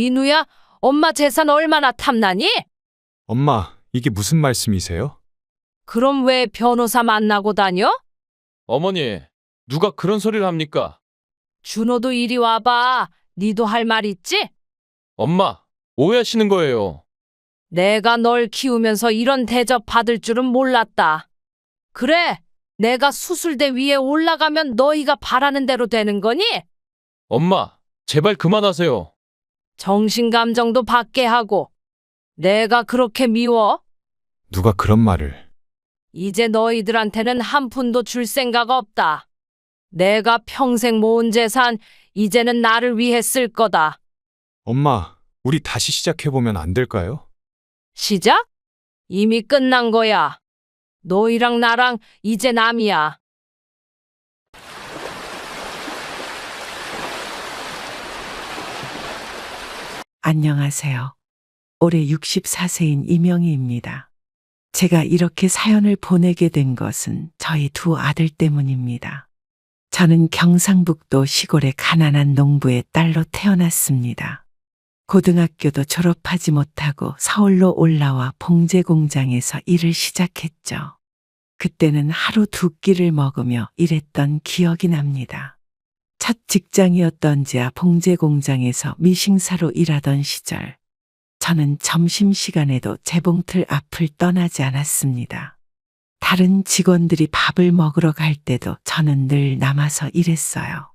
민우야, 엄마 재산 얼마나 탐나니? 엄마, 이게 무슨 말씀이세요? 그럼 왜 변호사 만나고 다녀? 어머니, 누가 그런 소리를 합니까? 준호도 이리 와봐. 니도 할 말 있지? 엄마, 오해하시는 거예요. 내가 널 키우면서 이런 대접 받을 줄은 몰랐다. 그래, 내가 수술대 위에 올라가면 너희가 바라는 대로 되는 거니? 엄마, 제발 그만하세요. 정신감정도 받게 하고. 내가 그렇게 미워? 누가 그런 말을. 이제 너희들한테는 한 푼도 줄 생각 없다. 내가 평생 모은 재산, 이제는 나를 위해 쓸 거다. 엄마, 우리 다시 시작해보면 안 될까요? 시작? 이미 끝난 거야. 너희랑 나랑 이제 남이야. 안녕하세요. 올해 64세인 이명희입니다. 제가 이렇게 사연을 보내게 된 것은 저희 두 아들 때문입니다. 저는 경상북도 시골의 가난한 농부의 딸로 태어났습니다. 고등학교도 졸업하지 못하고 서울로 올라와 봉제 공장에서 일을 시작했죠. 그때는 하루 두 끼를 먹으며 일했던 기억이 납니다. 첫 직장이었던지야 봉제 공장에서 미싱사로 일하던 시절, 저는 점심시간에도 재봉틀 앞을 떠나지 않았습니다. 다른 직원들이 밥을 먹으러 갈 때도 저는 늘 남아서 일했어요.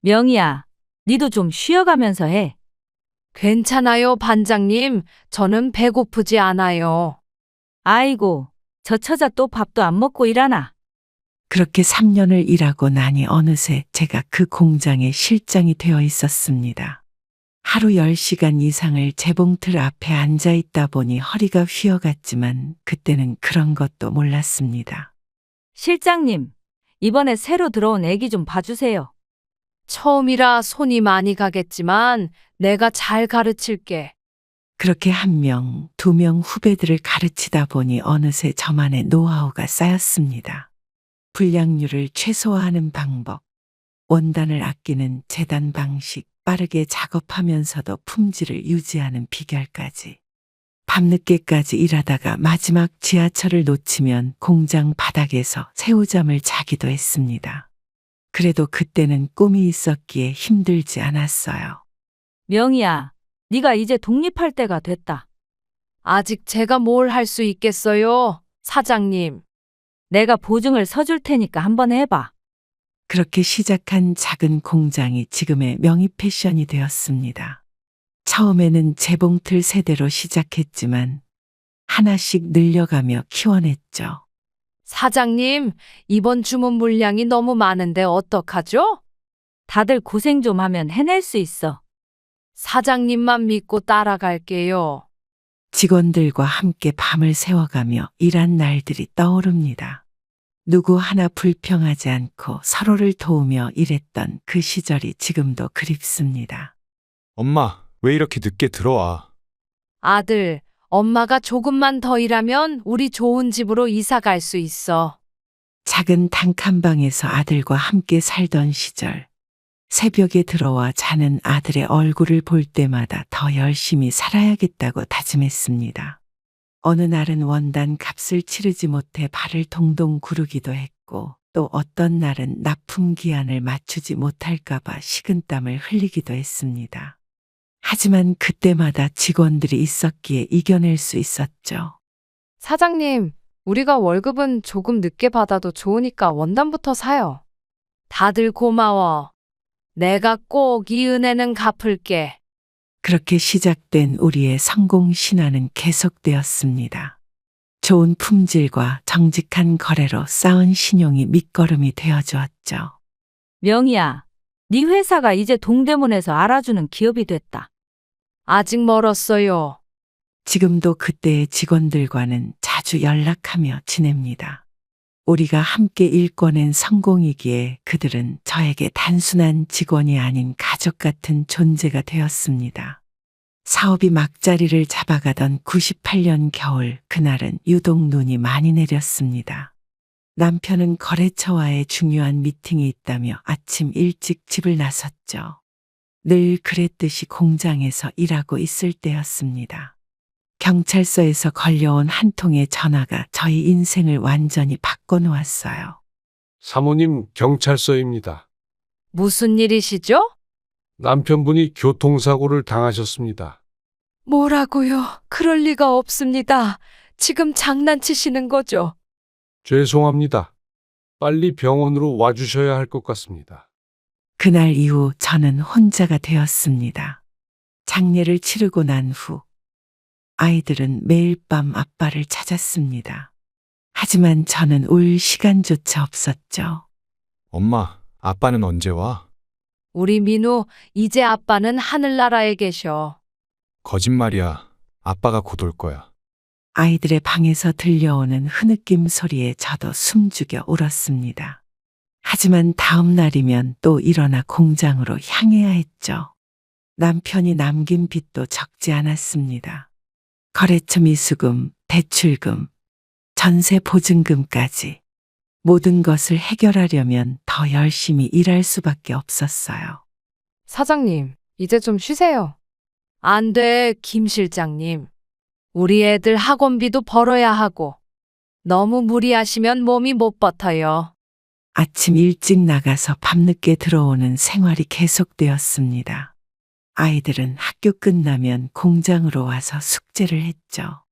명희야, 니도 좀 쉬어가면서 해. 괜찮아요, 반장님. 저는 배고프지 않아요. 아이고, 저 처자 또 밥도 안 먹고 일하나? 그렇게 3년을 일하고 나니 어느새 제가 그 공장의 실장이 되어 있었습니다. 하루 10시간 이상을 재봉틀 앞에 앉아 있다 보니 허리가 휘어갔지만 그때는 그런 것도 몰랐습니다. 실장님, 이번에 새로 들어온 애기 좀 봐주세요. 처음이라 손이 많이 가겠지만 내가 잘 가르칠게. 그렇게 1명, 2명 후배들을 가르치다 보니 어느새 저만의 노하우가 쌓였습니다. 불량률을 최소화하는 방법, 원단을 아끼는 재단 방식, 빠르게 작업하면서도 품질을 유지하는 비결까지. 밤늦게까지 일하다가 마지막 지하철을 놓치면 공장 바닥에서 새우잠을 자기도 했습니다. 그래도 그때는 꿈이 있었기에 힘들지 않았어요. 명희야, 네가 이제 독립할 때가 됐다. 아직 제가 뭘 할 수 있겠어요, 사장님. 내가 보증을 서줄 테니까 한번 해봐. 그렇게 시작한 작은 공장이 지금의 명희 패션이 되었습니다. 처음에는 재봉틀 세대로 시작했지만 하나씩 늘려가며 키워냈죠. 사장님, 이번 주문 물량이 너무 많은데 어떡하죠? 다들 고생 좀 하면 해낼 수 있어. 사장님만 믿고 따라갈게요. 직원들과 함께 밤을 새워가며 일한 날들이 떠오릅니다. 누구 하나 불평하지 않고 서로를 도우며 일했던 그 시절이 지금도 그립습니다. 엄마, 왜 이렇게 늦게 들어와? 아들, 엄마가 조금만 더 일하면 우리 좋은 집으로 이사 갈 수 있어. 작은 단칸방에서 아들과 함께 살던 시절, 새벽에 들어와 자는 아들의 얼굴을 볼 때마다 더 열심히 살아야겠다고 다짐했습니다. 어느 날은 원단 값을 치르지 못해 발을 동동 구르기도 했고, 또 어떤 날은 납품 기한을 맞추지 못할까봐 식은땀을 흘리기도 했습니다. 하지만 그때마다 직원들이 있었기에 이겨낼 수 있었죠. 사장님, 우리가 월급은 조금 늦게 받아도 좋으니까 원단부터 사요. 다들 고마워. 내가 꼭 이 은혜는 갚을게. 그렇게 시작된 우리의 성공 신화는 계속되었습니다. 좋은 품질과 정직한 거래로 쌓은 신용이 밑거름이 되어주었죠. 명희야, 네 회사가 이제 동대문에서 알아주는 기업이 됐다. 아직 멀었어요. 지금도 그때의 직원들과는 자주 연락하며 지냅니다. 우리가 함께 일궈낸 성공이기에 그들은 저에게 단순한 직원이 아닌 가족 같은 존재가 되었습니다. 사업이 막자리를 잡아가던 98년 겨울, 그날은 유독 눈이 많이 내렸습니다. 남편은 거래처와의 중요한 미팅이 있다며 아침 일찍 집을 나섰죠. 늘 그랬듯이 공장에서 일하고 있을 때였습니다. 경찰서에서 걸려온 한 통의 전화가 저희 인생을 완전히 바꿔놓았어요. 사모님, 경찰서입니다. 무슨 일이시죠? 남편분이 교통사고를 당하셨습니다. 뭐라고요? 그럴 리가 없습니다. 지금 장난치시는 거죠? 죄송합니다. 빨리 병원으로 와주셔야 할 것 같습니다. 그날 이후 저는 혼자가 되었습니다. 장례를 치르고 난 후 아이들은 매일 밤 아빠를 찾았습니다. 하지만 저는 울 시간조차 없었죠. 엄마, 아빠는 언제 와? 우리 민우, 이제 아빠는 하늘나라에 계셔. 거짓말이야. 아빠가 곧 올 거야. 아이들의 방에서 들려오는 흐느낌 소리에 저도 숨죽여 울었습니다. 하지만 다음 날이면 또 일어나 공장으로 향해야 했죠. 남편이 남긴 빚도 적지 않았습니다. 거래처 미수금, 대출금, 전세 보증금까지 모든 것을 해결하려면 더 열심히 일할 수밖에 없었어요. 사장님, 이제 좀 쉬세요. 안 돼, 김 실장님. 우리 애들 학원비도 벌어야 하고. 너무 무리하시면 몸이 못 버텨요. 아침 일찍 나가서 밤늦게 들어오는 생활이 계속되었습니다. 아이들은 학교 끝나면 공장으로 와서 숙제를 했죠.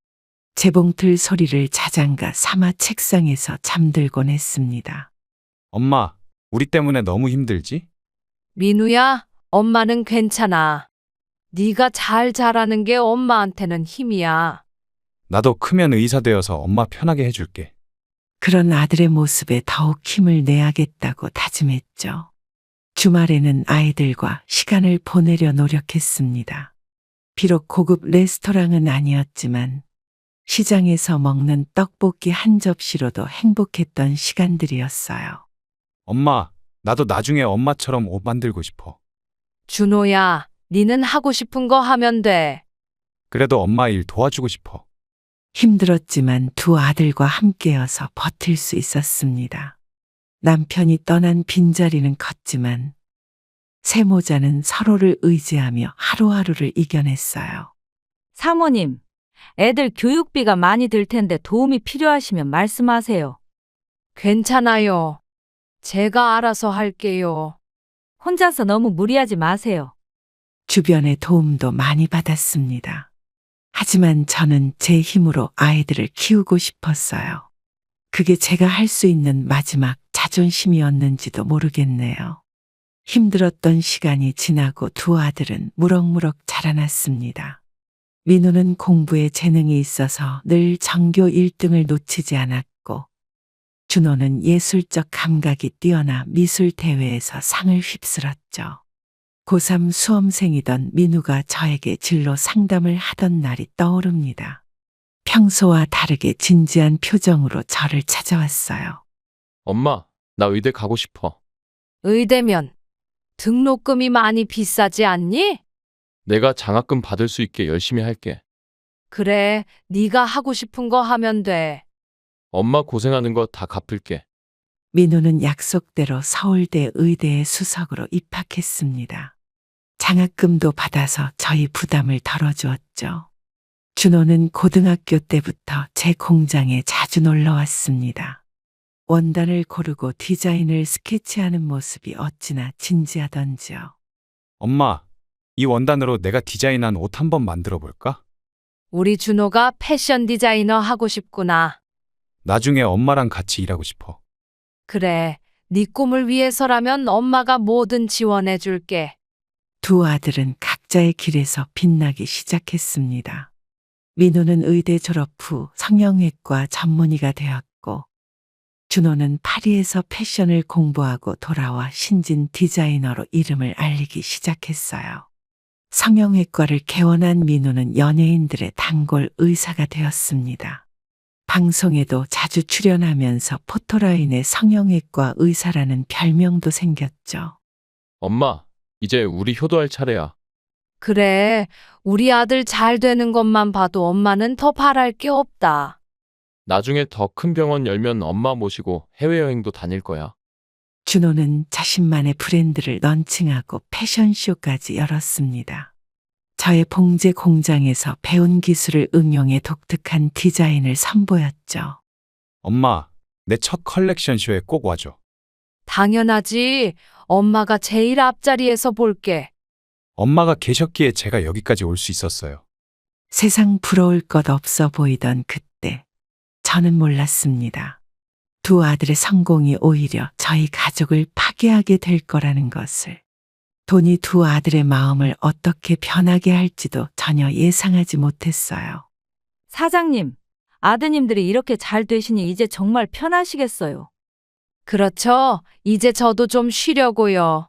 재봉틀 소리를 자장가 삼아 책상에서 잠들곤 했습니다. 엄마, 우리 때문에 너무 힘들지? 민우야, 엄마는 괜찮아. 네가 잘 자라는 게 엄마한테는 힘이야. 나도 크면 의사 되어서 엄마 편하게 해줄게. 그런 아들의 모습에 더욱 힘을 내야겠다고 다짐했죠. 주말에는 아이들과 시간을 보내려 노력했습니다. 비록 고급 레스토랑은 아니었지만 시장에서 먹는 떡볶이 한 접시로도 행복했던 시간들이었어요. 엄마, 나도 나중에 엄마처럼 옷 만들고 싶어. 준호야, 니는 하고 싶은 거 하면 돼. 그래도 엄마 일 도와주고 싶어. 힘들었지만 두 아들과 함께여서 버틸 수 있었습니다. 남편이 떠난 빈자리는 컸지만 세모자는 서로를 의지하며 하루하루를 이겨냈어요. 사모님, 애들 교육비가 많이 들 텐데 도움이 필요하시면 말씀하세요. 괜찮아요. 제가 알아서 할게요. 혼자서 너무 무리하지 마세요. 주변의 도움도 많이 받았습니다. 하지만 저는 제 힘으로 아이들을 키우고 싶었어요. 그게 제가 할 수 있는 마지막 자존심이었는지도 모르겠네요. 힘들었던 시간이 지나고 두 아들은 무럭무럭 자라났습니다. 민우는 공부에 재능이 있어서 늘 전교 1등을 놓치지 않았고, 준호는 예술적 감각이 뛰어나 미술 대회에서 상을 휩쓸었죠. 고3 수험생이던 민우가 저에게 진로 상담을 하던 날이 떠오릅니다. 평소와 다르게 진지한 표정으로 저를 찾아왔어요. 엄마, 나 의대 가고 싶어. 의대면 등록금이 많이 비싸지 않니? 내가 장학금 받을 수 있게 열심히 할게. 그래, 네가 하고 싶은 거 하면 돼. 엄마 고생하는 거 다 갚을게. 민우는 약속대로 서울대 의대의 수석으로 입학했습니다. 장학금도 받아서 저희 부담을 덜어주었죠. 준호는 고등학교 때부터 제 공장에 자주 놀러 왔습니다. 원단을 고르고 디자인을 스케치하는 모습이 어찌나 진지하던지요. 엄마, 이 원단으로 내가 디자인한 옷 한번 만들어 볼까? 우리 준호가 패션 디자이너 하고 싶구나. 나중에 엄마랑 같이 일하고 싶어. 그래, 네 꿈을 위해서라면 엄마가 뭐든 지원해 줄게. 두 아들은 각자의 길에서 빛나기 시작했습니다. 민우는 의대 졸업 후 성형외과 전문의가 되었고, 준호는 파리에서 패션을 공부하고 돌아와 신진 디자이너로 이름을 알리기 시작했어요. 성형외과를 개원한 민우는 연예인들의 단골 의사가 되었습니다. 방송에도 자주 출연하면서 포토라인의 성형외과 의사라는 별명도 생겼죠. 엄마, 이제 우리 효도할 차례야. 그래, 우리 아들 잘 되는 것만 봐도 엄마는 더 바랄 게 없다. 나중에 더 큰 병원 열면 엄마 모시고 해외여행도 다닐 거야. 준호는 자신만의 브랜드를 런칭하고 패션쇼까지 열었습니다. 저의 봉제 공장에서 배운 기술을 응용해 독특한 디자인을 선보였죠. 엄마, 내 첫 컬렉션 쇼에 꼭 와줘. 당연하지. 엄마가 제일 앞자리에서 볼게. 엄마가 계셨기에 제가 여기까지 올 수 있었어요. 세상 부러울 것 없어 보이던 그때 저는 몰랐습니다. 두 아들의 성공이 오히려 저희 가족을 파괴하게 될 거라는 것을. 돈이 두 아들의 마음을 어떻게 변하게 할지도 전혀 예상하지 못했어요. 사장님, 아드님들이 이렇게 잘 되시니 이제 정말 편하시겠어요. 그렇죠. 이제 저도 좀 쉬려고요.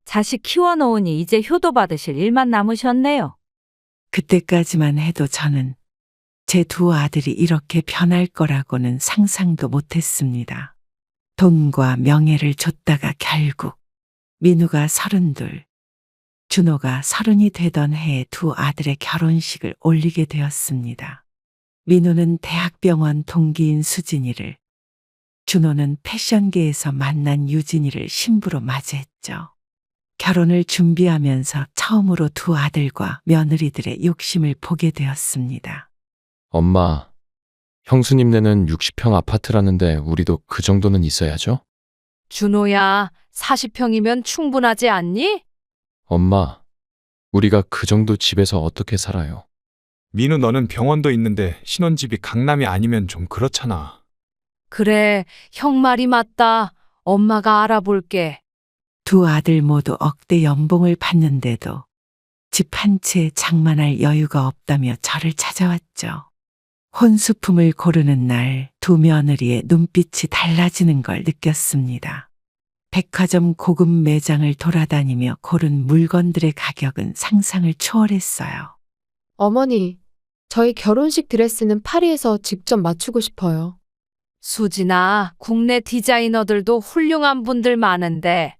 자식 키워놓으니 이제 효도 받으실 일만 남으셨네요. 그때까지만 해도 저는 제 두 아들이 이렇게 변할 거라고는 상상도 못했습니다. 돈과 명예를 줬다가 결국 민우가 32, 준호가 30이 되던 해에 두 아들의 결혼식을 올리게 되었습니다. 민우는 대학병원 동기인 수진이를, 준호는 패션계에서 만난 유진이를 신부로 맞이했죠. 결혼을 준비하면서 처음으로 두 아들과 며느리들의 욕심을 보게 되었습니다. 엄마, 형수님네는 60평 아파트라는데 우리도 그 정도는 있어야죠? 준호야, 40평이면 충분하지 않니? 엄마, 우리가 그 정도 집에서 어떻게 살아요? 민우, 너는 병원도 있는데 신혼집이 강남이 아니면 좀 그렇잖아. 그래, 형 말이 맞다. 엄마가 알아볼게. 두 아들 모두 억대 연봉을 받는데도 집 한 채 장만할 여유가 없다며 저를 찾아왔죠. 혼수품을 고르는 날 두 며느리의 눈빛이 달라지는 걸 느꼈습니다. 백화점 고급 매장을 돌아다니며 고른 물건들의 가격은 상상을 초월했어요. 어머니, 저희 결혼식 드레스는 파리에서 직접 맞추고 싶어요. 수진아, 국내 디자이너들도 훌륭한 분들 많은데.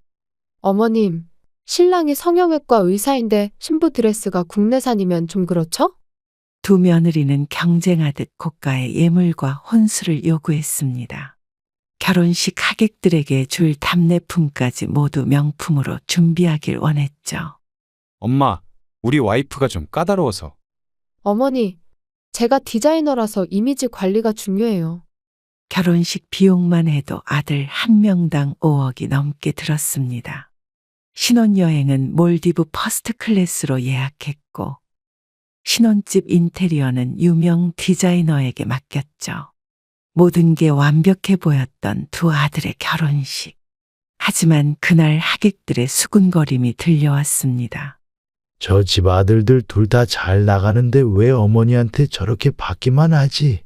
어머님, 신랑이 성형외과 의사인데 신부 드레스가 국내산이면 좀 그렇죠? 두 며느리는 경쟁하듯 고가의 예물과 혼수를 요구했습니다. 결혼식 하객들에게 줄 답례품까지 모두 명품으로 준비하길 원했죠. 엄마, 우리 와이프가 좀 까다로워서. 어머니, 제가 디자이너라서 이미지 관리가 중요해요. 결혼식 비용만 해도 아들 한 명당 5억이 넘게 들었습니다. 신혼여행은 몰디브 퍼스트 클래스로 예약했고 신혼집 인테리어는 유명 디자이너에게 맡겼죠. 모든 게 완벽해 보였던 두 아들의 결혼식. 하지만 그날 하객들의 수군거림이 들려왔습니다. 저 집 아들들 둘 다 잘 나가는데 왜 어머니한테 저렇게 받기만 하지?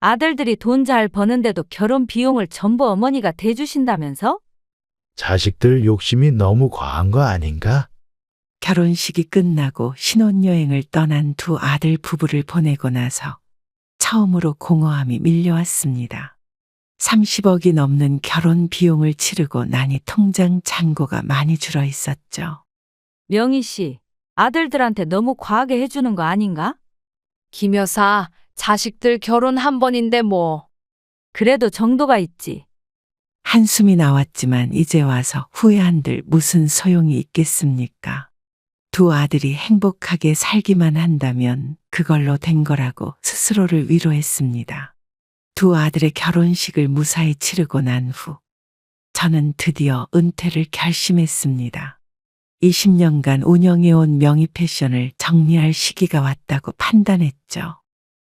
아들들이 돈 잘 버는데도 결혼 비용을 전부 어머니가 대주신다면서? 자식들 욕심이 너무 과한 거 아닌가? 결혼식이 끝나고 신혼여행을 떠난 두 아들 부부를 보내고 나서 처음으로 공허함이 밀려왔습니다. 30억이 넘는 결혼 비용을 치르고 나니 통장 잔고가 많이 줄어 있었죠. 명희 씨, 아들들한테 너무 과하게 해주는 거 아닌가? 김 여사, 자식들 결혼 한 번인데 뭐. 그래도 정도가 있지. 한숨이 나왔지만 이제 와서 후회한들 무슨 소용이 있겠습니까? 두 아들이 행복하게 살기만 한다면 그걸로 된 거라고 스스로를 위로했습니다. 두 아들의 결혼식을 무사히 치르고 난 후 저는 드디어 은퇴를 결심했습니다. 20년간 운영해온 명의 패션을 정리할 시기가 왔다고 판단했죠.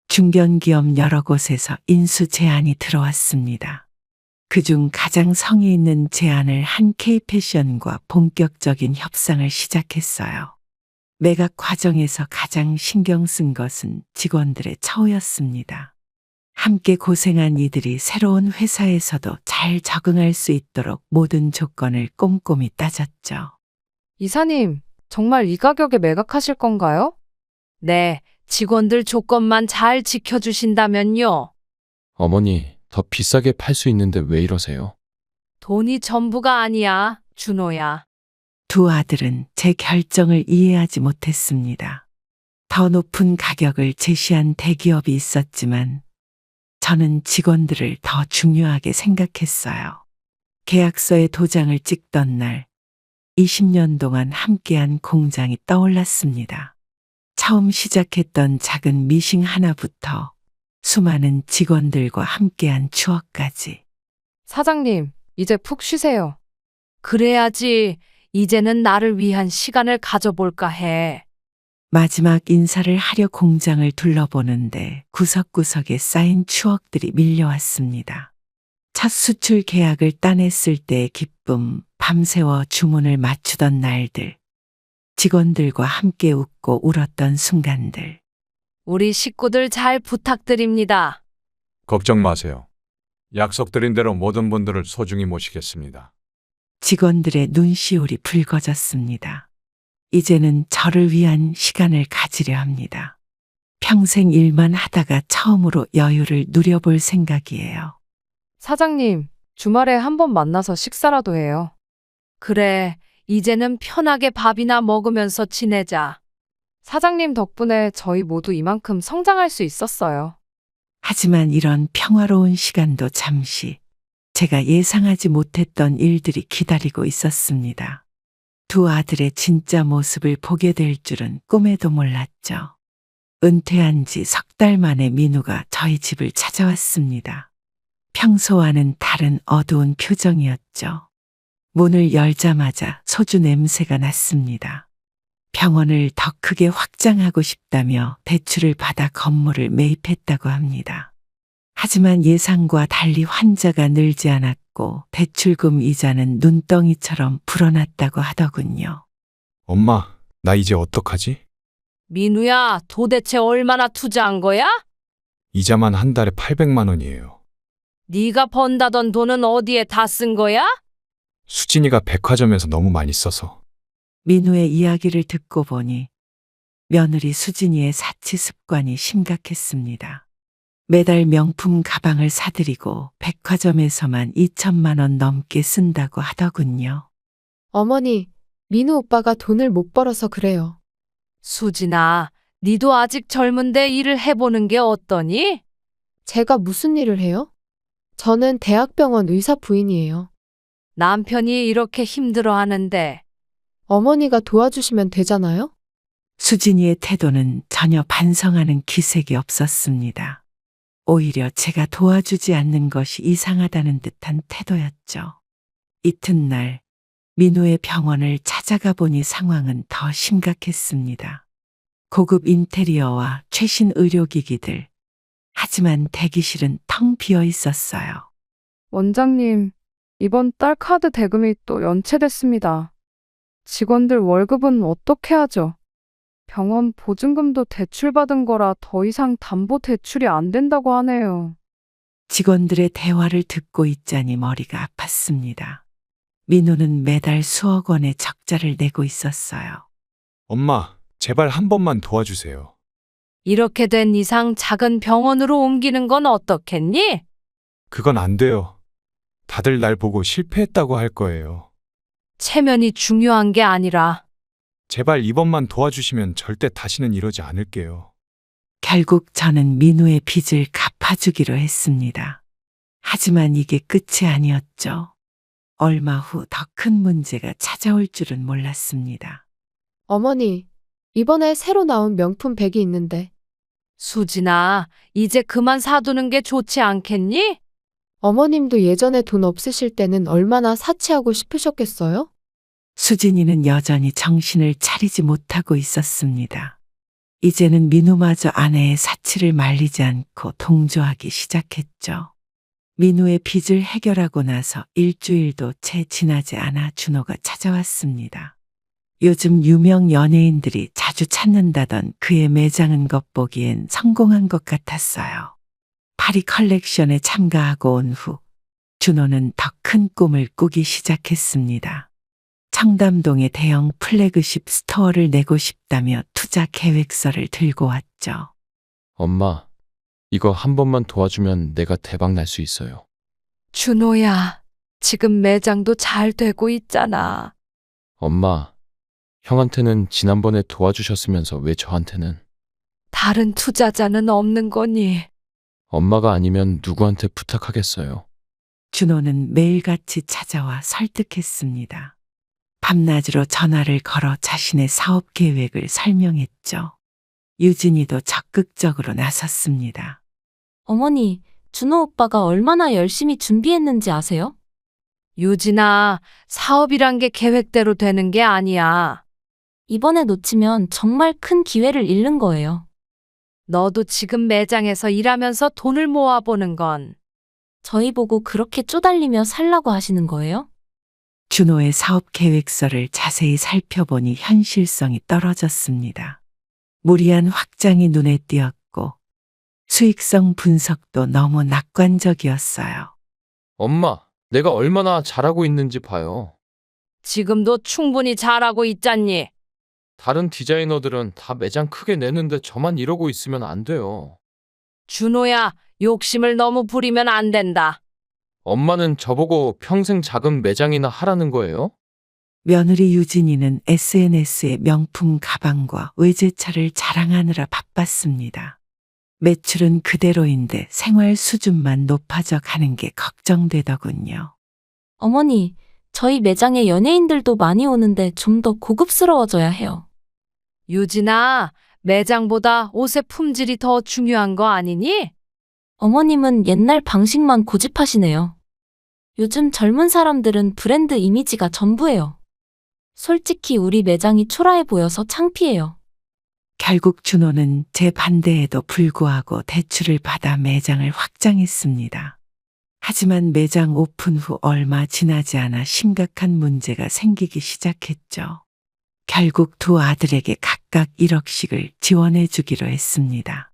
중견기업 여러 곳에서 인수 제안이 들어왔습니다. 그중 가장 성의 있는 제안을 한 K패션과 본격적인 협상을 시작했어요. 매각 과정에서 가장 신경 쓴 것은 직원들의 처우였습니다. 함께 고생한 이들이 새로운 회사에서도 잘 적응할 수 있도록 모든 조건을 꼼꼼히 따졌죠. 이사님, 정말 이 가격에 매각하실 건가요? 네, 직원들 조건만 잘 지켜주신다면요. 어머니, 더 비싸게 팔 수 있는데 왜 이러세요? 돈이 전부가 아니야, 준호야. 두 아들은 제 결정을 이해하지 못했습니다. 더 높은 가격을 제시한 대기업이 있었지만 저는 직원들을 더 중요하게 생각했어요. 계약서에 도장을 찍던 날 20년 동안 함께한 공장이 떠올랐습니다. 처음 시작했던 작은 미싱 하나부터 수많은 직원들과 함께한 추억까지. 사장님, 이제 푹 쉬세요. 그래야지 이제는 나를 위한 시간을 가져볼까 해. 마지막 인사를 하려 공장을 둘러보는데 구석구석에 쌓인 추억들이 밀려왔습니다. 첫 수출 계약을 따냈을 때의 기쁨, 밤새워 주문을 맞추던 날들, 직원들과 함께 웃고 울었던 순간들. 우리 식구들 잘 부탁드립니다. 걱정 마세요. 약속드린 대로 모든 분들을 소중히 모시겠습니다. 직원들의 눈시울이 붉어졌습니다. 이제는 저를 위한 시간을 가지려 합니다. 평생 일만 하다가 처음으로 여유를 누려볼 생각이에요. 사장님, 주말에 한번 만나서 식사라도 해요. 그래, 이제는 편하게 밥이나 먹으면서 지내자. 사장님 덕분에 저희 모두 이만큼 성장할 수 있었어요. 하지만 이런 평화로운 시간도 잠시 제가 예상하지 못했던 일들이 기다리고 있었습니다. 두 아들의 진짜 모습을 보게 될 줄은 꿈에도 몰랐죠. 은퇴한 지 석 달 만에 민우가 저희 집을 찾아왔습니다. 평소와는 다른 어두운 표정이었죠. 문을 열자마자 소주 냄새가 났습니다. 병원을 더 크게 확장하고 싶다며 대출을 받아 건물을 매입했다고 합니다. 하지만 예상과 달리 환자가 늘지 않았고 대출금 이자는 눈덩이처럼 불어났다고 하더군요. 엄마, 나 이제 어떡하지? 민우야, 도대체 얼마나 투자한 거야? 이자만 한 달에 800만 원이에요. 네가 번다던 돈은 어디에 다 쓴 거야? 수진이가 백화점에서 너무 많이 써서. 민우의 이야기를 듣고 보니 며느리 수진이의 사치 습관이 심각했습니다. 매달 명품 가방을 사들이고 백화점에서만 2천만 원 넘게 쓴다고 하더군요. 어머니, 민우 오빠가 돈을 못 벌어서 그래요. 수진아, 니도 아직 젊은데 일을 해보는 게 어떠니? 제가 무슨 일을 해요? 저는 대학병원 의사 부인이에요. 남편이 이렇게 힘들어하는데 어머니가 도와주시면 되잖아요? 수진이의 태도는 전혀 반성하는 기색이 없었습니다. 오히려 제가 도와주지 않는 것이 이상하다는 듯한 태도였죠. 이튿날 민우의 병원을 찾아가 보니 상황은 더 심각했습니다. 고급 인테리어와 최신 의료기기들. 하지만 대기실은 텅 비어 있었어요. 원장님, 이번 달 카드 대금이 또 연체됐습니다. 직원들 월급은 어떻게 하죠? 병원 보증금도 대출받은 거라 더 이상 담보 대출이 안 된다고 하네요. 직원들의 대화를 듣고 있자니 머리가 아팠습니다. 민우는 매달 수억 원의 적자를 내고 있었어요. 엄마, 제발 한 번만 도와주세요. 이렇게 된 이상 작은 병원으로 옮기는 건 어떻겠니? 그건 안 돼요. 다들 날 보고 실패했다고 할 거예요. 체면이 중요한 게 아니라 제발 이번만 도와주시면 절대 다시는 이러지 않을게요. 결국 저는 민우의 빚을 갚아주기로 했습니다. 하지만 이게 끝이 아니었죠. 얼마 후 더 큰 문제가 찾아올 줄은 몰랐습니다. 어머니, 이번에 새로 나온 명품 백이 있는데 수진아, 이제 그만 사두는 게 좋지 않겠니? 어머님도 예전에 돈 없으실 때는 얼마나 사치하고 싶으셨겠어요? 수진이는 여전히 정신을 차리지 못하고 있었습니다. 이제는 민우마저 아내의 사치를 말리지 않고 동조하기 시작했죠. 민우의 빚을 해결하고 나서 일주일도 채 지나지 않아 준호가 찾아왔습니다. 요즘 유명 연예인들이 자주 찾는다던 그의 매장은 겉보기엔 성공한 것 같았어요. 파리 컬렉션에 참가하고 온 후 준호는 더 큰 꿈을 꾸기 시작했습니다. 청담동에 대형 플래그십 스토어를 내고 싶다며 투자 계획서를 들고 왔죠. 엄마, 이거 한 번만 도와주면 내가 대박 날 수 있어요. 준호야, 지금 매장도 잘 되고 있잖아. 엄마, 형한테는 지난번에 도와주셨으면서 왜 저한테는? 다른 투자자는 없는 거니? 엄마가 아니면 누구한테 부탁하겠어요. 준호는 매일같이 찾아와 설득했습니다. 밤낮으로 전화를 걸어 자신의 사업 계획을 설명했죠. 유진이도 적극적으로 나섰습니다. 어머니, 준호 오빠가 얼마나 열심히 준비했는지 아세요? 유진아, 사업이란 게 계획대로 되는 게 아니야. 이번에 놓치면 정말 큰 기회를 잃는 거예요. 너도 지금 매장에서 일하면서 돈을 모아보는 건 저희 보고 그렇게 쪼달리며 살라고 하시는 거예요? 준호의 사업 계획서를 자세히 살펴보니 현실성이 떨어졌습니다. 무리한 확장이 눈에 띄었고 수익성 분석도 너무 낙관적이었어요. 엄마, 내가 얼마나 잘하고 있는지 봐요. 지금도 충분히 잘하고 있잖니. 다른 디자이너들은 다 매장 크게 내는데 저만 이러고 있으면 안 돼요. 준호야, 욕심을 너무 부리면 안 된다. 엄마는 저보고 평생 작은 매장이나 하라는 거예요? 며느리 유진이는 SNS에 명품 가방과 외제차를 자랑하느라 바빴습니다. 매출은 그대로인데 생활 수준만 높아져 가는 게 걱정되더군요. 어머니, 저희 매장에 연예인들도 많이 오는데 좀 더 고급스러워져야 해요. 유진아, 매장보다 옷의 품질이 더 중요한 거 아니니? 어머님은 옛날 방식만 고집하시네요. 요즘 젊은 사람들은 브랜드 이미지가 전부예요. 솔직히 우리 매장이 초라해 보여서 창피해요. 결국 준호는 제 반대에도 불구하고 대출을 받아 매장을 확장했습니다. 하지만 매장 오픈 후 얼마 지나지 않아 심각한 문제가 생기기 시작했죠. 결국 두 아들에게 각각 1억씩을 지원해 주기로 했습니다.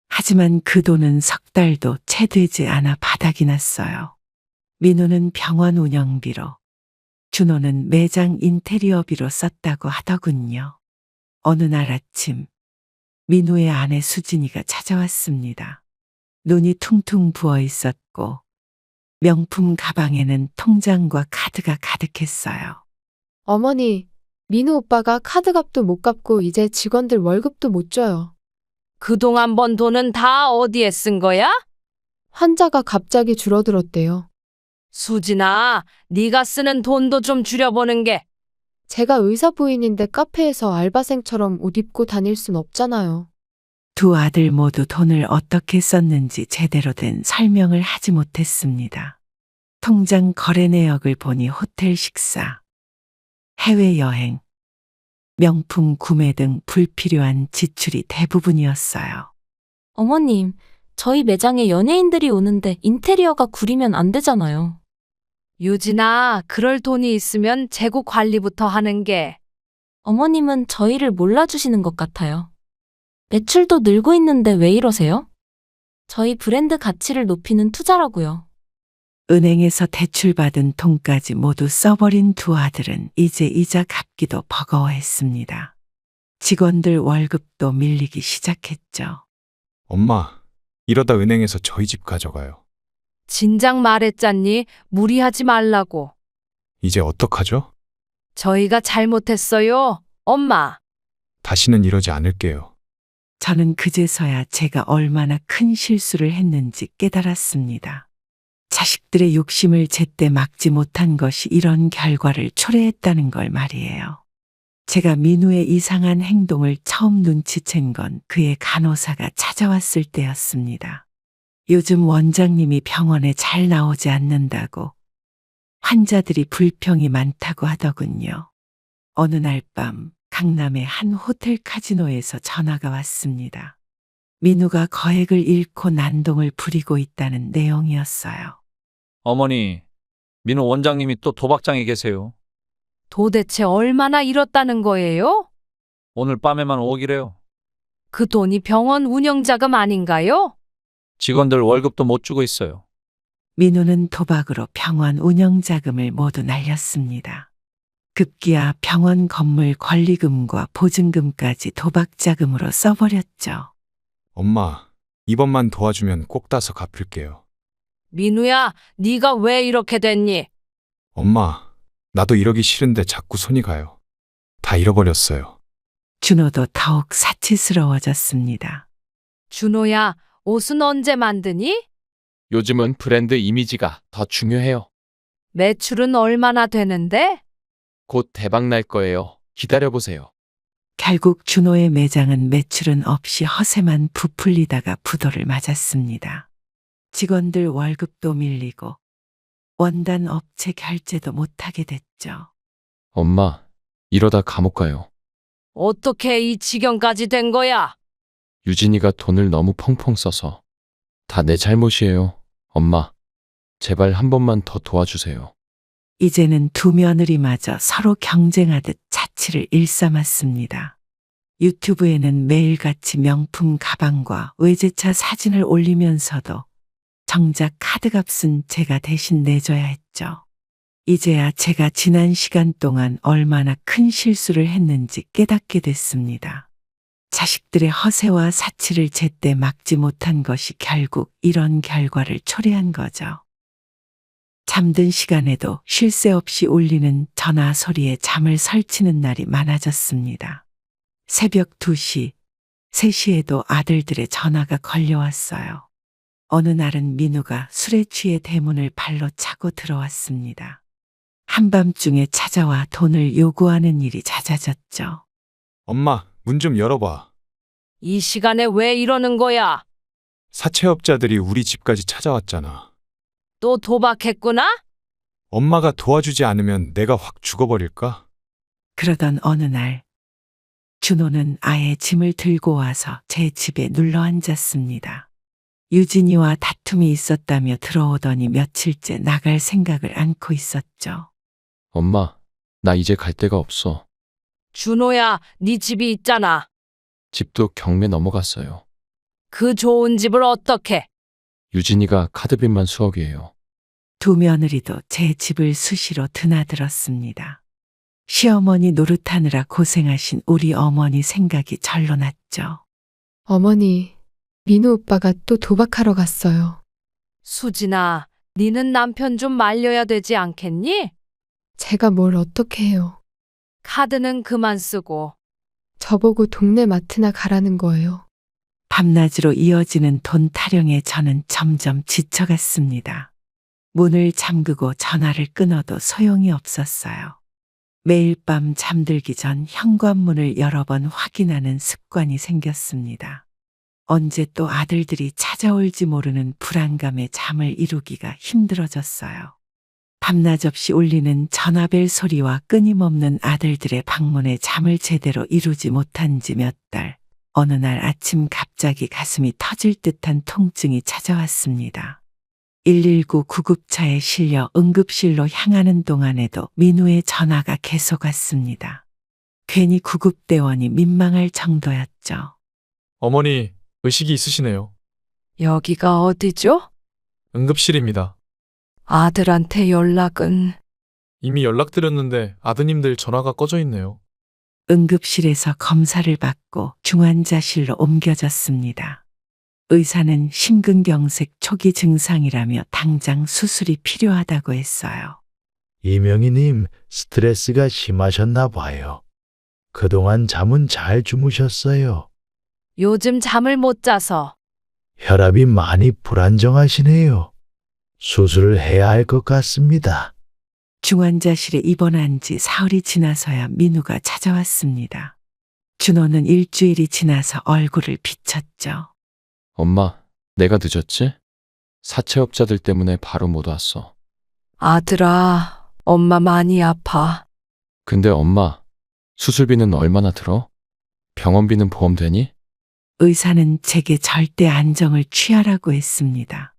하지만 그 돈은 석 달도 채 되지 않아 바닥이 났어요. 민호는 병원 운영비로, 준호는 매장 인테리어비로 썼다고 하더군요. 어느 날 아침, 민호의 아내 수진이가 찾아왔습니다. 눈이 퉁퉁 부어 있었고 명품 가방에는 통장과 카드가 가득했어요. 어머니, 민우 오빠가 카드값도 못 갚고 이제 직원들 월급도 못 줘요. 그동안 번 돈은 다 어디에 쓴 거야? 환자가 갑자기 줄어들었대요. 수진아, 네가 쓰는 돈도 좀 줄여보는 게. 제가 의사 부인인데 카페에서 알바생처럼 옷 입고 다닐 순 없잖아요. 두 아들 모두 돈을 어떻게 썼는지 제대로 된 설명을 하지 못했습니다. 통장 거래 내역을 보니 호텔 식사, 해외여행, 명품 구매 등 불필요한 지출이 대부분이었어요. 어머님, 저희 매장에 연예인들이 오는데 인테리어가 구리면 안 되잖아요. 유진아, 그럴 돈이 있으면 재고 관리부터 하는 게. 어머님은 저희를 몰라주시는 것 같아요. 매출도 늘고 있는데 왜 이러세요? 저희 브랜드 가치를 높이는 투자라고요. 은행에서 대출받은 돈까지 모두 써버린 두 아들은 이제 이자 갚기도 버거워했습니다. 직원들 월급도 밀리기 시작했죠. 엄마, 이러다 은행에서 저희 집 가져가요. 진작 말했잖니, 무리하지 말라고. 이제 어떡하죠? 저희가 잘못했어요, 엄마. 다시는 이러지 않을게요. 저는 그제서야 제가 얼마나 큰 실수를 했는지 깨달았습니다. 자식들의 욕심을 제때 막지 못한 것이 이런 결과를 초래했다는 걸 말이에요. 제가 민우의 이상한 행동을 처음 눈치챈 건 그의 간호사가 찾아왔을 때였습니다. 요즘 원장님이 병원에 잘 나오지 않는다고 환자들이 불평이 많다고 하더군요. 어느 날 밤 강남의 한 호텔 카지노에서 전화가 왔습니다. 민우가 거액을 잃고 난동을 부리고 있다는 내용이었어요. 어머니, 민호 원장님이 또 도박장에 계세요. 도대체 얼마나 잃었다는 거예요? 오늘 밤에만 5억이래요. 그 돈이 병원 운영자금 아닌가요? 직원들 월급도 못 주고 있어요. 민우는 도박으로 병원 운영 자금을 모두 날렸습니다. 급기야 병원 건물 권리금과 보증금까지 도박 자금으로 써버렸죠. 엄마, 이번만 도와주면 꼭 따서 갚을게요. 민우야, 네가 왜 이렇게 됐니? 엄마, 나도 이러기 싫은데 자꾸 손이 가요. 다 잃어버렸어요. 준호도 더욱 사치스러워졌습니다. 준호야, 옷은 언제 만드니? 요즘은 브랜드 이미지가 더 중요해요. 매출은 얼마나 되는데? 곧 대박 날 거예요. 기다려보세요. 결국 준호의 매장은 매출은 없이 허세만 부풀리다가 부도를 맞았습니다. 직원들 월급도 밀리고 원단 업체 결제도 못하게 됐죠. 엄마, 이러다 감옥 가요. 어떻게 이 지경까지 된 거야? 유진이가 돈을 너무 펑펑 써서. 다 내 잘못이에요. 엄마, 제발 한 번만 더 도와주세요. 이제는 두 며느리마저 서로 경쟁하듯 자취를 일삼았습니다. 유튜브에는 매일같이 명품 가방과 외제차 사진을 올리면서도 정작 카드값은 제가 대신 내줘야 했죠. 이제야 제가 지난 시간 동안 얼마나 큰 실수를 했는지 깨닫게 됐습니다. 자식들의 허세와 사치를 제때 막지 못한 것이 결국 이런 결과를 초래한 거죠. 잠든 시간에도 쉴 새 없이 울리는 전화 소리에 잠을 설치는 날이 많아졌습니다. 새벽 2시, 3시에도 아들들의 전화가 걸려왔어요. 어느 날은 민우가 술에 취해 대문을 발로 차고 들어왔습니다. 한밤중에 찾아와 돈을 요구하는 일이 잦아졌죠. 엄마, 문 좀 열어봐. 이 시간에 왜 이러는 거야? 사채업자들이 우리 집까지 찾아왔잖아. 또 도박했구나? 엄마가 도와주지 않으면 내가 확 죽어버릴까? 그러던 어느 날, 준호는 아예 짐을 들고 와서 제 집에 눌러 앉았습니다. 유진이와 다툼이 있었다며 들어오더니 며칠째 나갈 생각을 않고 있었죠. 엄마, 나 이제 갈 데가 없어. 준호야, 네 집이 있잖아. 집도 경매 넘어갔어요. 그 좋은 집을 어떻게? 유진이가 카드빚만 수억이에요. 두 며느리도 제 집을 수시로 드나들었습니다. 시어머니 노릇하느라 고생하신 우리 어머니 생각이 절로 났죠. 어머니, 민우 오빠가 또 도박하러 갔어요. 수진아, 니는 남편 좀 말려야 되지 않겠니? 제가 뭘 어떻게 해요. 카드는 그만 쓰고. 저보고 동네 마트나 가라는 거예요. 밤낮으로 이어지는 돈 타령에 저는 점점 지쳐갔습니다. 문을 잠그고 전화를 끊어도 소용이 없었어요. 매일 밤 잠들기 전 현관문을 여러 번 확인하는 습관이 생겼습니다. 언제 또 아들들이 찾아올지 모르는 불안감에 잠을 이루기가 힘들어졌어요. 밤낮 없이 울리는 전화벨 소리와 끊임없는 아들들의 방문에 잠을 제대로 이루지 못한 지 몇 달. 어느 날 아침 갑자기 가슴이 터질 듯한 통증이 찾아왔습니다. 119 구급차에 실려 응급실로 향하는 동안에도 민우의 전화가 계속 왔습니다. 괜히 구급대원이 민망할 정도였죠. 어머니, 의식이 있으시네요. 여기가 어디죠? 응급실입니다. 아들한테 연락은? 이미 연락드렸는데 아드님들 전화가 꺼져 있네요. 응급실에서 검사를 받고 중환자실로 옮겨졌습니다. 의사는 심근경색 초기 증상이라며 당장 수술이 필요하다고 했어요. 이명희님, 스트레스가 심하셨나 봐요. 그동안 잠은 잘 주무셨어요. 요즘 잠을 못 자서. 혈압이 많이 불안정하시네요. 수술을 해야 할 것 같습니다. 중환자실에 입원한 지 사흘이 지나서야 민우가 찾아왔습니다. 준호는 일주일이 지나서 얼굴을 비쳤죠. 엄마, 내가 늦었지? 사채업자들 때문에 바로 못 왔어. 아들아, 엄마 많이 아파. 근데 엄마, 수술비는 얼마나 들어? 병원비는 보험 되니? 의사는 제게 절대 안정을 취하라고 했습니다.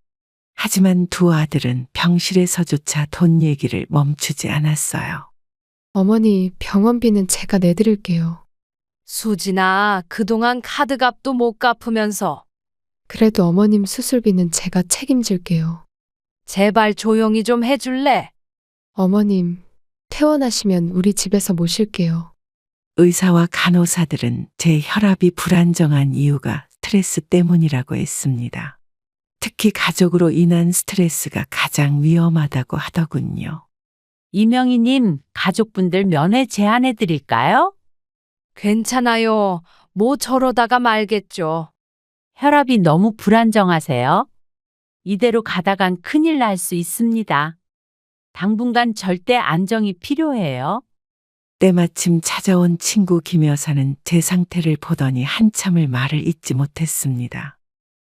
하지만 두 아들은 병실에서조차 돈 얘기를 멈추지 않았어요. 어머니, 병원비는 제가 내드릴게요. 수진아, 그동안 카드값도 못 갚으면서. 그래도 어머님 수술비는 제가 책임질게요. 제발 조용히 좀 해줄래? 어머님, 퇴원하시면 우리 집에서 모실게요. 의사와 간호사들은 제 혈압이 불안정한 이유가 스트레스 때문이라고 했습니다. 특히 가족으로 인한 스트레스가 가장 위험하다고 하더군요. 이명희님, 가족분들 면회 제안해 드릴까요? 괜찮아요. 뭐 저러다가 말겠죠. 혈압이 너무 불안정하세요? 이대로 가다간 큰일 날 수 있습니다. 당분간 절대 안정이 필요해요. 때마침 찾아온 친구 김 여사는 제 상태를 보더니 한참을 말을 잇지 못했습니다.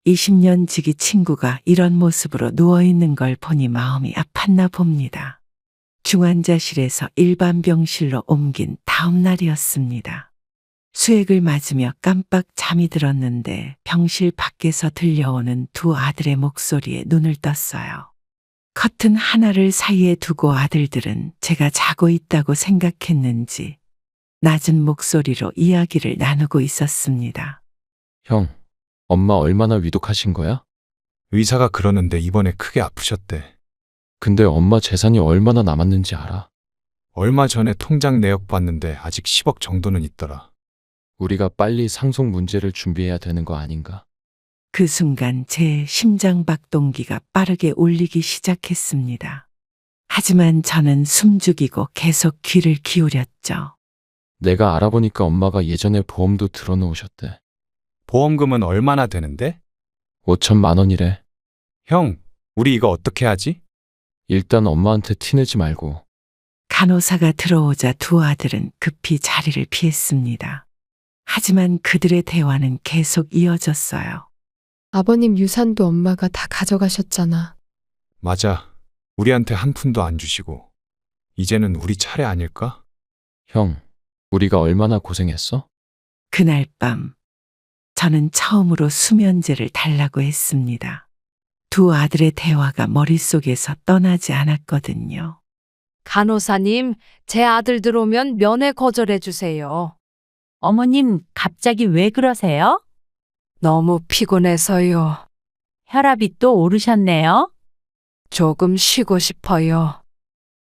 20년 지기 친구가 이런 모습으로 누워있는 걸 보니 마음이 아팠나 봅니다. 중환자실에서 일반 병실로 옮긴 다음 날이었습니다. 수액을 맞으며 깜빡 잠이 들었는데 병실 밖에서 들려오는 두 아들의 목소리에 눈을 떴어요. 커튼 하나를 사이에 두고 아들들은 제가 자고 있다고 생각했는지 낮은 목소리로 이야기를 나누고 있었습니다. 형, 엄마 얼마나 위독하신 거야? 의사가 그러는데 이번에 크게 아프셨대. 근데 엄마 재산이 얼마나 남았는지 알아? 얼마 전에 통장 내역 봤는데 아직 10억 정도는 있더라. 우리가 빨리 상속 문제를 준비해야 되는 거 아닌가? 그 순간 제 심장 박동기가 빠르게 울리기 시작했습니다. 하지만 저는 숨죽이고 계속 귀를 기울였죠. 내가 알아보니까 엄마가 예전에 보험도 들어놓으셨대. 보험금은 얼마나 되는데? 5천만 원이래. 형, 우리 이거 어떻게 하지? 일단 엄마한테 티내지 말고. 간호사가 들어오자 두 아들은 급히 자리를 피했습니다. 하지만 그들의 대화는 계속 이어졌어요. 아버님 유산도 엄마가 다 가져가셨잖아. 맞아. 우리한테 한 푼도 안 주시고. 이제는 우리 차례 아닐까? 형, 우리가 얼마나 고생했어? 그날 밤 저는 처음으로 수면제를 달라고 했습니다. 두 아들의 대화가 머릿속에서 떠나지 않았거든요. 간호사님, 제 아들들 오면 면회 거절해 주세요. 어머님, 갑자기 왜 그러세요? 너무 피곤해서요. 혈압이 또 오르셨네요. 조금 쉬고 싶어요.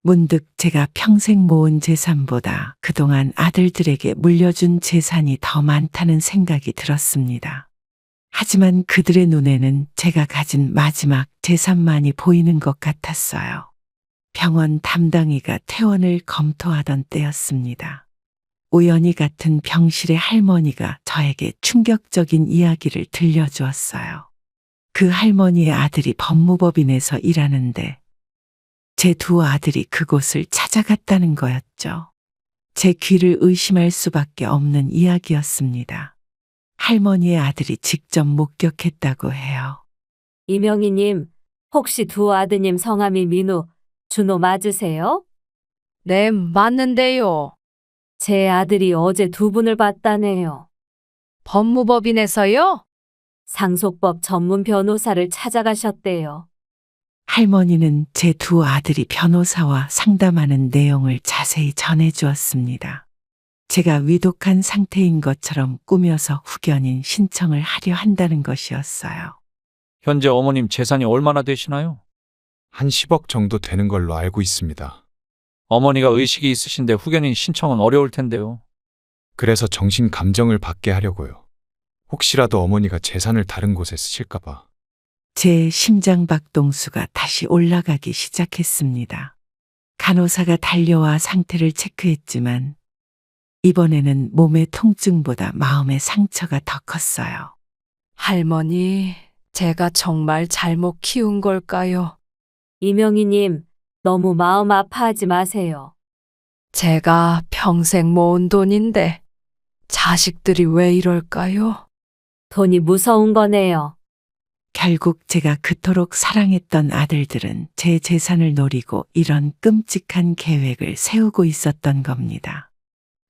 문득 제가 평생 모은 재산보다 그동안 아들들에게 물려준 재산이 더 많다는 생각이 들었습니다. 하지만 그들의 눈에는 제가 가진 마지막 재산만이 보이는 것 같았어요. 병원 담당의가 퇴원을 검토하던 때였습니다. 우연히 같은 병실의 할머니가 저에게 충격적인 이야기를 들려주었어요. 그 할머니의 아들이 법무법인에서 일하는데 제 두 아들이 그곳을 찾아갔다는 거였죠. 제 귀를 의심할 수밖에 없는 이야기였습니다. 할머니의 아들이 직접 목격했다고 해요. 이명희님, 혹시 두 아드님 성함이 민우, 준호 맞으세요? 네, 맞는데요. 제 아들이 어제 두 분을 봤다네요. 법무법인에서요? 상속법 전문 변호사를 찾아가셨대요. 할머니는 제 두 아들이 변호사와 상담하는 내용을 자세히 전해주었습니다. 제가 위독한 상태인 것처럼 꾸며서 후견인 신청을 하려 한다는 것이었어요. 현재 어머님 재산이 얼마나 되시나요? 한 10억 정도 되는 걸로 알고 있습니다. 어머니가 의식이 있으신데 후견인 신청은 어려울 텐데요. 그래서 정신 감정을 받게 하려고요. 혹시라도 어머니가 재산을 다른 곳에 쓰실까봐. 제 심장 박동수가 다시 올라가기 시작했습니다. 간호사가 달려와 상태를 체크했지만 이번에는 몸의 통증보다 마음의 상처가 더 컸어요. 할머니, 제가 정말 잘못 키운 걸까요? 이명희님, 너무 마음 아파하지 마세요. 제가 평생 모은 돈인데 자식들이 왜 이럴까요? 돈이 무서운 거네요. 결국 제가 그토록 사랑했던 아들들은 제 재산을 노리고 이런 끔찍한 계획을 세우고 있었던 겁니다.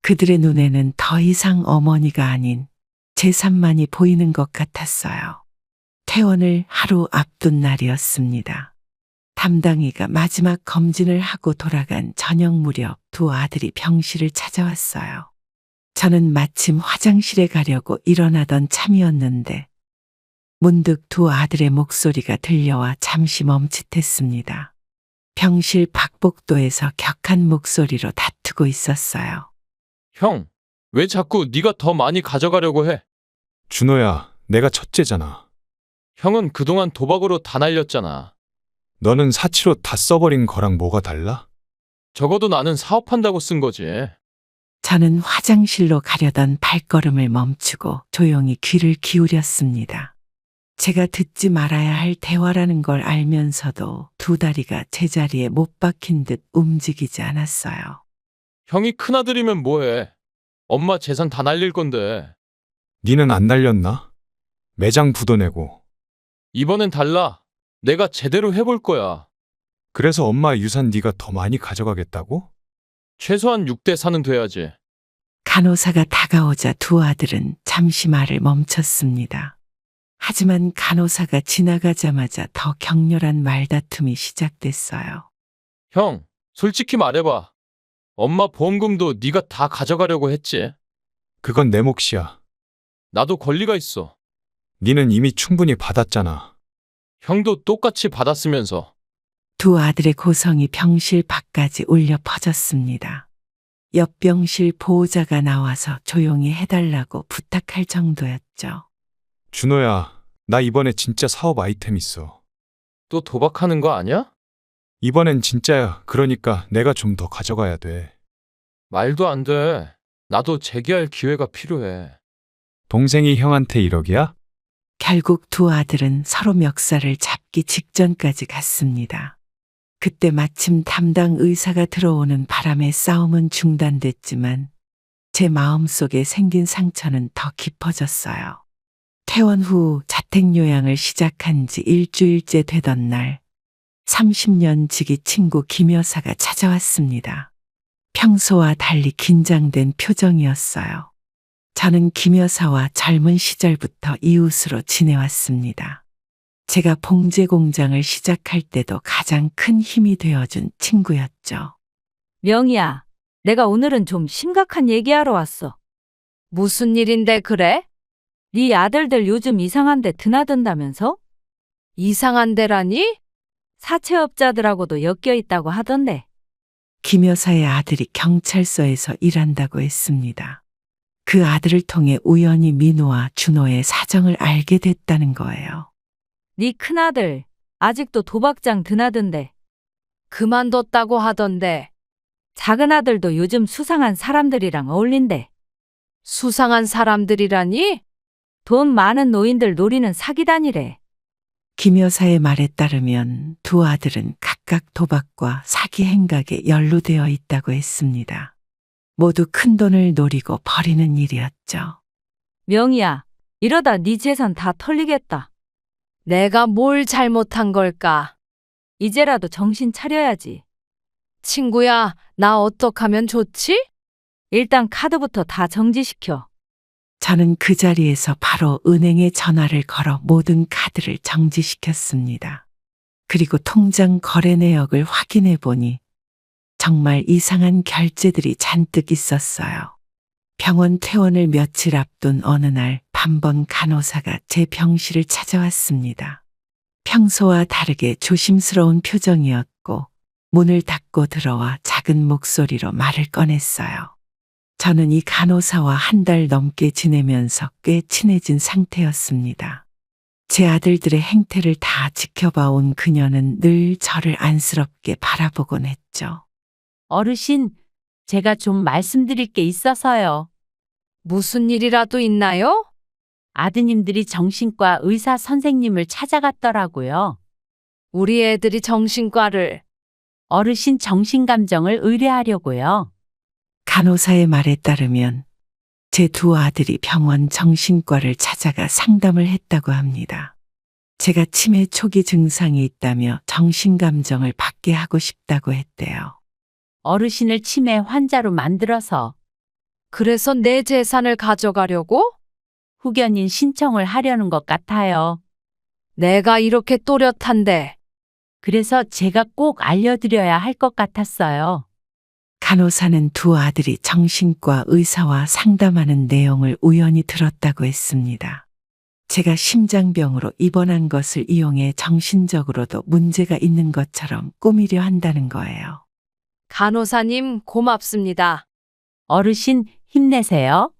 그들의 눈에는 더 이상 어머니가 아닌 재산만이 보이는 것 같았어요. 퇴원을 하루 앞둔 날이었습니다. 담당의가 마지막 검진을 하고 돌아간 저녁 무렵 두 아들이 병실을 찾아왔어요. 저는 마침 화장실에 가려고 일어나던 참이었는데 문득 두 아들의 목소리가 들려와 잠시 멈칫했습니다. 병실 박복도에서 격한 목소리로 다투고 있었어요. 형, 왜 자꾸 네가 더 많이 가져가려고 해? 준호야, 내가 첫째잖아. 형은 그동안 도박으로 다 날렸잖아. 너는 사치로 다 써버린 거랑 뭐가 달라? 적어도 나는 사업한다고 쓴 거지. 저는 화장실로 가려던 발걸음을 멈추고 조용히 귀를 기울였습니다. 제가 듣지 말아야 할 대화라는 걸 알면서도 두 다리가 제자리에 못 박힌 듯 움직이지 않았어요. 형이 큰아들이면 뭐해? 엄마 재산 다 날릴 건데. 니는 안 날렸나? 매장 부도 내고. 이번엔 달라. 내가 제대로 해볼 거야. 그래서 엄마 유산 네가 더 많이 가져가겠다고? 최소한 6대 4는 돼야지. 간호사가 다가오자 두 아들은 잠시 말을 멈췄습니다. 하지만 간호사가 지나가자마자 더 격렬한 말다툼이 시작됐어요. 형, 솔직히 말해봐. 엄마 보험금도 네가 다 가져가려고 했지. 그건 내 몫이야. 나도 권리가 있어. 니는 이미 충분히 받았잖아. 형도 똑같이 받았으면서. 두 아들의 고성이 병실 밖까지 울려 퍼졌습니다. 옆 병실 보호자가 나와서 조용히 해달라고 부탁할 정도였죠. 준호야, 나 이번에 진짜 사업 아이템 있어. 또 도박하는 거 아니야? 이번엔 진짜야. 그러니까 내가 좀 더 가져가야 돼. 말도 안 돼. 나도 재기할 기회가 필요해. 동생이 형한테 1억이야? 결국 두 아들은 서로 멱살을 잡기 직전까지 갔습니다. 그때 마침 담당 의사가 들어오는 바람에 싸움은 중단됐지만 제 마음속에 생긴 상처는 더 깊어졌어요. 퇴원 후 자택요양을 시작한 지 일주일째 되던 날 30년 지기 친구 김 여사가 찾아왔습니다. 평소와 달리 긴장된 표정이었어요. 저는 김 여사와 젊은 시절부터 이웃으로 지내왔습니다. 제가 봉제 공장을 시작할 때도 가장 큰 힘이 되어준 친구였죠. 명희야, 내가 오늘은 좀 심각한 얘기하러 왔어. 무슨 일인데 그래? 네 아들들 요즘 이상한 데 드나든다면서? 이상한 데라니? 사채업자들하고도 엮여 있다고 하던데. 김 여사의 아들이 경찰서에서 일한다고 했습니다. 그 아들을 통해 우연히 민호와 준호의 사정을 알게 됐다는 거예요. 네 큰아들 아직도 도박장 드나든데. 그만뒀다고 하던데. 작은아들도 요즘 수상한 사람들이랑 어울린대. 수상한 사람들이라니? 돈 많은 노인들 노리는 사기단이래. 김 여사의 말에 따르면 두 아들은 각각 도박과 사기 행각에 연루되어 있다고 했습니다. 모두 큰 돈을 노리고 벌이는 일이었죠. 명희야, 이러다 네 재산 다 털리겠다. 내가 뭘 잘못한 걸까? 이제라도 정신 차려야지. 친구야, 나 어떡하면 좋지? 일단 카드부터 다 정지시켜. 저는 그 자리에서 바로 은행에 전화를 걸어 모든 카드를 정지시켰습니다. 그리고 통장 거래 내역을 확인해 보니 정말 이상한 결제들이 잔뜩 있었어요. 병원 퇴원을 며칠 앞둔 어느 날 반번 간호사가 제 병실을 찾아왔습니다. 평소와 다르게 조심스러운 표정이었고 문을 닫고 들어와 작은 목소리로 말을 꺼냈어요. 저는 이 간호사와 한 달 넘게 지내면서 꽤 친해진 상태였습니다. 제 아들들의 행태를 다 지켜봐 온 그녀는 늘 저를 안쓰럽게 바라보곤 했죠. 어르신, 제가 좀 말씀드릴 게 있어서요. 무슨 일이라도 있나요? 아드님들이 정신과 의사 선생님을 찾아갔더라고요. 우리 애들이 정신과를. 어르신 정신감정을 의뢰하려고요. 간호사의 말에 따르면 제 두 아들이 병원 정신과를 찾아가 상담을 했다고 합니다. 제가 치매 초기 증상이 있다며 정신감정을 받게 하고 싶다고 했대요. 어르신을 치매 환자로 만들어서. 그래서 내 재산을 가져가려고? 후견인 신청을 하려는 것 같아요. 내가 이렇게 또렷한데. 그래서 제가 꼭 알려드려야 할 것 같았어요. 간호사는 두 아들이 정신과 의사와 상담하는 내용을 우연히 들었다고 했습니다. 제가 심장병으로 입원한 것을 이용해 정신적으로도 문제가 있는 것처럼 꾸미려 한다는 거예요. 간호사님, 고맙습니다. 어르신, 힘내세요.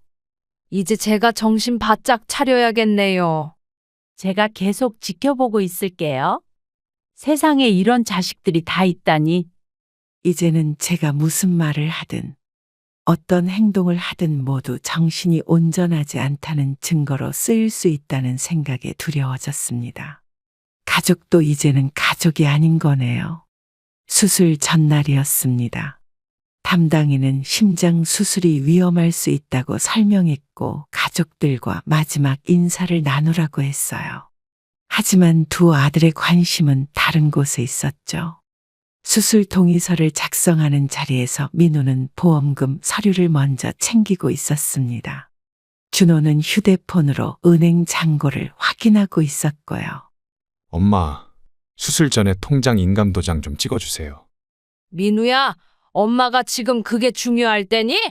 이제 제가 정신 바짝 차려야겠네요. 제가 계속 지켜보고 있을게요. 세상에 이런 자식들이 다 있다니. 이제는 제가 무슨 말을 하든 어떤 행동을 하든 모두 정신이 온전하지 않다는 증거로 쓰일 수 있다는 생각에 두려워졌습니다. 가족도 이제는 가족이 아닌 거네요. 수술 전날이었습니다. 담당인은 심장 수술이 위험할 수 있다고 설명했고 가족들과 마지막 인사를 나누라고 했어요. 하지만 두 아들의 관심은 다른 곳에 있었죠. 수술 동의서를 작성하는 자리에서 민우는 보험금 서류를 먼저 챙기고 있었습니다. 준호는 휴대폰으로 은행 잔고를 확인하고 있었고요. 엄마, 수술 전에 통장 인감 도장 좀 찍어주세요. 민우야, 엄마가 지금 그게 중요할 때니?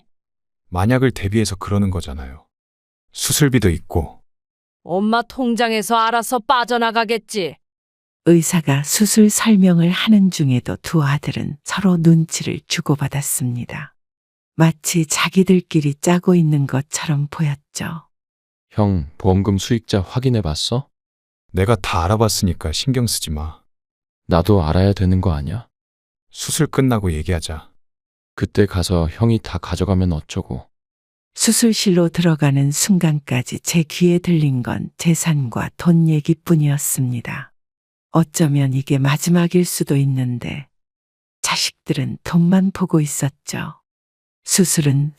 만약을 대비해서 그러는 거잖아요. 수술비도 있고. 엄마 통장에서 알아서 빠져나가겠지. 의사가 수술 설명을 하는 중에도 두 아들은 서로 눈치를 주고받았습니다. 마치 자기들끼리 짜고 있는 것처럼 보였죠. 형, 보험금 수익자 확인해 봤어? 내가 다 알아봤으니까 신경 쓰지 마. 나도 알아야 되는 거 아니야? 수술 끝나고 얘기하자. 그때 가서 형이 다 가져가면 어쩌고. 수술실로 들어가는 순간까지 제 귀에 들린 건 재산과 돈 얘기뿐이었습니다. 어쩌면 이게 마지막일 수도 있는데 자식들은 돈만 보고 있었죠. 수술은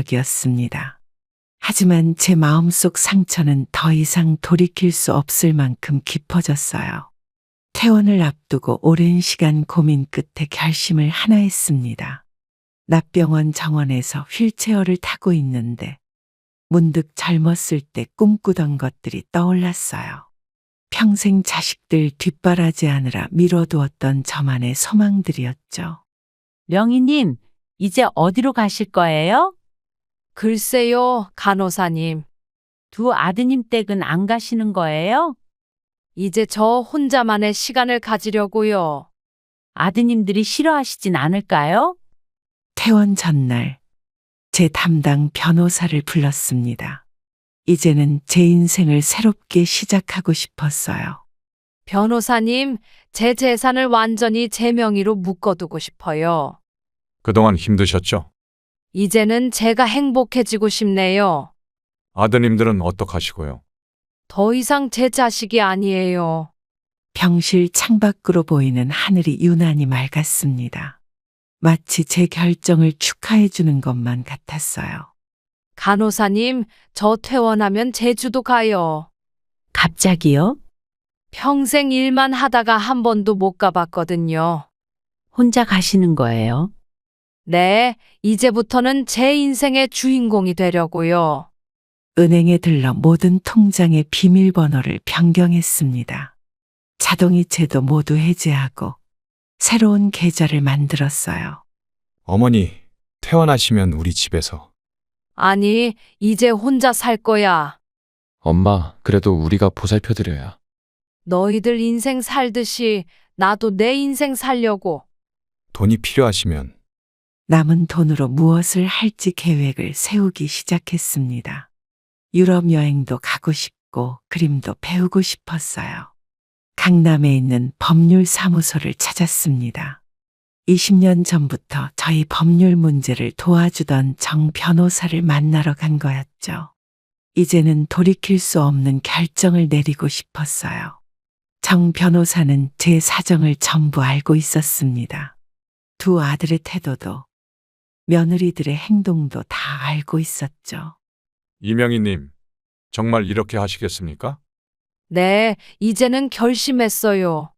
성공적이었습니다. 하지만 제 마음속 상처는 더 이상 돌이킬 수 없을 만큼 깊어졌어요. 퇴원을 앞두고 오랜 시간 고민 끝에 결심을 하나 했습니다. 납병원 정원에서 휠체어를 타고 있는데 문득 젊었을 때 꿈꾸던 것들이 떠올랐어요. 평생 자식들 뒷바라지하느라 미뤄두었던 저만의 소망들이었죠. 명희님, 이제 어디로 가실 거예요? 글쎄요, 간호사님. 두 아드님 댁은 안 가시는 거예요? 이제 저 혼자만의 시간을 가지려고요. 아드님들이 싫어하시진 않을까요? 퇴원 전날 제 담당 변호사를 불렀습니다. 이제는 제 인생을 새롭게 시작하고 싶었어요. 변호사님, 제 재산을 완전히 제 명의로 묶어두고 싶어요. 그동안 힘드셨죠? 이제는 제가 행복해지고 싶네요. 아드님들은 어떡하시고요? 더 이상 제 자식이 아니에요. 병실 창밖으로 보이는 하늘이 유난히 맑았습니다. 마치 제 결정을 축하해 주는 것만 같았어요. 간호사님, 저 퇴원하면 제주도 가요. 갑자기요? 평생 일만 하다가 한 번도 못 가봤거든요. 혼자 가시는 거예요? 네, 이제부터는 제 인생의 주인공이 되려고요. 은행에 들러 모든 통장의 비밀번호를 변경했습니다. 자동이체도 모두 해제하고 새로운 계좌를 만들었어요. 어머니, 퇴원하시면 우리 집에서. 아니, 이제 혼자 살 거야. 엄마, 그래도 우리가 보살펴드려야. 너희들 인생 살듯이 나도 내 인생 살려고. 돈이 필요하시면. 남은 돈으로 무엇을 할지 계획을 세우기 시작했습니다. 유럽 여행도 가고 싶고 그림도 배우고 싶었어요. 강남에 있는 법률사무소를 찾았습니다. 20년 전부터 저희 법률 문제를 도와주던 정 변호사를 만나러 간 거였죠. 이제는 돌이킬 수 없는 결정을 내리고 싶었어요. 정 변호사는 제 사정을 전부 알고 있었습니다. 두 아들의 태도도 며느리들의 행동도 다 알고 있었죠. 이명희님, 정말 이렇게 하시겠습니까? 네, 이제는 결심했어요.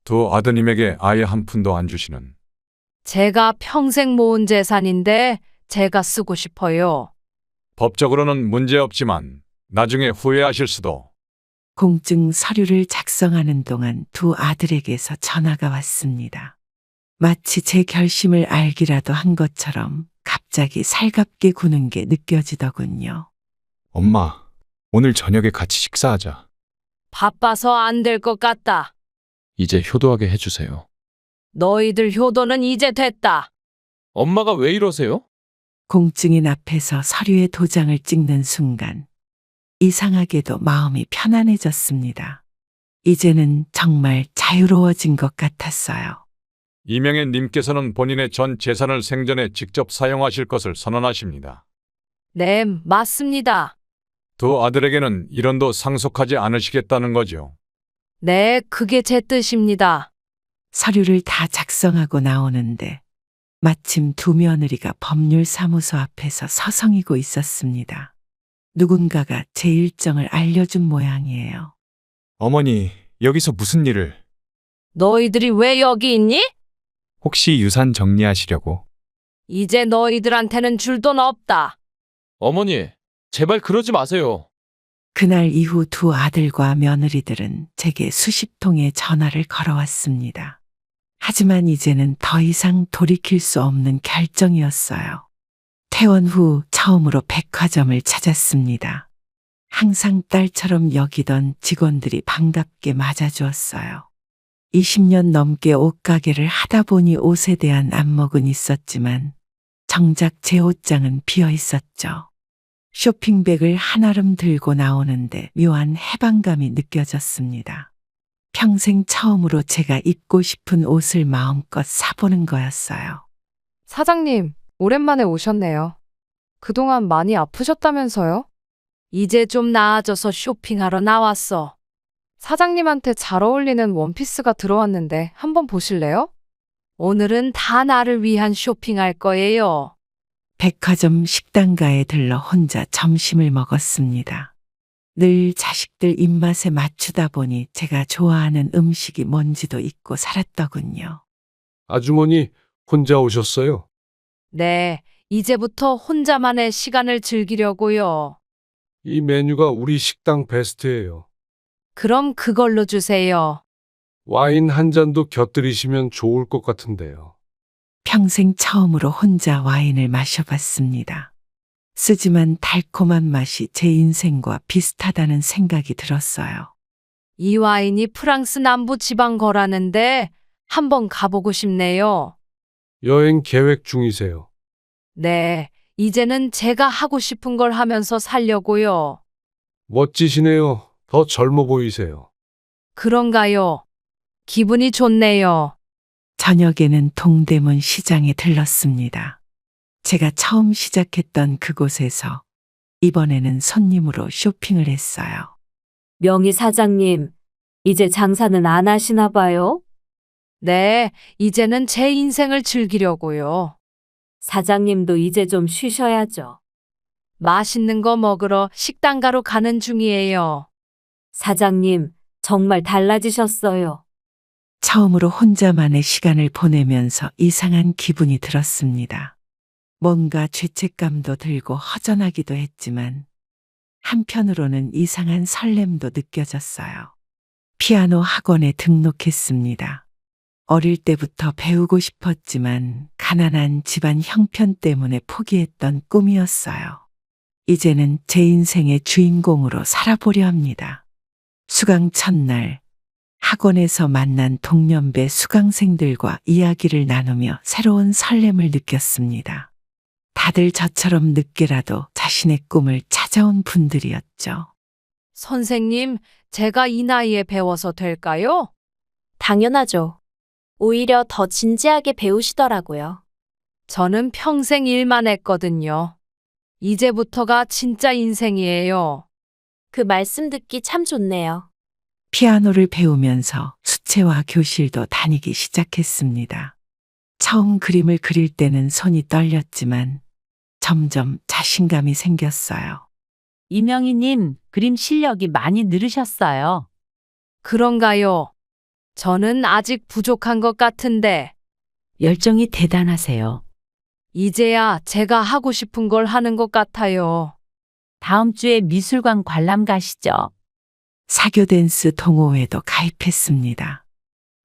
두 아드님에게 아예 한 푼도 안 주시는. 제가 평생 모은 재산인데 제가 쓰고 싶어요. 법적으로는 문제없지만 나중에 후회하실 수도. 공증 서류를 작성하는 동안 두 아들에게서 전화가 왔습니다. 마치 제 결심을 알기라도 한 것처럼 갑자기 살갑게 구는 게 느껴지더군요. 엄마, 오늘 저녁에 같이 식사하자. 바빠서 안 될 것 같다. 이제 효도하게 해주세요. 너희들 효도는 이제 됐다. 엄마가 왜 이러세요? 공증인 앞에서 서류에 도장을 찍는 순간 이상하게도 마음이 편안해졌습니다. 이제는 정말 자유로워진 것 같았어요. 이명애 님께서는 본인의 전 재산을 생전에 직접 사용하실 것을 선언하십니다. 네, 맞습니다. 두 아들에게는 1원도 상속하지 않으시겠다는 거죠. 네, 그게 제 뜻입니다. 서류를 다 작성하고 나오는데 마침 두 며느리가 법률사무소 앞에서 서성이고 있었습니다. 누군가가 제 일정을 알려준 모양이에요. 어머니, 여기서 무슨 일을? 너희들이 왜 여기 있니? 혹시 유산 정리하시려고? 이제 너희들한테는 줄 돈 없다. 어머니, 제발 그러지 마세요. 그날 이후 두 아들과 며느리들은 제게 수십 통의 전화를 걸어왔습니다. 하지만 이제는 더 이상 돌이킬 수 없는 결정이었어요. 퇴원 후 처음으로 백화점을 찾았습니다. 항상 딸처럼 여기던 직원들이 반갑게 맞아주었어요. 20년 넘게 옷가게를 하다 보니 옷에 대한 안목은 있었지만 정작 제 옷장은 비어 있었죠. 쇼핑백을 한아름 들고 나오는데 묘한 해방감이 느껴졌습니다. 평생 처음으로 제가 입고 싶은 옷을 마음껏 사보는 거였어요. 사장님, 오랜만에 오셨네요. 그동안 많이 아프셨다면서요? 이제 좀 나아져서 쇼핑하러 나왔어. 사장님한테 잘 어울리는 원피스가 들어왔는데 한번 보실래요? 오늘은 다 나를 위한 쇼핑할 거예요. 백화점 식당가에 들러 혼자 점심을 먹었습니다. 늘 자식들 입맛에 맞추다 보니 제가 좋아하는 음식이 뭔지도 잊고 살았더군요. 아주머니, 혼자 오셨어요? 네, 이제부터 혼자만의 시간을 즐기려고요. 이 메뉴가 우리 식당 베스트예요. 그럼 그걸로 주세요. 와인 한 잔도 곁들이시면 좋을 것 같은데요. 평생 처음으로 혼자 와인을 마셔봤습니다. 쓰지만 달콤한 맛이 제 인생과 비슷하다는 생각이 들었어요. 이 와인이 프랑스 남부 지방 거라는데 한번 가보고 싶네요. 여행 계획 중이세요? 네, 이제는 제가 하고 싶은 걸 하면서 살려고요. 멋지시네요. 더 젊어 보이세요. 그런가요? 기분이 좋네요. 저녁에는 동대문 시장에 들렀습니다. 제가 처음 시작했던 그곳에서 이번에는 손님으로 쇼핑을 했어요. 명희 사장님, 이제 장사는 안 하시나 봐요? 네, 이제는 제 인생을 즐기려고요. 사장님도 이제 좀 쉬셔야죠. 맛있는 거 먹으러 식당가로 가는 중이에요. 사장님, 정말 달라지셨어요. 처음으로 혼자만의 시간을 보내면서 이상한 기분이 들었습니다. 뭔가 죄책감도 들고 허전하기도 했지만 한편으로는 이상한 설렘도 느껴졌어요. 피아노 학원에 등록했습니다. 어릴 때부터 배우고 싶었지만 가난한 집안 형편 때문에 포기했던 꿈이었어요. 이제는 제 인생의 주인공으로 살아보려 합니다. 수강 첫날, 학원에서 만난 동년배 수강생들과 이야기를 나누며 새로운 설렘을 느꼈습니다. 다들 저처럼 늦게라도 자신의 꿈을 찾아온 분들이었죠. 선생님, 제가 이 나이에 배워서 될까요? 당연하죠. 오히려 더 진지하게 배우시더라고요. 저는 평생 일만 했거든요. 이제부터가 진짜 인생이에요. 그 말씀 듣기 참 좋네요. 피아노를 배우면서 수채화 교실도 다니기 시작했습니다. 처음 그림을 그릴 때는 손이 떨렸지만 점점 자신감이 생겼어요. 이명희님, 그림 실력이 많이 늘으셨어요. 그런가요? 저는 아직 부족한 것 같은데. 열정이 대단하세요. 이제야 제가 하고 싶은 걸 하는 것 같아요. 다음 주에 미술관 관람 가시죠. 사교 댄스 동호회도 가입했습니다.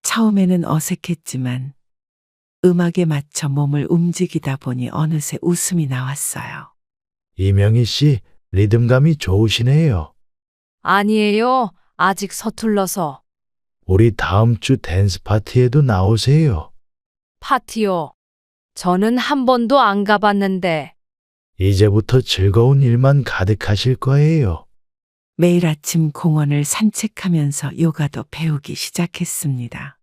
처음에는 어색했지만 음악에 맞춰 몸을 움직이다 보니 어느새 웃음이 나왔어요. 이명희 씨, 리듬감이 좋으시네요. 아니에요. 아직 서툴러서. 우리 다음 주 댄스 파티에도 나오세요. 파티요. 저는 한 번도 안 가봤는데. 이제부터 즐거운 일만 가득하실 거예요. 매일 아침 공원을 산책하면서 요가도 배우기 시작했습니다.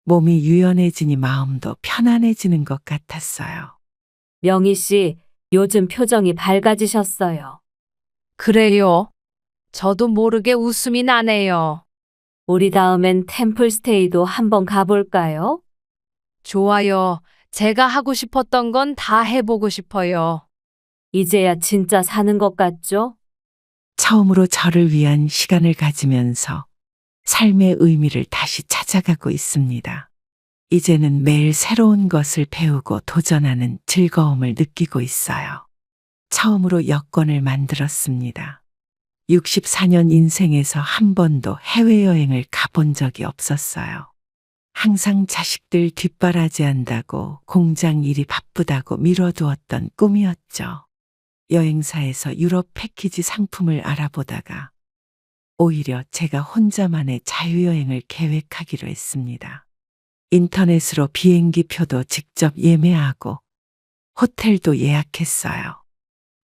몸이 유연해지니 마음도 편안해지는 것 같았어요. 명희 씨, 요즘 표정이 밝아지셨어요. 그래요. 저도 모르게 웃음이 나네요. 우리 다음엔 템플스테이도 한번 가볼까요? 좋아요. 제가 하고 싶었던 건 다 해보고 싶어요. 이제야 진짜 사는 것 같죠? 처음으로 저를 위한 시간을 가지면서 삶의 의미를 다시 찾아가고 있습니다. 이제는 매일 새로운 것을 배우고 도전하는 즐거움을 느끼고 있어요. 처음으로 여권을 만들었습니다. 64년 인생에서 한 번도 해외여행을 가본 적이 없었어요. 항상 자식들 뒷바라지한다고 공장 일이 바쁘다고 미뤄두었던 꿈이었죠. 여행사에서 유럽 패키지 상품을 알아보다가 오히려 제가 혼자만의 자유여행을 계획하기로 했습니다. 인터넷으로 비행기 표도 직접 예매하고 호텔도 예약했어요.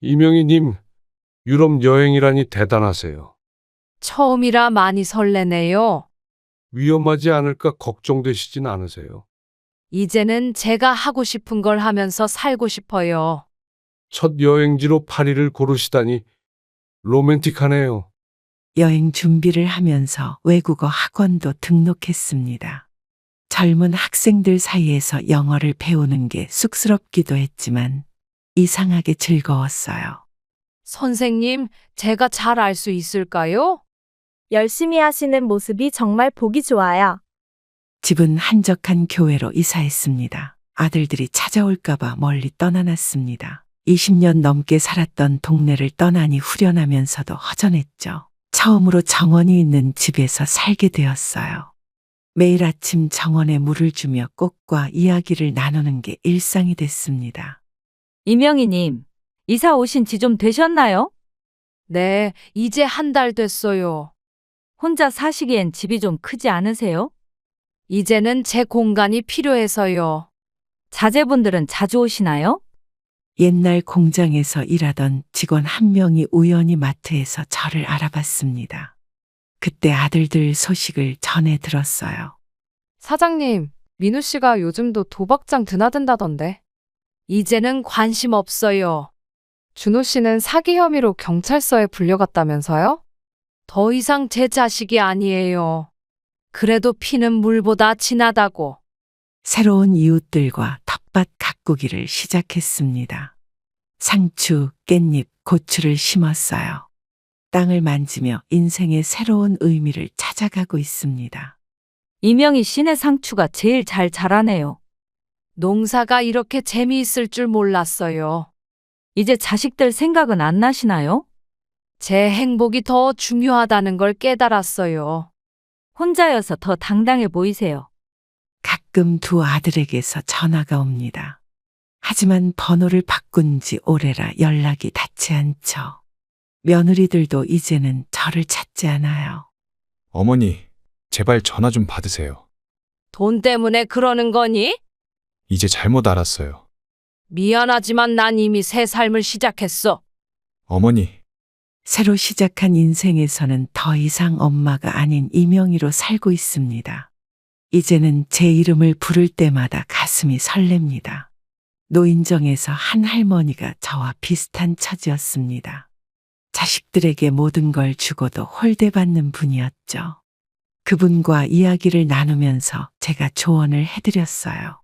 이명희님, 유럽 여행이라니 대단하세요. 처음이라 많이 설레네요. 위험하지 않을까 걱정되시진 않으세요? 이제는 제가 하고 싶은 걸 하면서 살고 싶어요. 첫 여행지로 파리를 고르시다니 로맨틱하네요. 여행 준비를 하면서 외국어 학원도 등록했습니다. 젊은 학생들 사이에서 영어를 배우는 게 쑥스럽기도 했지만 이상하게 즐거웠어요. 선생님, 제가 잘 알 수 있을까요? 열심히 하시는 모습이 정말 보기 좋아요. 집은 한적한 교회로 이사했습니다. 아들들이 찾아올까봐 멀리 떠나놨습니다. 20년 넘게 살았던 동네를 떠나니 후련하면서도 허전했죠. 처음으로 정원이 있는 집에서 살게 되었어요. 매일 아침 정원에 물을 주며 꽃과 이야기를 나누는 게 일상이 됐습니다. 이명희님, 이사 오신 지 좀 되셨나요? 네, 이제 한 달 됐어요. 혼자 사시기엔 집이 좀 크지 않으세요? 이제는 제 공간이 필요해서요. 자제분들은 자주 오시나요? 옛날 공장에서 일하던 직원 한 명이 우연히 마트에서 저를 알아봤습니다. 그때 아들들 소식을 전해 들었어요. 사장님, 민우 씨가 요즘도 도박장 드나든다던데. 이제는 관심 없어요. 준호 씨는 사기 혐의로 경찰서에 불려갔다면서요? 더 이상 제 자식이 아니에요. 그래도 피는 물보다 진하다고. 새로운 이웃들과 텃밭 가꾸기를 시작했습니다. 상추, 깻잎, 고추를 심었어요. 땅을 만지며 인생의 새로운 의미를 찾아가고 있습니다. 이명희 씨네 상추가 제일 잘 자라네요. 농사가 이렇게 재미있을 줄 몰랐어요. 이제 자식들 생각은 안 나시나요? 제 행복이 더 중요하다는 걸 깨달았어요. 혼자여서 더 당당해 보이세요. 가끔 두 아들에게서 전화가 옵니다. 하지만 번호를 바꾼 지 오래라 연락이 닿지 않죠. 며느리들도 이제는 저를 찾지 않아요. 어머니, 제발 전화 좀 받으세요. 돈 때문에 그러는 거니? 이제 잘못 알았어요. 미안하지만 난 이미 새 삶을 시작했어. 어머니, 새로 시작한 인생에서는 더 이상 엄마가 아닌 이명희로 살고 있습니다. 이제는 제 이름을 부를 때마다 가슴이 설렙니다. 노인정에서 한 할머니가 저와 비슷한 처지였습니다. 자식들에게 모든 걸 주고도 홀대받는 분이었죠. 그분과 이야기를 나누면서 제가 조언을 해드렸어요.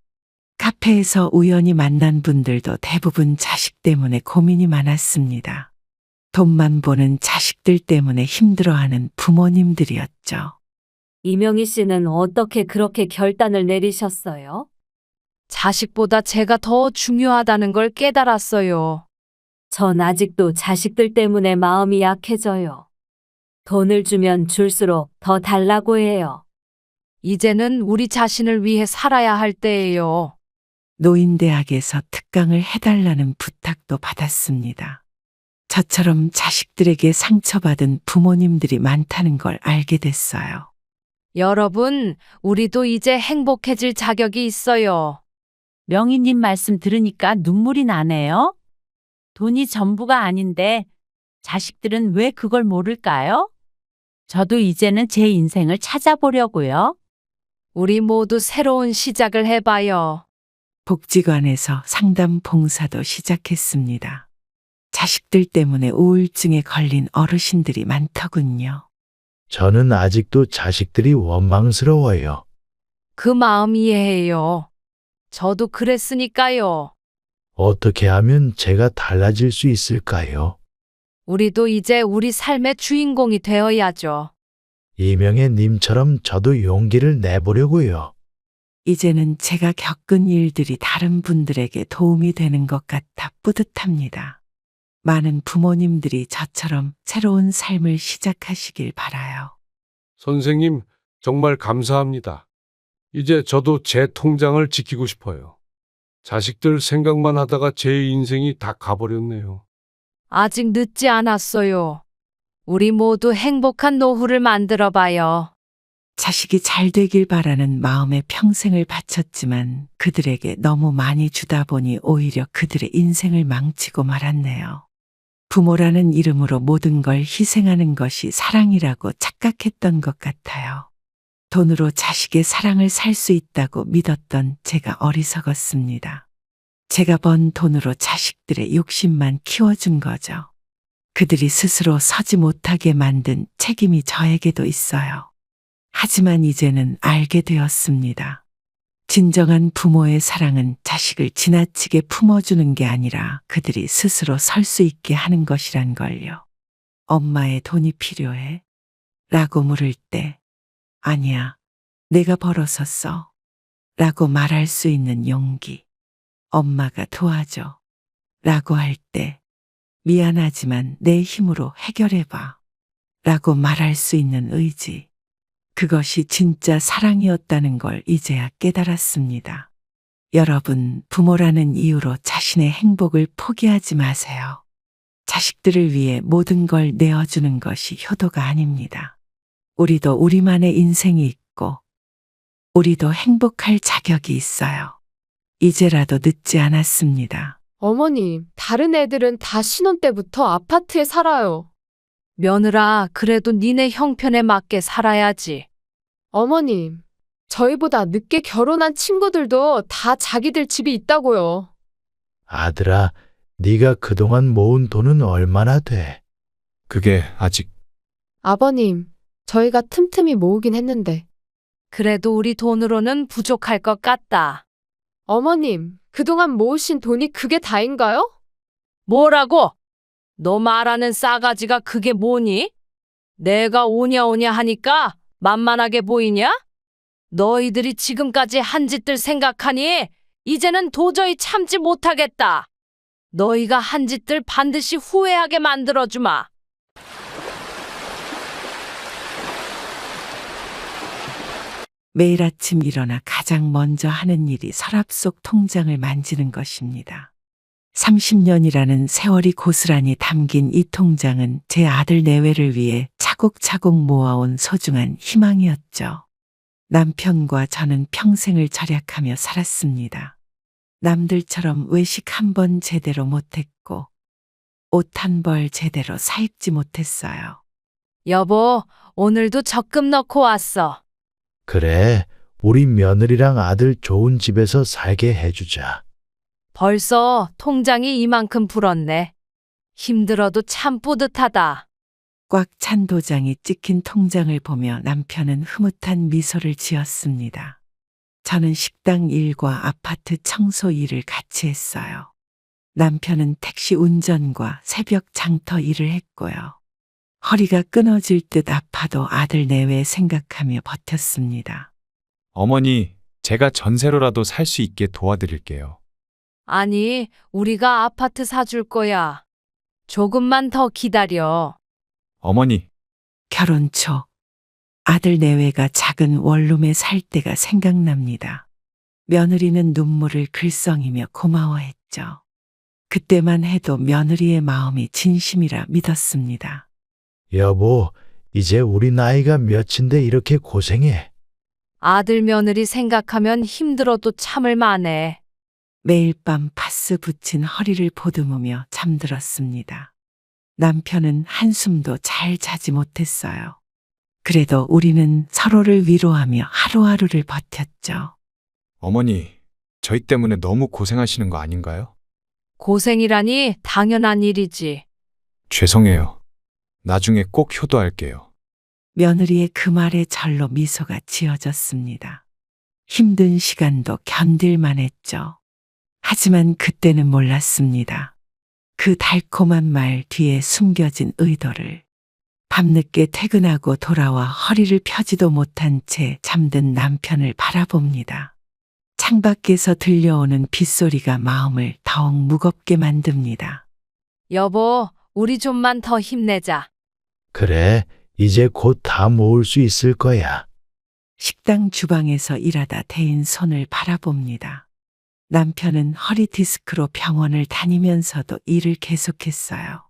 카페에서 우연히 만난 분들도 대부분 자식 때문에 고민이 많았습니다. 돈만 보는 자식들 때문에 힘들어하는 부모님들이었죠. 이명희 씨는 어떻게 그렇게 결단을 내리셨어요? 자식보다 제가 더 중요하다는 걸 깨달았어요. 전 아직도 자식들 때문에 마음이 약해져요. 돈을 주면 줄수록 더 달라고 해요. 이제는 우리 자신을 위해 살아야 할 때예요. 노인대학에서 특강을 해달라는 부탁도 받았습니다. 저처럼 자식들에게 상처받은 부모님들이 많다는 걸 알게 됐어요. 여러분, 우리도 이제 행복해질 자격이 있어요. 명희님 말씀 들으니까 눈물이 나네요. 돈이 전부가 아닌데 자식들은 왜 그걸 모를까요? 저도 이제는 제 인생을 찾아보려고요. 우리 모두 새로운 시작을 해봐요. 복지관에서 상담 봉사도 시작했습니다. 자식들 때문에 우울증에 걸린 어르신들이 많더군요. 저는 아직도 자식들이 원망스러워요. 그 마음 이해해요. 저도 그랬으니까요. 어떻게 하면 제가 달라질 수 있을까요? 우리도 이제 우리 삶의 주인공이 되어야죠. 이명애 님처럼 저도 용기를 내보려고요. 이제는 제가 겪은 일들이 다른 분들에게 도움이 되는 것 같아 뿌듯합니다. 많은 부모님들이 저처럼 새로운 삶을 시작하시길 바라요. 선생님, 정말 감사합니다. 이제 저도 제 통장을 지키고 싶어요. 자식들 생각만 하다가 제 인생이 다 가버렸네요. 아직 늦지 않았어요. 우리 모두 행복한 노후를 만들어 봐요. 자식이 잘 되길 바라는 마음에 평생을 바쳤지만 그들에게 너무 많이 주다 보니 오히려 그들의 인생을 망치고 말았네요. 부모라는 이름으로 모든 걸 희생하는 것이 사랑이라고 착각했던 것 같아요. 돈으로 자식의 사랑을 살 수 있다고 믿었던 제가 어리석었습니다. 제가 번 돈으로 자식들의 욕심만 키워준 거죠. 그들이 스스로 서지 못하게 만든 책임이 저에게도 있어요. 하지만 이제는 알게 되었습니다. 진정한 부모의 사랑은 자식을 지나치게 품어주는 게 아니라 그들이 스스로 설 수 있게 하는 것이란 걸요. 엄마의 돈이 필요해? 라고 물을 때, 아니야, 내가 벌어서 써. 라고 말할 수 있는 용기. 엄마가 도와줘. 라고 할 때, 미안하지만 내 힘으로 해결해봐. 라고 말할 수 있는 의지. 그것이 진짜 사랑이었다는 걸 이제야 깨달았습니다. 여러분, 부모라는 이유로 자신의 행복을 포기하지 마세요. 자식들을 위해 모든 걸 내어주는 것이 효도가 아닙니다. 우리도 우리만의 인생이 있고, 우리도 행복할 자격이 있어요. 이제라도 늦지 않았습니다. 어머님, 다른 애들은 다 신혼 때부터 아파트에 살아요. 며느라, 그래도 니네 형편에 맞게 살아야지. 어머님, 저희보다 늦게 결혼한 친구들도 다 자기들 집이 있다고요. 아들아, 네가 그동안 모은 돈은 얼마나 돼? 그게 아직 아버님, 저희가 틈틈이 모으긴 했는데. 그래도 우리 돈으로는 부족할 것 같다. 어머님, 그동안 모으신 돈이 그게 다인가요? 뭐라고? 너 말하는 싸가지가 그게 뭐니? 내가 오냐 하니까 만만하게 보이냐? 너희들이 지금까지 한 짓들 생각하니 이제는 도저히 참지 못하겠다. 너희가 한 짓들 반드시 후회하게 만들어주마. 매일 아침 일어나 가장 먼저 하는 일이 서랍 속 통장을 만지는 것입니다. 30년이라는 세월이 고스란히 담긴 이 통장은 제 아들 내외를 위해 차곡차곡 모아온 소중한 희망이었죠. 남편과 저는 평생을 절약하며 살았습니다. 남들처럼 외식 한 번 제대로 못했고 옷 한 벌 제대로 사입지 못했어요. 여보, 오늘도 적금 넣고 왔어. 그래, 우리 며느리랑 아들 좋은 집에서 살게 해주자. 벌써 통장이 이만큼 불었네. 힘들어도 참 뿌듯하다. 꽉 찬 도장이 찍힌 통장을 보며 남편은 흐뭇한 미소를 지었습니다. 저는 식당 일과 아파트 청소 일을 같이 했어요. 남편은 택시 운전과 새벽 장터 일을 했고요. 허리가 끊어질 듯 아파도 아들 내외 생각하며 버텼습니다. 어머니, 제가 전세로라도 살 수 있게 도와드릴게요. 아니, 우리가 아파트 사줄 거야. 조금만 더 기다려. 어머니, 결혼 초 아들 내외가 작은 원룸에 살 때가 생각납니다. 며느리는 눈물을 글썽이며 고마워했죠. 그때만 해도 며느리의 마음이 진심이라 믿었습니다. 여보, 이제 우리 나이가 몇인데 이렇게 고생해. 아들 며느리 생각하면 힘들어도 참을 만해. 매일 밤 파스 붙인 허리를 보듬으며 잠들었습니다. 남편은 한숨도 잘 자지 못했어요. 그래도 우리는 서로를 위로하며 하루하루를 버텼죠. 어머니, 저희 때문에 너무 고생하시는 거 아닌가요? 고생이라니 당연한 일이지. 죄송해요. 나중에 꼭 효도할게요. 며느리의 그 말에 절로 미소가 지어졌습니다. 힘든 시간도 견딜만 했죠. 하지만 그때는 몰랐습니다. 그 달콤한 말 뒤에 숨겨진 의도를. 밤늦게 퇴근하고 돌아와 허리를 펴지도 못한 채 잠든 남편을 바라봅니다. 창밖에서 들려오는 빗소리가 마음을 더욱 무겁게 만듭니다. 여보, 우리 좀만 더 힘내자. 그래, 이제 곧 다 모을 수 있을 거야. 식당 주방에서 일하다 대인 손을 바라봅니다. 남편은 허리 디스크로 병원을 다니면서도 일을 계속했어요.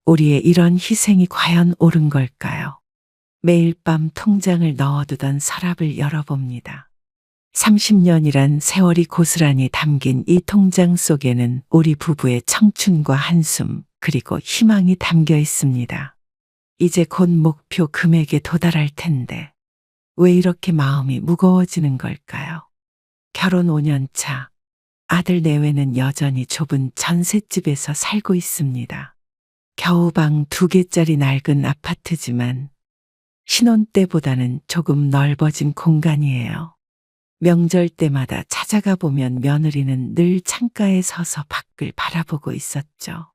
우리의 이런 희생이 과연 옳은 걸까요? 매일 밤 통장을 넣어두던 서랍을 열어봅니다. 30년이란 세월이 고스란히 담긴 이 통장 속에는 우리 부부의 청춘과 한숨, 그리고 희망이 담겨 있습니다. 이제 곧 목표 금액에 도달할 텐데, 왜 이렇게 마음이 무거워지는 걸까요? 결혼 5년 차, 아들 내외는 여전히 좁은 전셋집에서 살고 있습니다. 겨우 방 2개짜리 낡은 아파트지만 신혼 때보다는 조금 넓어진 공간이에요. 명절 때마다 찾아가 보면 며느리는 늘 창가에 서서 밖을 바라보고 있었죠.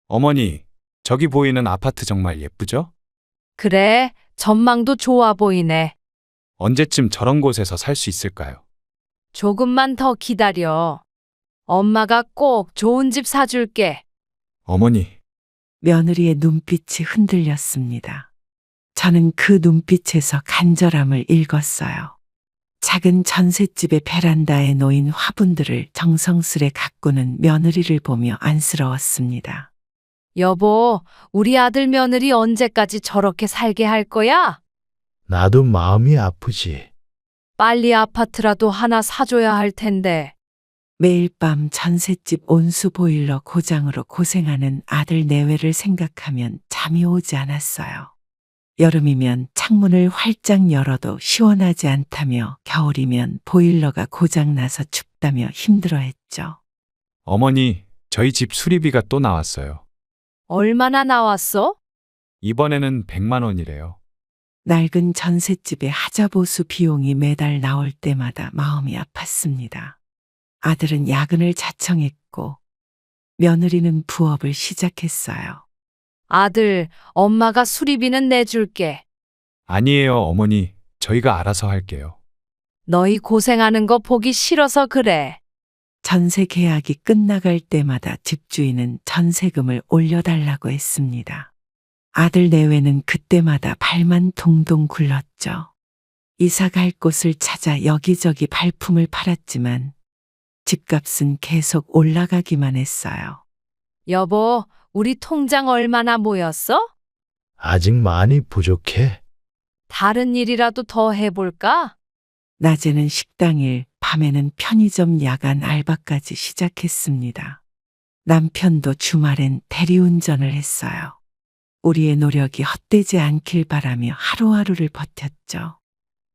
어머니, 저기 보이는 아파트 정말 예쁘죠? 그래, 전망도 좋아 보이네. 언제쯤 저런 곳에서 살 수 있을까요? 조금만 더 기다려. 엄마가 꼭 좋은 집 사줄게. 어머니, 며느리의 눈빛이 흔들렸습니다. 저는 그 눈빛에서 간절함을 읽었어요. 작은 전셋집의 베란다에 놓인 화분들을 정성스레 가꾸는 며느리를 보며 안쓰러웠습니다. 여보, 우리 아들 며느리 언제까지 저렇게 살게 할 거야? 나도 마음이 아프지. 빨리 아파트라도 하나 사줘야 할 텐데. 매일 밤 전셋집 온수 보일러 고장으로 고생하는 아들 내외를 생각하면 잠이 오지 않았어요. 여름이면 창문을 활짝 열어도 시원하지 않다며 겨울이면 보일러가 고장나서 춥다며 힘들어했죠. 어머니, 저희 집 수리비가 또 나왔어요. 얼마나 나왔어? 이번에는 100만 원이래요. 낡은 전셋집의 하자보수 비용이 매달 나올 때마다 마음이 아팠습니다. 아들은 야근을 자청했고 며느리는 부업을 시작했어요. 아들, 엄마가 수리비는 내줄게. 아니에요, 어머니. 저희가 알아서 할게요. 너희 고생하는 거 보기 싫어서 그래. 전세 계약이 끝나갈 때마다 집주인은 전세금을 올려달라고 했습니다. 아들 내외는 그때마다 발만 동동 굴렀죠. 이사 갈 곳을 찾아 여기저기 발품을 팔았지만 집값은 계속 올라가기만 했어요. 여보, 우리 통장 얼마나 모였어? 아직 많이 부족해. 다른 일이라도 더 해볼까? 낮에는 식당일, 밤에는 편의점 야간 알바까지 시작했습니다. 남편도 주말엔 대리운전을 했어요. 우리의 노력이 헛되지 않길 바라며 하루하루를 버텼죠.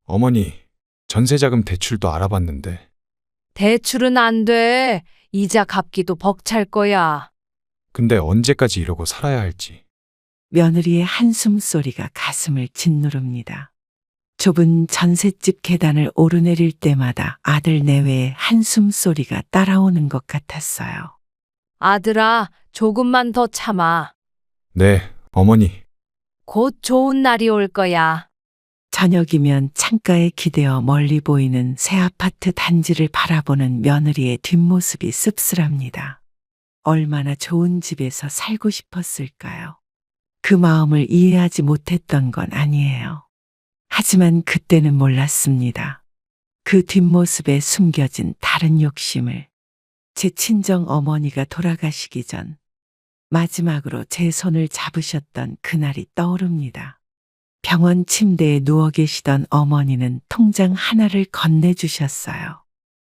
어머니, 전세자금 대출도 알아봤는데. 대출은 안 돼. 이자 갚기도 벅찰 거야. 근데 언제까지 이러고 살아야 할지. 며느리의 한숨 소리가 가슴을 짓누릅니다. 좁은 전셋집 계단을 오르내릴 때마다 아들 내외의 한숨 소리가 따라오는 것 같았어요. 아들아, 조금만 더 참아. 네, 어머니. 곧 좋은 날이 올 거야. 저녁이면 창가에 기대어 멀리 보이는 새 아파트 단지를 바라보는 며느리의 뒷모습이 씁쓸합니다. 얼마나 좋은 집에서 살고 싶었을까요? 그 마음을 이해하지 못했던 건 아니에요. 하지만 그때는 몰랐습니다. 그 뒷모습에 숨겨진 다른 욕심을. 제 친정 어머니가 돌아가시기 전 마지막으로 제 손을 잡으셨던 그날이 떠오릅니다. 병원 침대에 누워 계시던 어머니는 통장 하나를 건네주셨어요.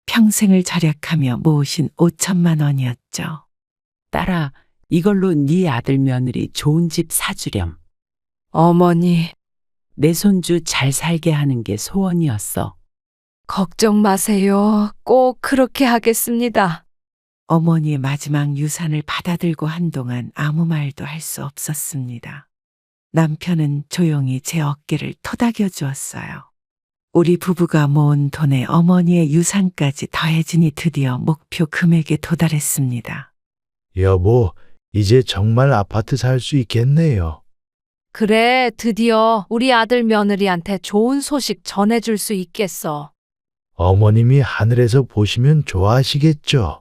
평생을 절약하며 모으신 5천만 원이었죠. 딸아, 이걸로 네 아들 며느리 좋은 집 사주렴. 어머니, 내 손주 잘 살게 하는 게 소원이었어. 걱정 마세요. 꼭 그렇게 하겠습니다. 어머니의 마지막 유산을 받아들고 한동안 아무 말도 할 수 없었습니다. 남편은 조용히 제 어깨를 토닥여 주었어요. 우리 부부가 모은 돈에 어머니의 유산까지 더해지니 드디어 목표 금액에 도달했습니다. 여보, 이제 정말 아파트 살 수 있겠네요. 그래, 드디어 우리 아들 며느리한테 좋은 소식 전해줄 수 있겠어. 어머님이 하늘에서 보시면 좋아하시겠죠?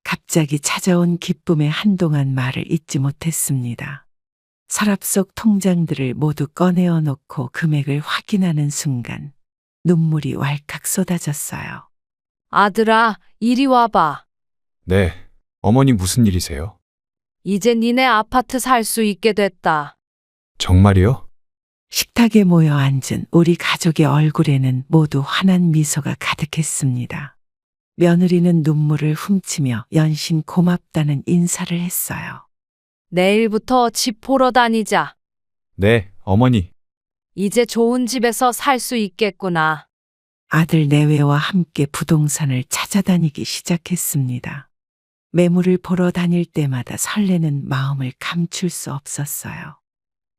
갑자기 찾아온 기쁨에 한동안 말을 잇지 못했습니다. 서랍 속 통장들을 모두 꺼내어 놓고 금액을 확인하는 순간 눈물이 왈칵 쏟아졌어요. 아들아, 이리 와봐. 네, 어머니 무슨 일이세요? 이제 니네 아파트 살 수 있게 됐다. 정말이요? 식탁에 모여 앉은 우리 가족의 얼굴에는 모두 환한 미소가 가득했습니다. 며느리는 눈물을 훔치며 연신 고맙다는 인사를 했어요. 내일부터 집 보러 다니자. 네, 어머니. 이제 좋은 집에서 살 수 있겠구나. 아들 내외와 함께 부동산을 찾아다니기 시작했습니다. 매물을 보러 다닐 때마다 설레는 마음을 감출 수 없었어요.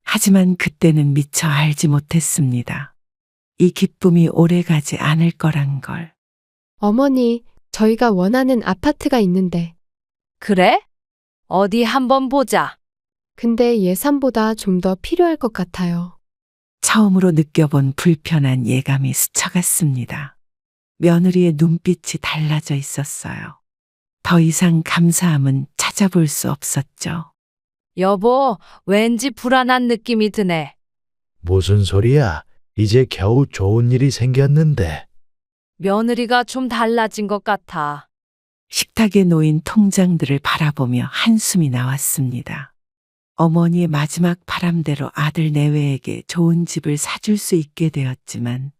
하지만 그때는 미처 알지 못했습니다. 이 기쁨이 오래가지 않을 거란 걸. 어머니, 저희가 원하는 아파트가 있는데. 그래? 어디 한번 보자. 근데 예산보다 좀 더 필요할 것 같아요. 처음으로 느껴본 불편한 예감이 스쳐갔습니다. 며느리의 눈빛이 달라져 있었어요. 더 이상 감사함은 찾아볼 수 없었죠. 여보, 왠지 불안한 느낌이 드네. 무슨 소리야? 이제 겨우 좋은 일이 생겼는데. 며느리가 좀 달라진 것 같아. 식탁에 놓인 통장들을 바라보며 한숨이 나왔습니다. 어머니의 마지막 바람대로 아들 내외에게 좋은 집을 사줄 수 있게 되었지만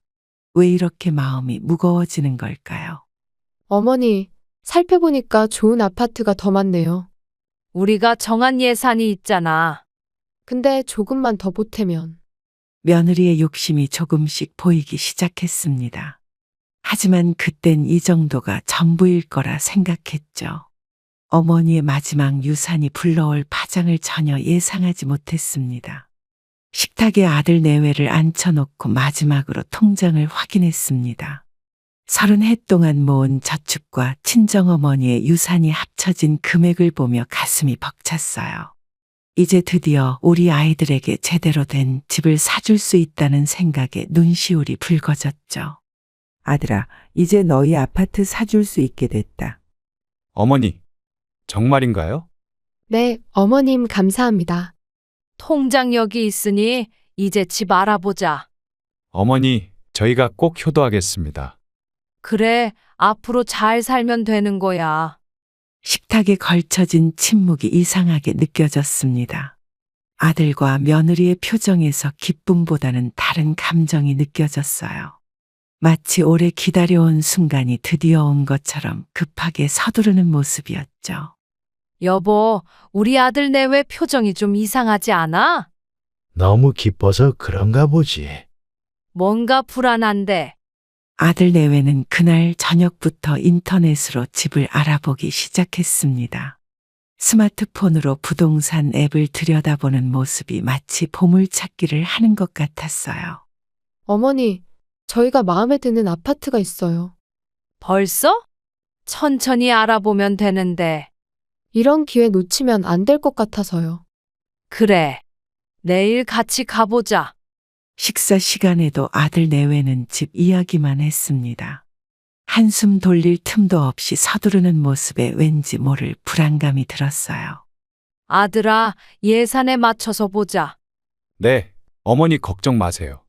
왜 이렇게 마음이 무거워지는 걸까요? 어머니, 살펴보니까 좋은 아파트가 더 많네요. 우리가 정한 예산이 있잖아. 근데 조금만 더 보태면. 며느리의 욕심이 조금씩 보이기 시작했습니다. 하지만 그땐 이 정도가 전부일 거라 생각했죠. 어머니의 마지막 유산이 불러올 파장을 전혀 예상하지 못했습니다. 식탁에 아들 내외를 앉혀놓고 마지막으로 통장을 확인했습니다. 30해 동안 모은 저축과 친정어머니의 유산이 합쳐진 금액을 보며 가슴이 벅찼어요. 이제 드디어 우리 아이들에게 제대로 된 집을 사줄 수 있다는 생각에 눈시울이 붉어졌죠. 아들아, 이제 너희 아파트 사줄 수 있게 됐다. 어머니, 정말인가요? 네, 어머님 감사합니다. 통장 여기 있으니 이제 집 알아보자. 어머니, 저희가 꼭 효도하겠습니다. 그래, 앞으로 잘 살면 되는 거야. 식탁에 걸쳐진 침묵이 이상하게 느껴졌습니다. 아들과 며느리의 표정에서 기쁨보다는 다른 감정이 느껴졌어요. 마치 오래 기다려온 순간이 드디어 온 것처럼 급하게 서두르는 모습이었죠. 여보, 우리 아들 내외 표정이 좀 이상하지 않아? 너무 기뻐서 그런가 보지. 뭔가 불안한데. 아들 내외는 그날 저녁부터 인터넷으로 집을 알아보기 시작했습니다. 스마트폰으로 부동산 앱을 들여다보는 모습이 마치 보물찾기를 하는 것 같았어요. 어머니, 저희가 마음에 드는 아파트가 있어요. 벌써? 천천히 알아보면 되는데. 이런 기회 놓치면 안 될 것 같아서요. 그래. 내일 같이 가보자. 식사 시간에도 아들 내외는 집 이야기만 했습니다. 한숨 돌릴 틈도 없이 서두르는 모습에 왠지 모를 불안감이 들었어요. 아들아, 예산에 맞춰서 보자. 네, 어머니 걱정 마세요.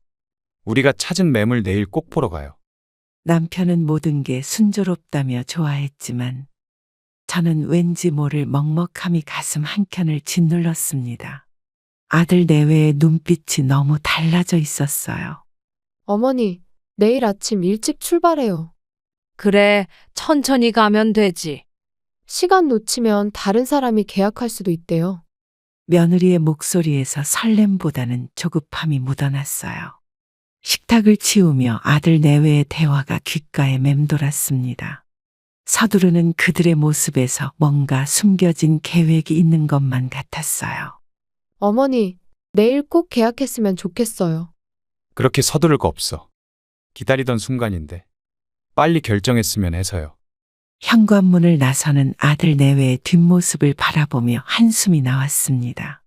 우리가 찾은 매물 내일 꼭 보러 가요. 남편은 모든 게 순조롭다며 좋아했지만 저는 왠지 모를 먹먹함이 가슴 한켠을 짓눌렀습니다. 아들 내외의 눈빛이 너무 달라져 있었어요. 어머니, 내일 아침 일찍 출발해요. 그래, 천천히 가면 되지. 시간 놓치면 다른 사람이 계약할 수도 있대요. 며느리의 목소리에서 설렘보다는 조급함이 묻어났어요. 식탁을 치우며 아들 내외의 대화가 귓가에 맴돌았습니다. 서두르는 그들의 모습에서 뭔가 숨겨진 계획이 있는 것만 같았어요. 어머니, 내일 꼭 계약했으면 좋겠어요. 그렇게 서두를 거 없어. 기다리던 순간인데 빨리 결정했으면 해서요. 현관문을 나서는 아들 내외의 뒷모습을 바라보며 한숨이 나왔습니다.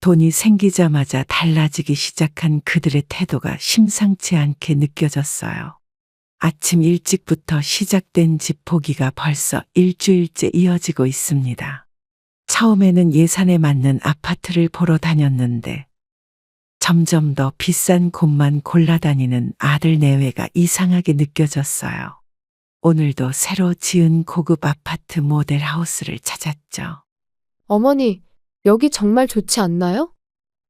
돈이 생기자마자 달라지기 시작한 그들의 태도가 심상치 않게 느껴졌어요. 아침 일찍부터 시작된 집 보기가 벌써 일주일째 이어지고 있습니다. 처음에는 예산에 맞는 아파트를 보러 다녔는데 점점 더 비싼 곳만 골라다니는 아들 내외가 이상하게 느껴졌어요. 오늘도 새로 지은 고급 아파트 모델 하우스를 찾았죠. 어머니, 여기 정말 좋지 않나요?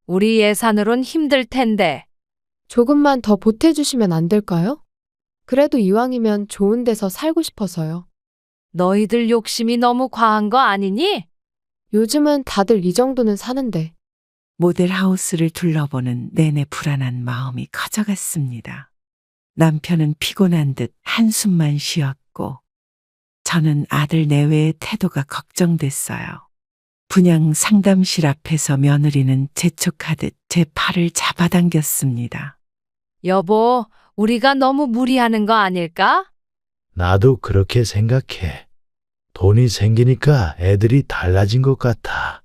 우리 예산으론 힘들 텐데. 조금만 더 보태주시면 안 될까요? 그래도 이왕이면 좋은 데서 살고 싶어서요. 너희들 욕심이 너무 과한 거 아니니? 요즘은 다들 이 정도는 사는데. 모델 하우스를 둘러보는 내내 불안한 마음이 커져갔습니다. 남편은 피곤한 듯 한숨만 쉬었고 저는 아들 내외의 태도가 걱정됐어요. 분양 상담실 앞에서 며느리는 재촉하듯 제 팔을 잡아당겼습니다. 여보, 우리가 너무 무리하는 거 아닐까? 나도 그렇게 생각해. 돈이 생기니까 애들이 달라진 것 같아.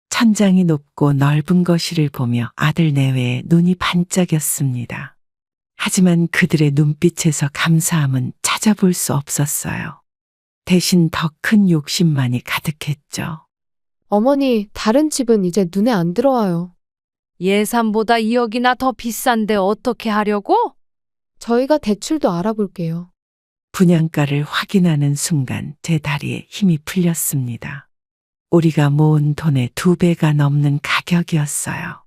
천장이 높고 넓은 거실을 보며 아들 내외의 눈이 반짝였습니다. 하지만 그들의 눈빛에서 감사함은 찾아볼 수 없었어요. 대신 더 큰 욕심만이 가득했죠. 어머니, 다른 집은 이제 눈에 안 들어와요. 예산보다 2억이나 더 비싼데 어떻게 하려고? 저희가 대출도 알아볼게요. 분양가를 확인하는 순간 제 다리에 힘이 풀렸습니다. 우리가 모은 돈의 2배가 넘는 가격이었어요.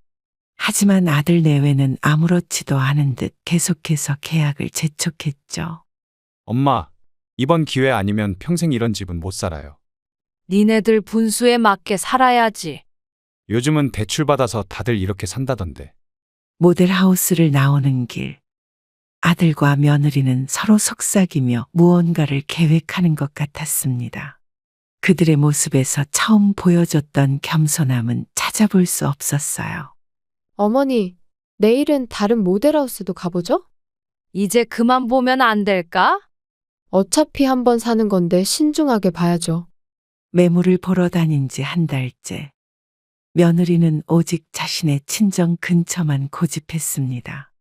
하지만 아들 내외는 아무렇지도 않은 듯 계속해서 계약을 재촉했죠. 엄마, 이번 기회 아니면 평생 이런 집은 못 살아요. 니네들 분수에 맞게 살아야지. 요즘은 대출받아서 다들 이렇게 산다던데. 모델 하우스를 나오는 길. 아들과 며느리는 서로 속삭이며 무언가를 계획하는 것 같았습니다. 그들의 모습에서 처음 보여줬던 겸손함은 찾아볼 수 없었어요. 어머니, 내일은 다른 모델하우스도 가보죠? 이제 그만 보면 안 될까? 어차피 한 번 사는 건데 신중하게 봐야죠. 매물을 보러 다닌 지 한 달째. 며느리는 오직 자신의 친정 근처만 고집했습니다.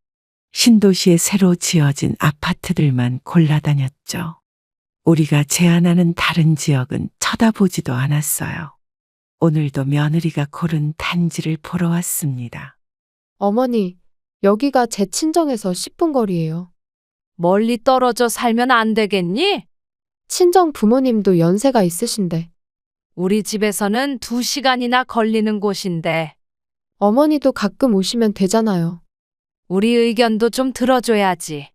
신도시에 새로 지어진 아파트들만 골라다녔죠. 우리가 제안하는 다른 지역은 쳐다보지도 않았어요. 오늘도 며느리가 고른 단지를 보러 왔습니다. 어머니, 여기가 제 친정에서 10분 거리예요. 멀리 떨어져 살면 안 되겠니? 친정 부모님도 연세가 있으신데. 우리 집에서는 2시간이나 걸리는 곳인데. 어머니도 가끔 오시면 되잖아요. 우리 의견도 좀 들어줘야지.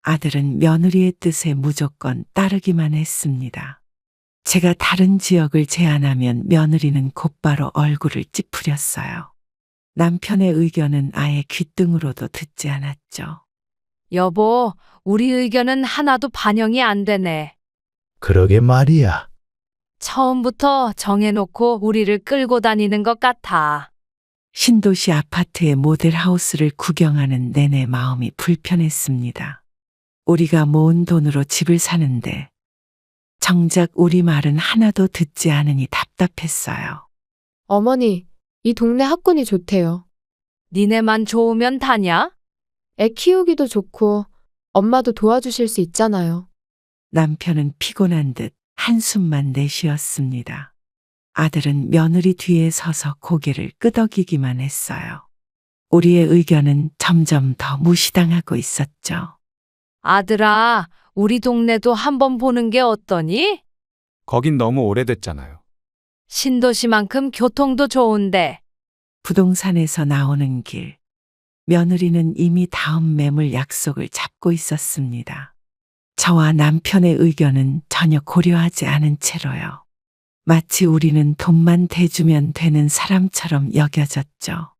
아들은 며느리의 뜻에 무조건 따르기만 했습니다. 제가 다른 지역을 제안하면 며느리는 곧바로 얼굴을 찌푸렸어요. 남편의 의견은 아예 귓등으로도 듣지 않았죠. 여보, 우리 의견은 하나도 반영이 안 되네. 그러게 말이야. 처음부터 정해놓고 우리를 끌고 다니는 것 같아. 신도시 아파트의 모델 하우스를 구경하는 내내 마음이 불편했습니다. 우리가 모은 돈으로 집을 사는데 정작 우리 말은 하나도 듣지 않으니 답답했어요. 어머니, 이 동네 학군이 좋대요. 니네만 좋으면 다냐? 애 키우기도 좋고 엄마도 도와주실 수 있잖아요. 남편은 피곤한 듯 한숨만 내쉬었습니다. 아들은 며느리 뒤에 서서 고개를 끄덕이기만 했어요. 우리의 의견은 점점 더 무시당하고 있었죠. 아들아, 우리 동네도 한번 보는 게 어떠니? 거긴 너무 오래됐잖아요. 신도시만큼 교통도 좋은데. 부동산에서 나오는 길. 며느리는 이미 다음 매물 약속을 잡고 있었습니다. 저와 남편의 의견은 전혀 고려하지 않은 채로요. 마치 우리는 돈만 대주면 되는 사람처럼 여겨졌죠.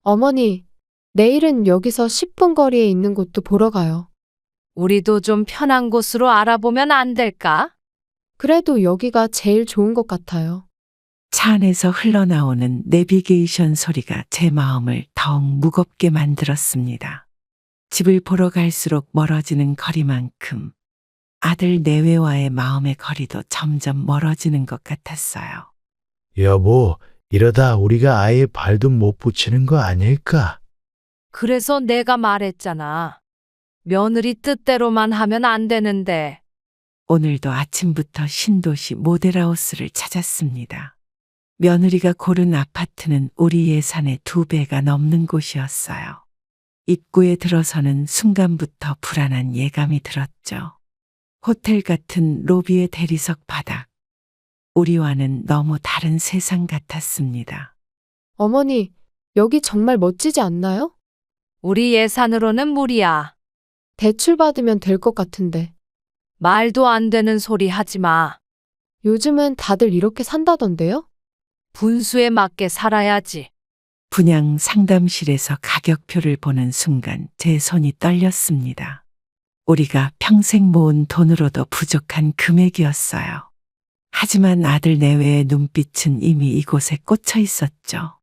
어머니, 내일은 여기서 10분 거리에 있는 곳도 보러 가요. 우리도 좀 편한 곳으로 알아보면 안 될까? 그래도 여기가 제일 좋은 것 같아요. 차 안에서 흘러나오는 내비게이션 소리가 제 마음을 더욱 무겁게 만들었습니다. 집을 보러 갈수록 멀어지는 거리만큼 아들 내외와의 마음의 거리도 점점 멀어지는 것 같았어요. 여보, 이러다 우리가 아예 발도 못 붙이는 거 아닐까? 그래서 내가 말했잖아. 며느리 뜻대로만 하면 안 되는데. 오늘도 아침부터 신도시 모델하우스를 찾았습니다. 며느리가 고른 아파트는 우리 예산의 2배가 넘는 곳이었어요. 입구에 들어서는 순간부터 불안한 예감이 들었죠. 호텔 같은 로비의 대리석 바닥. 우리와는 너무 다른 세상 같았습니다. 어머니, 여기 정말 멋지지 않나요? 우리 예산으로는 무리야. 대출 받으면 될 것 같은데. 말도 안 되는 소리 하지 마. 요즘은 다들 이렇게 산다던데요? 분수에 맞게 살아야지. 분양 상담실에서 가격표를 보는 순간 제 손이 떨렸습니다. 우리가 평생 모은 돈으로도 부족한 금액이었어요. 하지만 아들 내외의 눈빛은 이미 이곳에 꽂혀 있었죠.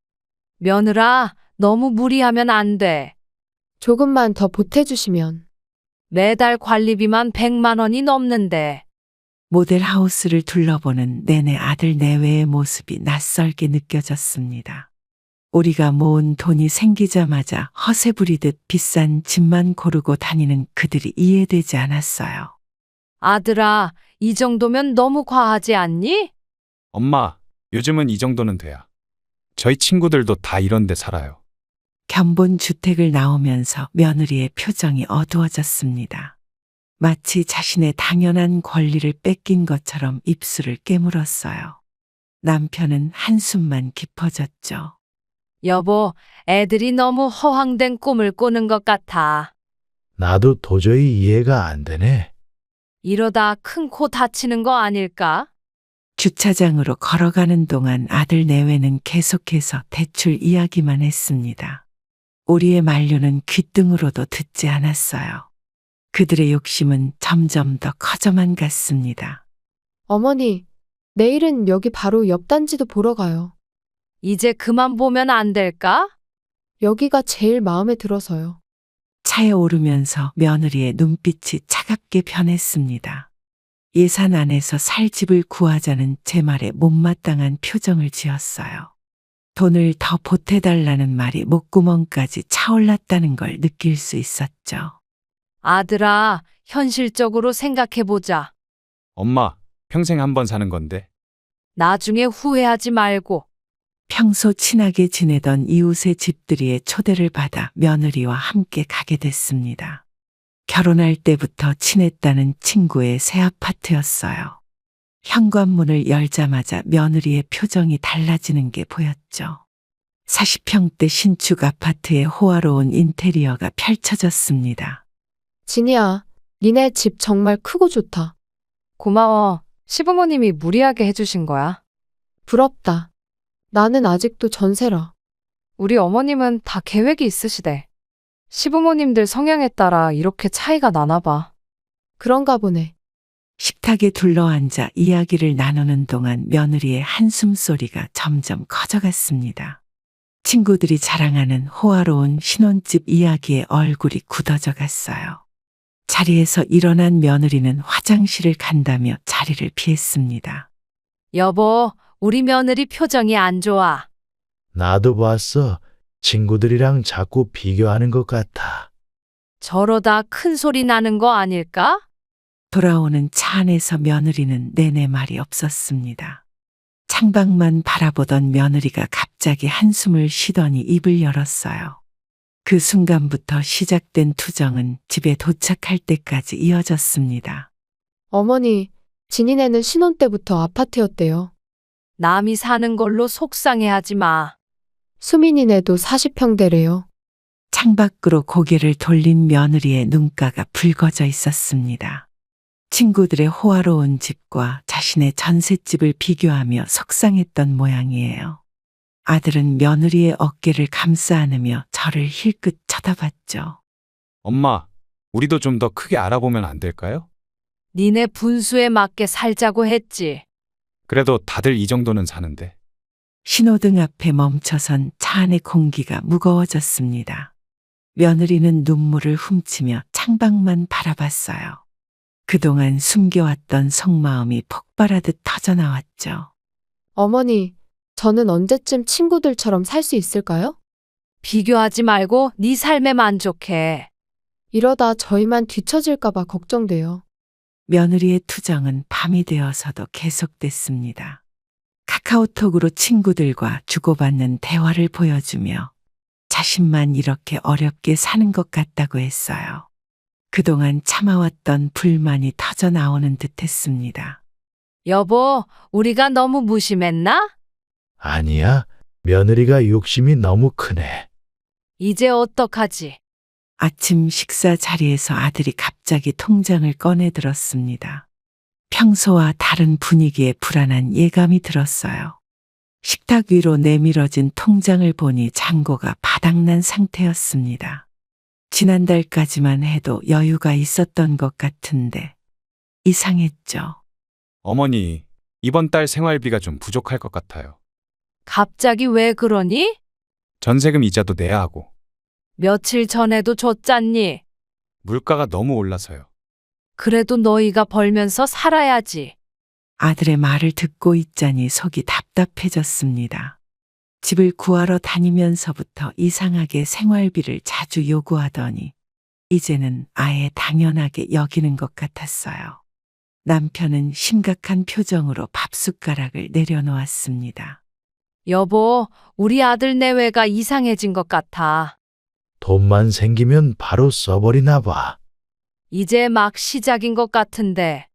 며느라, 너무 무리하면 안 돼. 조금만 더 보태주시면. 매달 관리비만 100만 원이 넘는데. 모델하우스를 둘러보는 내내 아들 내외의 모습이 낯설게 느껴졌습니다. 우리가 모은 돈이 생기자마자 허세 부리듯 비싼 집만 고르고 다니는 그들이 이해되지 않았어요. 아들아, 이 정도면 너무 과하지 않니? 엄마, 요즘은 이 정도는 돼야. 저희 친구들도 다 이런 데 살아요. 견본 주택을 나오면서 며느리의 표정이 어두워졌습니다. 마치 자신의 당연한 권리를 뺏긴 것처럼 입술을 깨물었어요. 남편은 한숨만 깊어졌죠. 여보, 애들이 너무 허황된 꿈을 꾸는 것 같아. 나도 도저히 이해가 안 되네. 이러다 큰 코 다치는 거 아닐까? 주차장으로 걸어가는 동안 아들 내외는 계속해서 대출 이야기만 했습니다. 우리의 만류는 귓등으로도 듣지 않았어요. 그들의 욕심은 점점 더 커져만 갔습니다. 어머니, 내일은 여기 바로 옆 단지도 보러 가요. 이제 그만 보면 안 될까? 여기가 제일 마음에 들어서요. 차에 오르면서 며느리의 눈빛이 차갑게 변했습니다. 예산 안에서 살 집을 구하자는 제 말에 못마땅한 표정을 지었어요. 돈을 더 보태달라는 말이 목구멍까지 차올랐다는 걸 느낄 수 있었죠. 아들아, 현실적으로 생각해보자. 엄마, 평생 한 번 사는 건데. 나중에 후회하지 말고. 평소 친하게 지내던 이웃의 집들이의 초대를 받아 며느리와 함께 가게 됐습니다. 결혼할 때부터 친했다는 친구의 새 아파트였어요. 현관문을 열자마자 며느리의 표정이 달라지는 게 보였죠. 40평대 신축 아파트의 호화로운 인테리어가 펼쳐졌습니다. 진이야, 니네 집 정말 크고 좋다. 고마워. 시부모님이 무리하게 해주신 거야. 부럽다. 나는 아직도 전세라. 우리 어머님은 다 계획이 있으시대. 시부모님들 성향에 따라 이렇게 차이가 나나 봐. 그런가 보네. 식탁에 둘러앉아 이야기를 나누는 동안 며느리의 한숨 소리가 점점 커져갔습니다. 친구들이 자랑하는 호화로운 신혼집 이야기에 얼굴이 굳어져 갔어요. 자리에서 일어난 며느리는 화장실을 간다며 자리를 피했습니다. 여보, 우리 며느리 표정이 안 좋아. 나도 봤어. 친구들이랑 자꾸 비교하는 것 같아. 저러다 큰 소리 나는 거 아닐까? 돌아오는 차 안에서 며느리는 내내 말이 없었습니다. 창밖만 바라보던 며느리가 갑자기 한숨을 쉬더니 입을 열었어요. 그 순간부터 시작된 투정은 집에 도착할 때까지 이어졌습니다. 어머니, 진이네는 신혼 때부터 아파트였대요. 남이 사는 걸로 속상해하지 마. 수민이네도 40평대래요. 창밖으로 고개를 돌린 며느리의 눈가가 붉어져 있었습니다. 친구들의 호화로운 집과 자신의 전셋집을 비교하며 속상했던 모양이에요. 아들은 며느리의 어깨를 감싸 안으며 저를 힐끗 쳐다봤죠. 엄마, 우리도 좀 더 크게 알아보면 안 될까요? 니네 분수에 맞게 살자고 했지. 그래도 다들 이 정도는 사는데. 신호등 앞에 멈춰선 차 안의 공기가 무거워졌습니다. 며느리는 눈물을 훔치며 창밖만 바라봤어요. 그동안 숨겨왔던 속마음이 폭발하듯 터져나왔죠. 어머니, 저는 언제쯤 친구들처럼 살 수 있을까요? 비교하지 말고 네 삶에 만족해. 이러다 저희만 뒤처질까봐 걱정돼요. 며느리의 투정은 밤이 되어서도 계속됐습니다. 카카오톡으로 친구들과 주고받는 대화를 보여주며 자신만 이렇게 어렵게 사는 것 같다고 했어요. 그동안 참아왔던 불만이 터져 나오는 듯 했습니다. 여보, 우리가 너무 무심했나? 아니야. 며느리가 욕심이 너무 크네. 이제 어떡하지? 아침 식사 자리에서 아들이 갑자기 통장을 꺼내 들었습니다. 평소와 다른 분위기에 불안한 예감이 들었어요. 식탁 위로 내밀어진 통장을 보니 잔고가 바닥난 상태였습니다. 지난달까지만 해도 여유가 있었던 것 같은데 이상했죠. 어머니, 이번 달 생활비가 좀 부족할 것 같아요. 갑자기 왜 그러니? 전세금 이자도 내야 하고. 며칠 전에도 줬잖니. 물가가 너무 올라서요. 그래도 너희가 벌면서 살아야지. 아들의 말을 듣고 있자니 속이 답답해졌습니다. 집을 구하러 다니면서부터 이상하게 생활비를 자주 요구하더니 이제는 아예 당연하게 여기는 것 같았어요. 남편은 심각한 표정으로 밥숟가락을 내려놓았습니다. 여보, 우리 아들 내외가 이상해진 것 같아. 돈만 생기면 바로 써버리나 봐. 이제 막 시작인 것 같은데.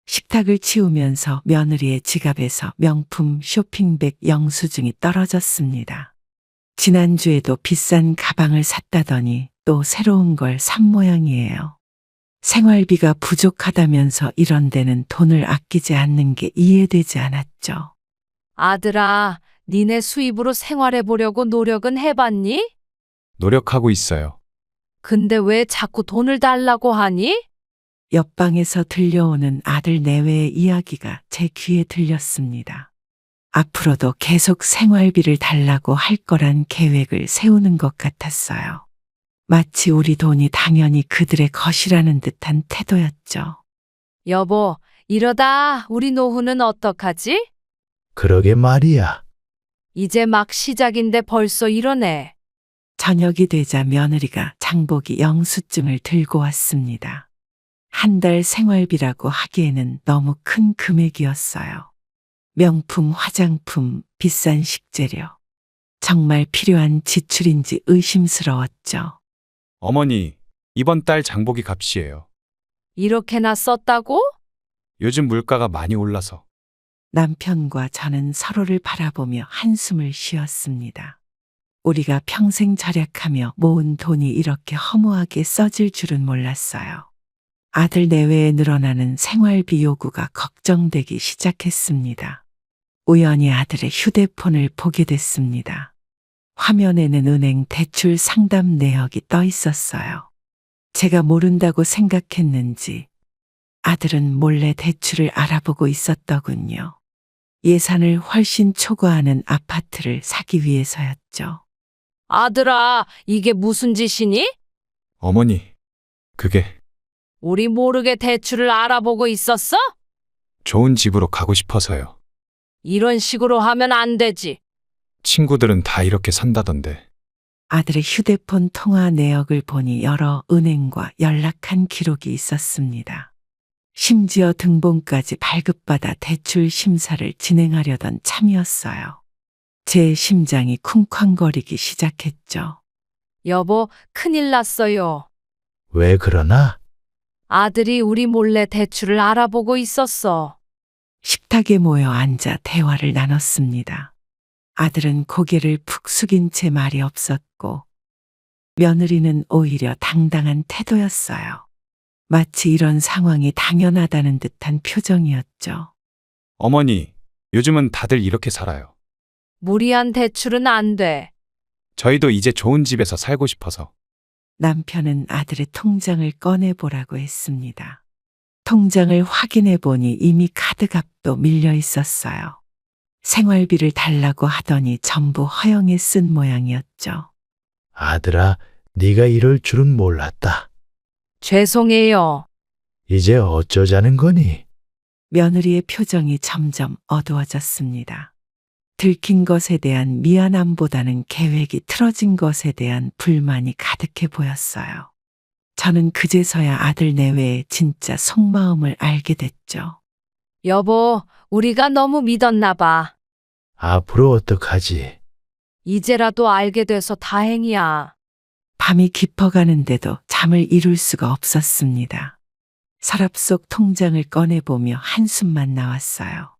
식탁을 치우면서 며느리의 지갑에서 명품 쇼핑백 영수증이 떨어졌습니다. 지난주에도 비싼 가방을 샀다더니 또 새로운 걸 산 모양이에요. 생활비가 부족하다면서 이런 데는 돈을 아끼지 않는 게 이해되지 않았죠. 아들아, 니네 수입으로 생활해 보려고 노력은 해봤니? 노력하고 있어요. 근데 왜 자꾸 돈을 달라고 하니? 옆방에서 들려오는 아들 내외의 이야기가 제 귀에 들렸습니다. 앞으로도 계속 생활비를 달라고 할 거란 계획을 세우는 것 같았어요. 마치 우리 돈이 당연히 그들의 것이라는 듯한 태도였죠. 여보, 이러다 우리 노후는 어떡하지? 그러게 말이야. 이제 막 시작인데 벌써 이러네. 저녁이 되자 며느리가 장보기 영수증을 들고 왔습니다. 한 달 생활비라고 하기에는 너무 큰 금액이었어요. 명품 화장품, 비싼 식재료. 정말 필요한 지출인지 의심스러웠죠. 어머니, 이번 달 장보기 값이에요. 이렇게나 썼다고? 요즘 물가가 많이 올라서. 남편과 저는 서로를 바라보며 한숨을 쉬었습니다. 우리가 평생 절약하며 모은 돈이 이렇게 허무하게 써질 줄은 몰랐어요. 아들 내외에 늘어나는 생활비 요구가 걱정되기 시작했습니다. 우연히 아들의 휴대폰을 보게 됐습니다. 화면에는 은행 대출 상담 내역이 떠 있었어요. 제가 모른다고 생각했는지 아들은 몰래 대출을 알아보고 있었더군요. 예산을 훨씬 초과하는 아파트를 사기 위해서였죠. 아들아, 이게 무슨 짓이니? 어머니, 그게 우리 모르게 대출을 알아보고 있었어? 좋은 집으로 가고 싶어서요. 이런 식으로 하면 안 되지. 친구들은 다 이렇게 산다던데. 아들의 휴대폰 통화 내역을 보니 여러 은행과 연락한 기록이 있었습니다. 심지어 등본까지 발급받아 대출 심사를 진행하려던 참이었어요. 제 심장이 쿵쾅거리기 시작했죠. 여보, 큰일 났어요. 왜 그러나? 아들이 우리 몰래 대출을 알아보고 있었어. 식탁에 모여 앉아 대화를 나눴습니다. 아들은 고개를 푹 숙인 채 말이 없었고 며느리는 오히려 당당한 태도였어요. 마치 이런 상황이 당연하다는 듯한 표정이었죠. 어머니, 요즘은 다들 이렇게 살아요. 무리한 대출은 안 돼. 저희도 이제 좋은 집에서 살고 싶어서. 남편은 아들의 통장을 꺼내보라고 했습니다. 통장을 확인해 보니 이미 카드값도 밀려 있었어요. 생활비를 달라고 하더니 전부 허용에 쓴 모양이었죠. 아들아, 네가 이럴 줄은 몰랐다. 죄송해요. 이제 어쩌자는 거니? 며느리의 표정이 점점 어두워졌습니다. 들킨 것에 대한 미안함보다는 계획이 틀어진 것에 대한 불만이 가득해 보였어요. 저는 그제서야 아들 내외의 진짜 속마음을 알게 됐죠. 여보, 우리가 너무 믿었나 봐. 앞으로 어떡하지? 이제라도 알게 돼서 다행이야. 밤이 깊어가는데도 잠을 이룰 수가 없었습니다. 서랍 속 통장을 꺼내보며 한숨만 나왔어요.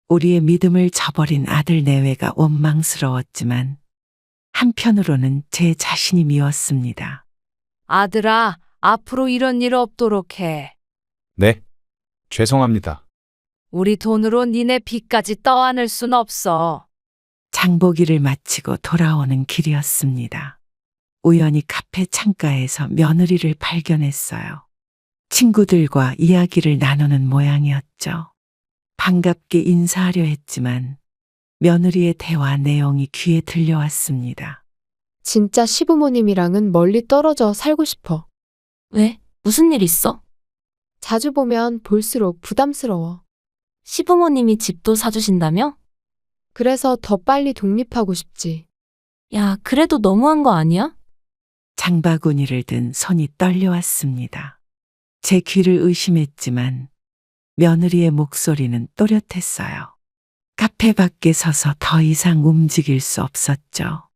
우리의 믿음을 저버린 아들 내외가 원망스러웠지만 한편으로는 제 자신이 미웠습니다. 아들아, 앞으로 이런 일 없도록 해. 네, 죄송합니다. 우리 돈으로 니네 빚까지 떠안을 순 없어. 장보기를 마치고 돌아오는 길이었습니다. 우연히 카페 창가에서 며느리를 발견했어요. 친구들과 이야기를 나누는 모양이었죠. 반갑게 인사하려 했지만 며느리의 대화 내용이 귀에 들려왔습니다. 진짜 시부모님이랑은 멀리 떨어져 살고 싶어. 왜? 무슨 일 있어? 자주 보면 볼수록 부담스러워. 시부모님이 집도 사주신다며? 그래서 더 빨리 독립하고 싶지. 야, 그래도 너무한 거 아니야? 장바구니를 든 손이 떨려왔습니다. 제 귀를 의심했지만 며느리의 목소리는 또렷했어요. 카페 밖에 서서 더 이상 움직일 수 없었죠.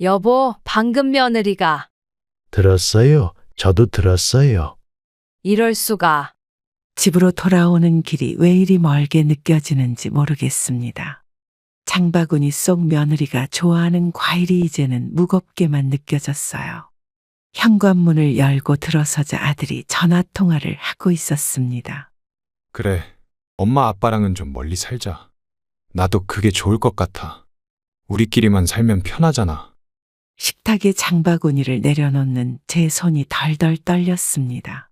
여보, 방금 며느리가. 들었어요. 저도 들었어요. 이럴 수가. 집으로 돌아오는 길이 왜 이리 멀게 느껴지는지 모르겠습니다. 장바구니 속 며느리가 좋아하는 과일이 이제는 무겁게만 느껴졌어요. 현관문을 열고 들어서자 아들이 전화통화를 하고 있었습니다. 그래, 엄마 아빠랑은 좀 멀리 살자. 나도 그게 좋을 것 같아. 우리끼리만 살면 편하잖아. 식탁에 장바구니를 내려놓는 제 손이 덜덜 떨렸습니다.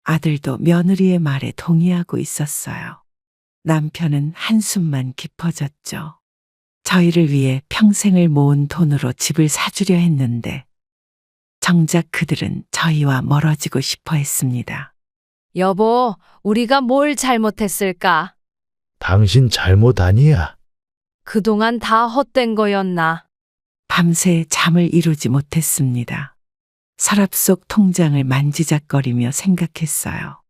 아들도 며느리의 말에 동의하고 있었어요. 남편은 한숨만 깊어졌죠. 저희를 위해 평생을 모은 돈으로 집을 사주려 했는데 정작 그들은 저희와 멀어지고 싶어 했습니다. 여보, 우리가 뭘 잘못했을까? 당신 잘못 아니야. 그동안 다 헛된 거였나? 밤새 잠을 이루지 못했습니다. 서랍 속 통장을 만지작거리며 생각했어요.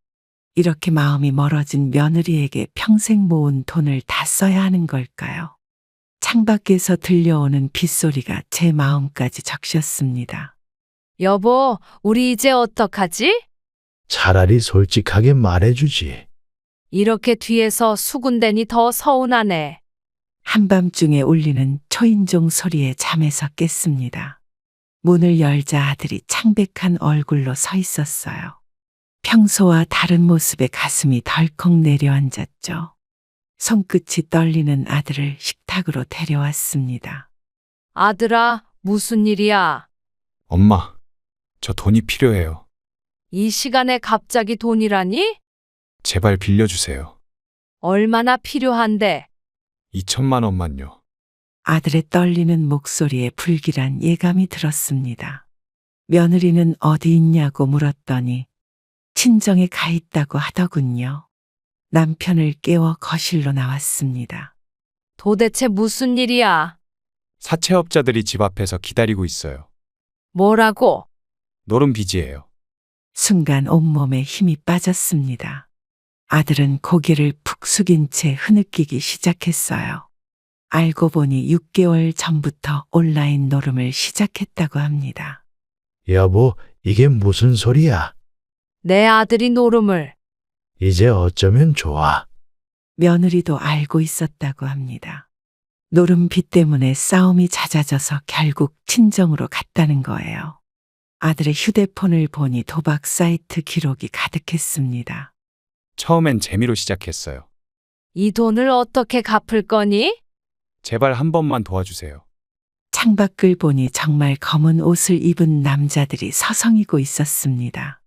이렇게 마음이 멀어진 며느리에게 평생 모은 돈을 다 써야 하는 걸까요? 창밖에서 들려오는 빗소리가 제 마음까지 적셨습니다. 여보, 우리 이제 어떡하지? 차라리 솔직하게 말해주지. 이렇게 뒤에서 수군대니 더 서운하네. 한밤중에 울리는 초인종 소리에 잠에서 깼습니다. 문을 열자 아들이 창백한 얼굴로 서 있었어요. 평소와 다른 모습에 가슴이 덜컥 내려앉았죠. 손끝이 떨리는 아들을 식탁으로 데려왔습니다. 아들아, 무슨 일이야? 엄마, 저 돈이 필요해요. 이 시간에 갑자기 돈이라니? 제발 빌려주세요. 얼마나 필요한데? 2천만 원만요. 아들의 떨리는 목소리에 불길한 예감이 들었습니다. 며느리는 어디 있냐고 물었더니 친정에 가 있다고 하더군요. 남편을 깨워 거실로 나왔습니다. 도대체 무슨 일이야? 사채업자들이 집 앞에서 기다리고 있어요. 뭐라고? 노름 빚이에요. 순간 온몸에 힘이 빠졌습니다. 아들은 고개를 푹 숙인 채 흐느끼기 시작했어요. 알고 보니 6개월 전부터 온라인 노름을 시작했다고 합니다. 여보, 이게 무슨 소리야? 내 아들이 노름을. 이제 어쩌면 좋아. 며느리도 알고 있었다고 합니다. 노름 빚 때문에 싸움이 잦아져서 결국 친정으로 갔다는 거예요. 아들의 휴대폰을 보니 도박 사이트 기록이 가득했습니다. 처음엔 재미로 시작했어요. 이 돈을 어떻게 갚을 거니? 제발 한 번만 도와주세요. 창밖을 보니 정말 검은 옷을 입은 남자들이 서성이고 있었습니다.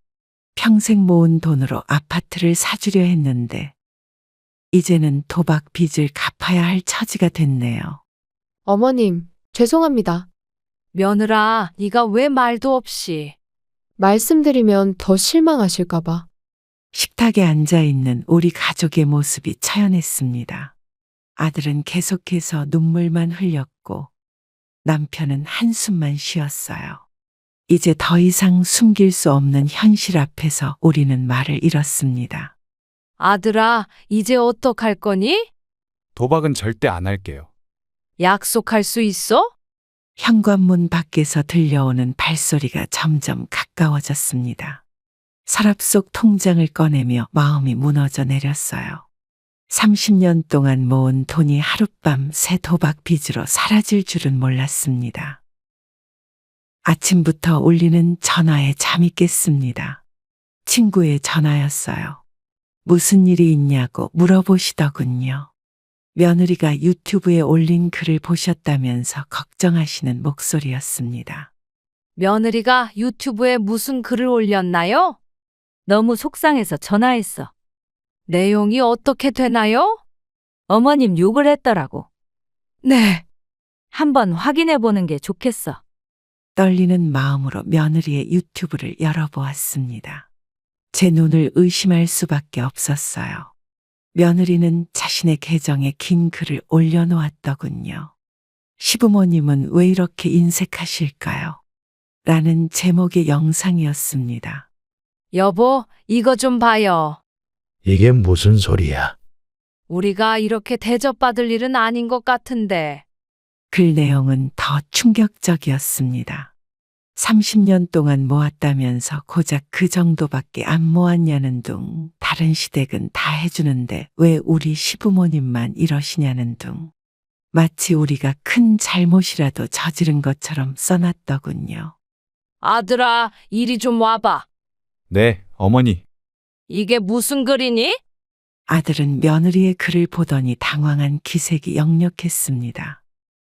평생 모은 돈으로 아파트를 사주려 했는데 이제는 도박 빚을 갚아야 할 처지가 됐네요. 어머님, 죄송합니다. 며느라, 네가 왜 말도 없이. 말씀드리면 더 실망하실까봐. 식탁에 앉아 있는 우리 가족의 모습이 처연했습니다. 아들은 계속해서 눈물만 흘렸고 남편은 한숨만 쉬었어요. 이제 더 이상 숨길 수 없는 현실 앞에서 우리는 말을 잃었습니다. 아들아, 이제 어떡할 거니? 도박은 절대 안 할게요. 약속할 수 있어? 현관문 밖에서 들려오는 발소리가 점점 가까워졌습니다. 서랍 속 통장을 꺼내며 마음이 무너져 내렸어요. 30년 동안 모은 돈이 하룻밤 새 도박 빚으로 사라질 줄은 몰랐습니다. 아침부터 울리는 전화에 잠이 깼습니다. 친구의 전화였어요. 무슨 일이 있냐고 물어보시더군요. 며느리가 유튜브에 올린 글을 보셨다면서 걱정하시는 목소리였습니다. 며느리가 유튜브에 무슨 글을 올렸나요? 너무 속상해서 전화했어. 내용이 어떻게 되나요? 어머님 욕을 했더라고. 네. 한번 확인해 보는 게 좋겠어. 떨리는 마음으로 며느리의 유튜브를 열어보았습니다. 제 눈을 의심할 수밖에 없었어요. 며느리는 자신의 계정에 긴 글을 올려놓았더군요. 시부모님은 왜 이렇게 인색하실까요? 라는 제목의 영상이었습니다. 여보, 이거 좀 봐요. 이게 무슨 소리야? 우리가 이렇게 대접받을 일은 아닌 것 같은데. 글 내용은 더 충격적이었습니다. 30년 동안 모았다면서 고작 그 정도밖에 안 모았냐는 둥, 다른 시댁은 다 해주는데 왜 우리 시부모님만 이러시냐는 둥, 마치 우리가 큰 잘못이라도 저지른 것처럼 써놨더군요. 아들아, 이리 좀 와봐. 네, 어머니. 이게 무슨 글이니? 아들은 며느리의 글을 보더니 당황한 기색이 역력했습니다.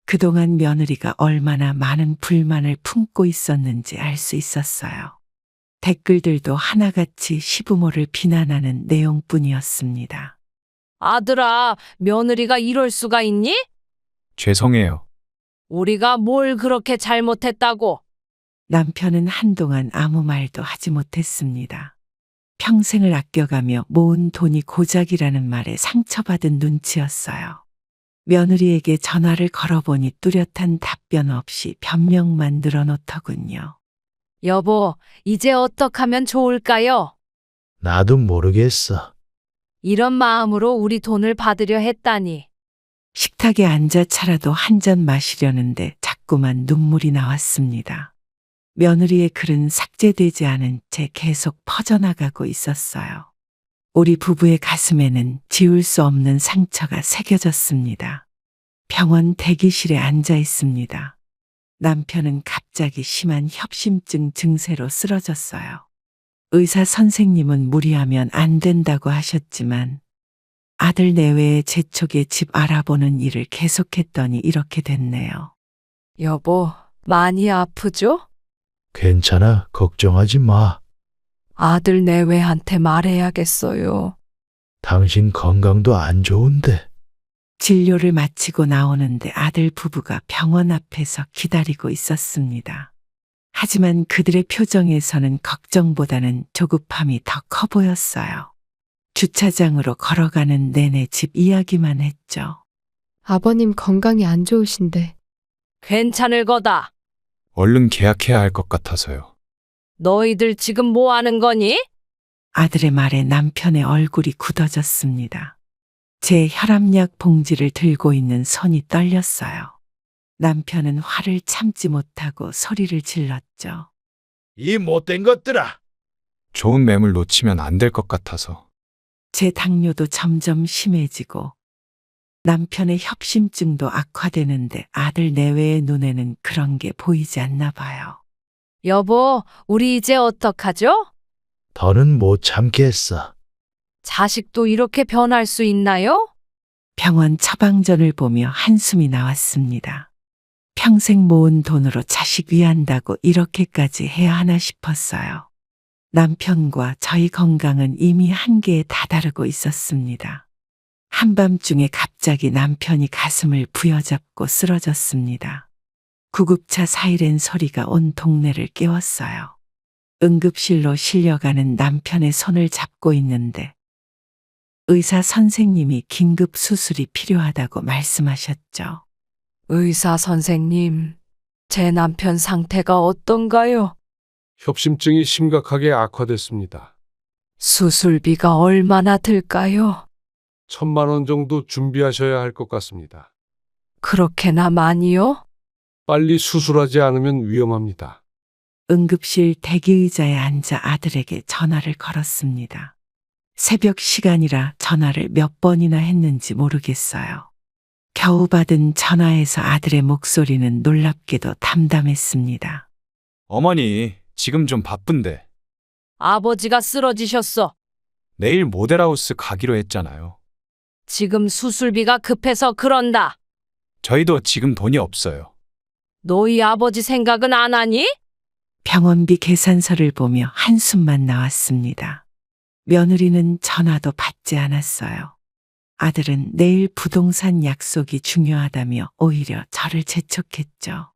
그동안 며느리가 얼마나 많은 불만을 품고 있었는지 알 수 있었어요. 댓글들도 하나같이 시부모를 비난하는 내용뿐이었습니다. 아들아, 며느리가 이럴 수가 있니? 죄송해요. 우리가 뭘 그렇게 잘못했다고? 남편은 한동안 아무 말도 하지 못했습니다. 평생을 아껴가며 모은 돈이 고작이라는 말에 상처받은 눈치였어요. 며느리에게 전화를 걸어보니 뚜렷한 답변 없이 변명만 늘어놓더군요. 여보, 이제 어떡하면 좋을까요? 나도 모르겠어. 이런 마음으로 우리 돈을 받으려 했다니. 식탁에 앉아 차라도 한 잔 마시려는데 자꾸만 눈물이 나왔습니다. 며느리의 글은 삭제되지 않은 채 계속 퍼져나가고 있었어요. 우리 부부의 가슴에는 지울 수 없는 상처가 새겨졌습니다. 병원 대기실에 앉아 있습니다. 남편은 갑자기 심한 협심증 증세로 쓰러졌어요. 의사 선생님은 무리하면 안 된다고 하셨지만 아들 내외의 재촉에 집 알아보는 일을 계속했더니 이렇게 됐네요. 여보, 많이 아프죠? 괜찮아, 걱정하지 마. 아들 내외한테 말해야겠어요. 당신 건강도 안 좋은데. 진료를 마치고 나오는데 아들 부부가 병원 앞에서 기다리고 있었습니다. 하지만 그들의 표정에서는 걱정보다는 조급함이 더 커 보였어요. 주차장으로 걸어가는 내내 집 이야기만 했죠. 아버님 건강이 안 좋으신데. 괜찮을 거다. 얼른 계약해야 할 것 같아서요. 너희들 지금 뭐 하는 거니? 아들의 말에 남편의 얼굴이 굳어졌습니다. 제 혈압약 봉지를 들고 있는 손이 떨렸어요. 남편은 화를 참지 못하고 소리를 질렀죠. 이 못된 것들아! 좋은 매물 놓치면 안 될 것 같아서. 제 당뇨도 점점 심해지고 남편의 협심증도 악화되는데 아들 내외의 눈에는 그런 게 보이지 않나 봐요. 여보, 우리 이제 어떡하죠? 더는 못 참겠어. 자식도 이렇게 변할 수 있나요? 병원 처방전을 보며 한숨이 나왔습니다. 평생 모은 돈으로 자식 위한다고 이렇게까지 해야 하나 싶었어요. 남편과 저희 건강은 이미 한계에 다다르고 있었습니다. 한밤중에 갑자기 남편이 가슴을 부여잡고 쓰러졌습니다. 구급차 사이렌 소리가 온 동네를 깨웠어요. 응급실로 실려가는 남편의 손을 잡고 있는데 의사 선생님이 긴급 수술이 필요하다고 말씀하셨죠. 의사 선생님, 제 남편 상태가 어떤가요? 협심증이 심각하게 악화됐습니다. 수술비가 얼마나 들까요? 1,000만 원 정도 준비하셔야 할 것 같습니다. 그렇게나 많이요? 빨리 수술하지 않으면 위험합니다. 응급실 대기의자에 앉아 아들에게 전화를 걸었습니다. 새벽 시간이라 전화를 몇 번이나 했는지 모르겠어요. 겨우 받은 전화에서 아들의 목소리는 놀랍게도 담담했습니다. 어머니, 지금 좀 바쁜데. 아버지가 쓰러지셨어. 내일 모델하우스 가기로 했잖아요. 지금 수술비가 급해서 그런다. 저희도 지금 돈이 없어요. 너희 아버지 생각은 안 하니? 병원비 계산서를 보며 한숨만 나왔습니다. 며느리는 전화도 받지 않았어요. 아들은 내일 부동산 약속이 중요하다며 오히려 저를 재촉했죠.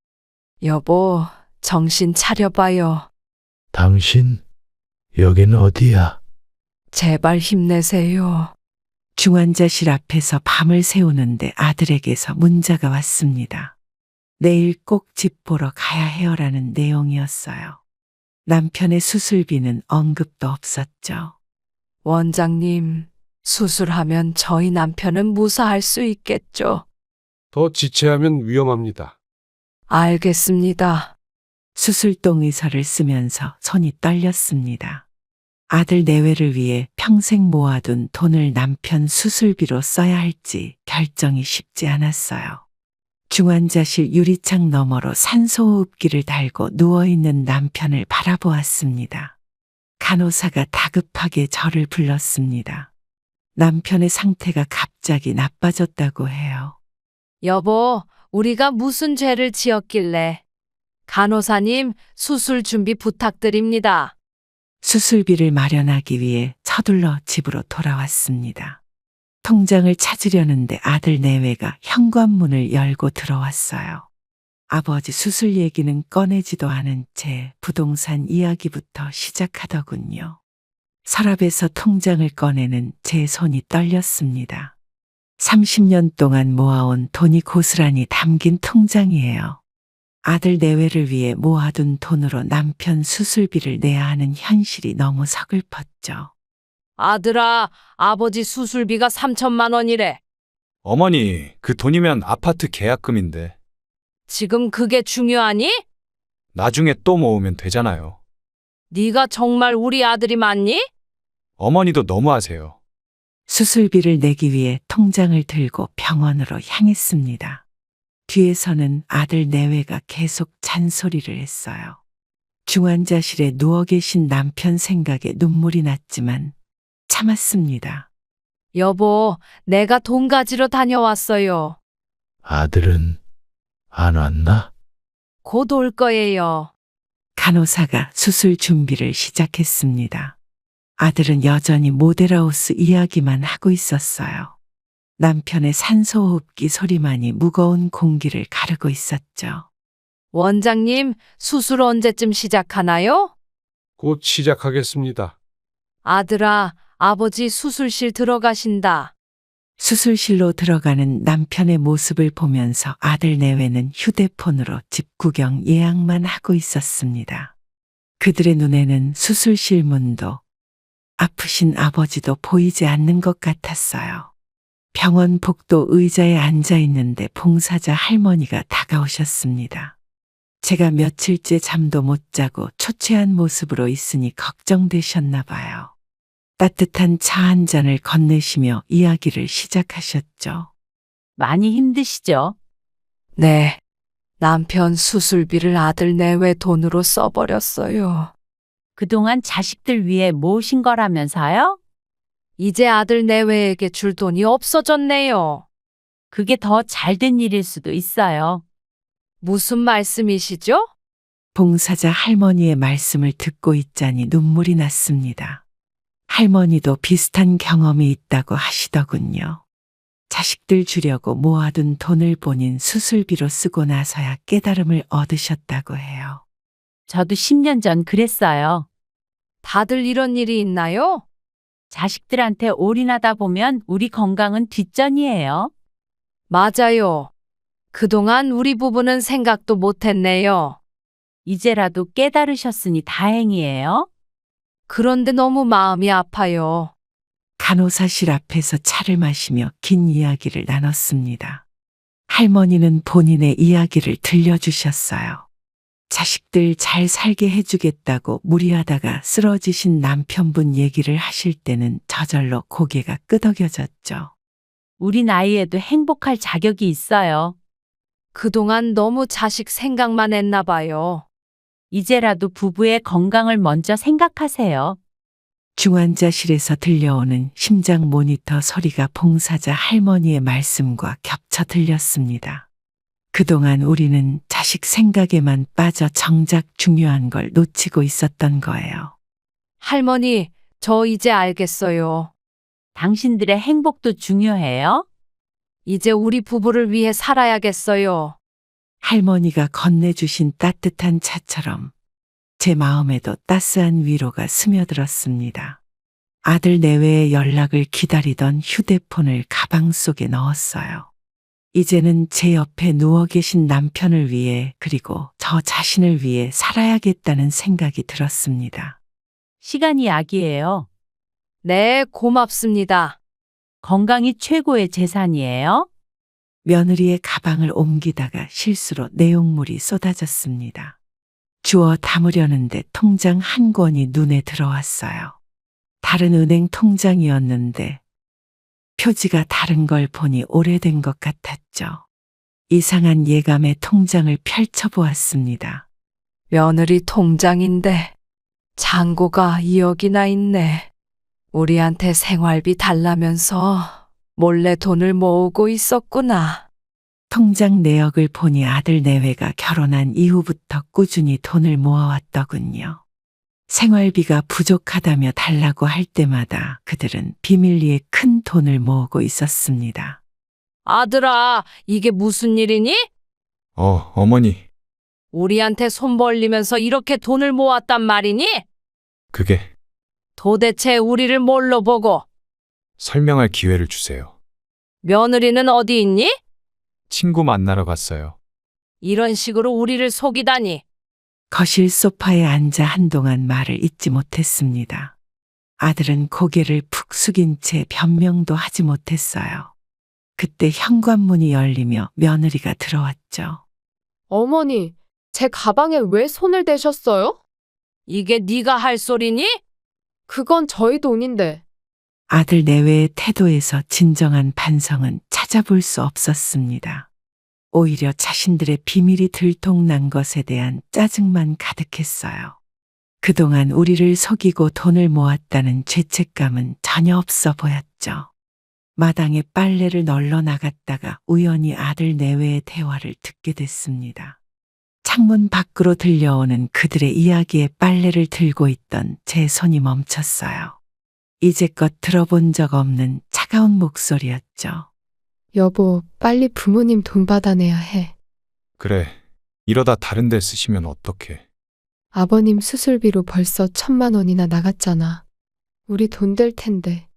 여보, 정신 차려봐요. 당신, 여긴 어디야? 제발 힘내세요. 중환자실 앞에서 밤을 새우는데 아들에게서 문자가 왔습니다. 내일 꼭 집 보러 가야 해요라는 내용이었어요. 남편의 수술비는 언급도 없었죠. 원장님, 수술하면 저희 남편은 무사할 수 있겠죠? 더 지체하면 위험합니다. 알겠습니다. 수술동 의서를 쓰면서 손이 떨렸습니다. 아들 내외를 위해 평생 모아둔 돈을 남편 수술비로 써야 할지 결정이 쉽지 않았어요. 중환자실 유리창 너머로 산소호흡기를 달고 누워있는 남편을 바라보았습니다. 간호사가 다급하게 저를 불렀습니다. 남편의 상태가 갑자기 나빠졌다고 해요. 여보, 우리가 무슨 죄를 지었길래? 간호사님, 수술 준비 부탁드립니다. 수술비를 마련하기 위해 서둘러 집으로 돌아왔습니다. 통장을 찾으려는데 아들 내외가 현관문을 열고 들어왔어요. 아버지 수술 얘기는 꺼내지도 않은 채 부동산 이야기부터 시작하더군요. 서랍에서 통장을 꺼내는 제 손이 떨렸습니다. 30년 동안 모아온 돈이 고스란히 담긴 통장이에요. 아들 내외를 위해 모아둔 돈으로 남편 수술비를 내야 하는 현실이 너무 서글펐죠. 아들아, 아버지 수술비가 3천만 원이래. 어머니, 그 돈이면 아파트 계약금인데. 지금 그게 중요하니? 나중에 또 모으면 되잖아요. 네가 정말 우리 아들이 맞니? 어머니도 너무하세요. 수술비를 내기 위해 통장을 들고 병원으로 향했습니다. 뒤에서는 아들 내외가 계속 잔소리를 했어요. 중환자실에 누워 계신 남편 생각에 눈물이 났지만 참았습니다. 여보, 내가 돈 가지러 다녀왔어요. 아들은 안 왔나? 곧 올 거예요. 간호사가 수술 준비를 시작했습니다. 아들은 여전히 모델하우스 이야기만 하고 있었어요. 남편의 산소호흡기 소리만이 무거운 공기를 가르고 있었죠. 원장님, 수술 언제쯤 시작하나요? 곧 시작하겠습니다. 아들아, 아버지 수술실 들어가신다. 수술실로 들어가는 남편의 모습을 보면서 아들 내외는 휴대폰으로 집 구경 예약만 하고 있었습니다. 그들의 눈에는 수술실 문도 아프신 아버지도 보이지 않는 것 같았어요. 병원 복도 의자에 앉아 있는데 봉사자 할머니가 다가오셨습니다. 제가 며칠째 잠도 못 자고 초췌한 모습으로 있으니 걱정되셨나 봐요. 따뜻한 차 한 잔을 건네시며 이야기를 시작하셨죠. 많이 힘드시죠? 네. 남편 수술비를 아들 내외 돈으로 써버렸어요. 그동안 자식들 위해 모으신 거라면서요? 이제 아들 내외에게 줄 돈이 없어졌네요. 그게 더 잘된 일일 수도 있어요. 무슨 말씀이시죠? 봉사자 할머니의 말씀을 듣고 있자니 눈물이 났습니다. 할머니도 비슷한 경험이 있다고 하시더군요. 자식들 주려고 모아둔 돈을 본인 수술비로 쓰고 나서야 깨달음을 얻으셨다고 해요. 저도 10년 전 그랬어요. 다들 이런 일이 있나요? 자식들한테 올인하다 보면 우리 건강은 뒷전이에요. 맞아요. 그동안 우리 부부는 생각도 못했네요. 이제라도 깨달으셨으니 다행이에요. 그런데 너무 마음이 아파요. 간호사실 앞에서 차를 마시며 긴 이야기를 나눴습니다. 할머니는 본인의 이야기를 들려주셨어요. 자식들 잘 살게 해주겠다고 무리하다가 쓰러지신 남편분 얘기를 하실 때는 저절로 고개가 끄덕여졌죠. 우리 나이에도 행복할 자격이 있어요. 그동안 너무 자식 생각만 했나 봐요. 이제라도 부부의 건강을 먼저 생각하세요. 중환자실에서 들려오는 심장 모니터 소리가 봉사자 할머니의 말씀과 겹쳐 들렸습니다. 그동안 우리는 자식 생각에만 빠져 정작 중요한 걸 놓치고 있었던 거예요. 할머니, 저 이제 알겠어요. 당신들의 행복도 중요해요. 이제 우리 부부를 위해 살아야겠어요. 할머니가 건네주신 따뜻한 차처럼 제 마음에도 따스한 위로가 스며들었습니다. 아들 내외의 연락을 기다리던 휴대폰을 가방 속에 넣었어요. 이제는 제 옆에 누워 계신 남편을 위해 그리고 저 자신을 위해 살아야겠다는 생각이 들었습니다. 시간이 약이에요. 네, 고맙습니다. 건강이 최고의 재산이에요. 며느리의 가방을 옮기다가 실수로 내용물이 쏟아졌습니다. 주워 담으려는데 통장 한 권이 눈에 들어왔어요. 다른 은행 통장이었는데 표지가 다른 걸 보니 오래된 것 같았죠. 이상한 예감에 통장을 펼쳐보았습니다. 며느리 통장인데 잔고가 2억이나 있네. 우리한테 생활비 달라면서 몰래 돈을 모으고 있었구나. 통장 내역을 보니 아들 내외가 결혼한 이후부터 꾸준히 돈을 모아왔더군요. 생활비가 부족하다며 달라고 할 때마다 그들은 비밀리에 큰 돈을 모으고 있었습니다. 아들아, 이게 무슨 일이니? 어머니, 우리한테 손 벌리면서 이렇게 돈을 모았단 말이니? 그게 도대체 우리를 뭘로 보고? 설명할 기회를 주세요. 며느리는 어디 있니? 친구 만나러 갔어요. 이런 식으로 우리를 속이다니. 거실 소파에 앉아 한동안 말을 잇지 못했습니다. 아들은 고개를 푹 숙인 채 변명도 하지 못했어요. 그때 현관문이 열리며 며느리가 들어왔죠. 어머니, 제 가방에 왜 손을 대셨어요? 이게 네가 할 소리니? 그건 저희 돈인데. 아들 내외의 태도에서 진정한 반성은 찾아볼 수 없었습니다. 오히려 자신들의 비밀이 들통난 것에 대한 짜증만 가득했어요. 그동안 우리를 속이고 돈을 모았다는 죄책감은 전혀 없어 보였죠. 마당에 빨래를 널러 나갔다가 우연히 아들 내외의 대화를 듣게 됐습니다. 창문 밖으로 들려오는 그들의 이야기에 빨래를 들고 있던 제 손이 멈췄어요. 이제껏 들어본 적 없는 차가운 목소리였죠. 여보, 빨리 부모님 돈 받아내야 해. 그래, 이러다 다른 데 쓰시면 어떡해. 아버님 수술비로 벌써 1,000만 원이나 나갔잖아. 우리 돈 될 텐데.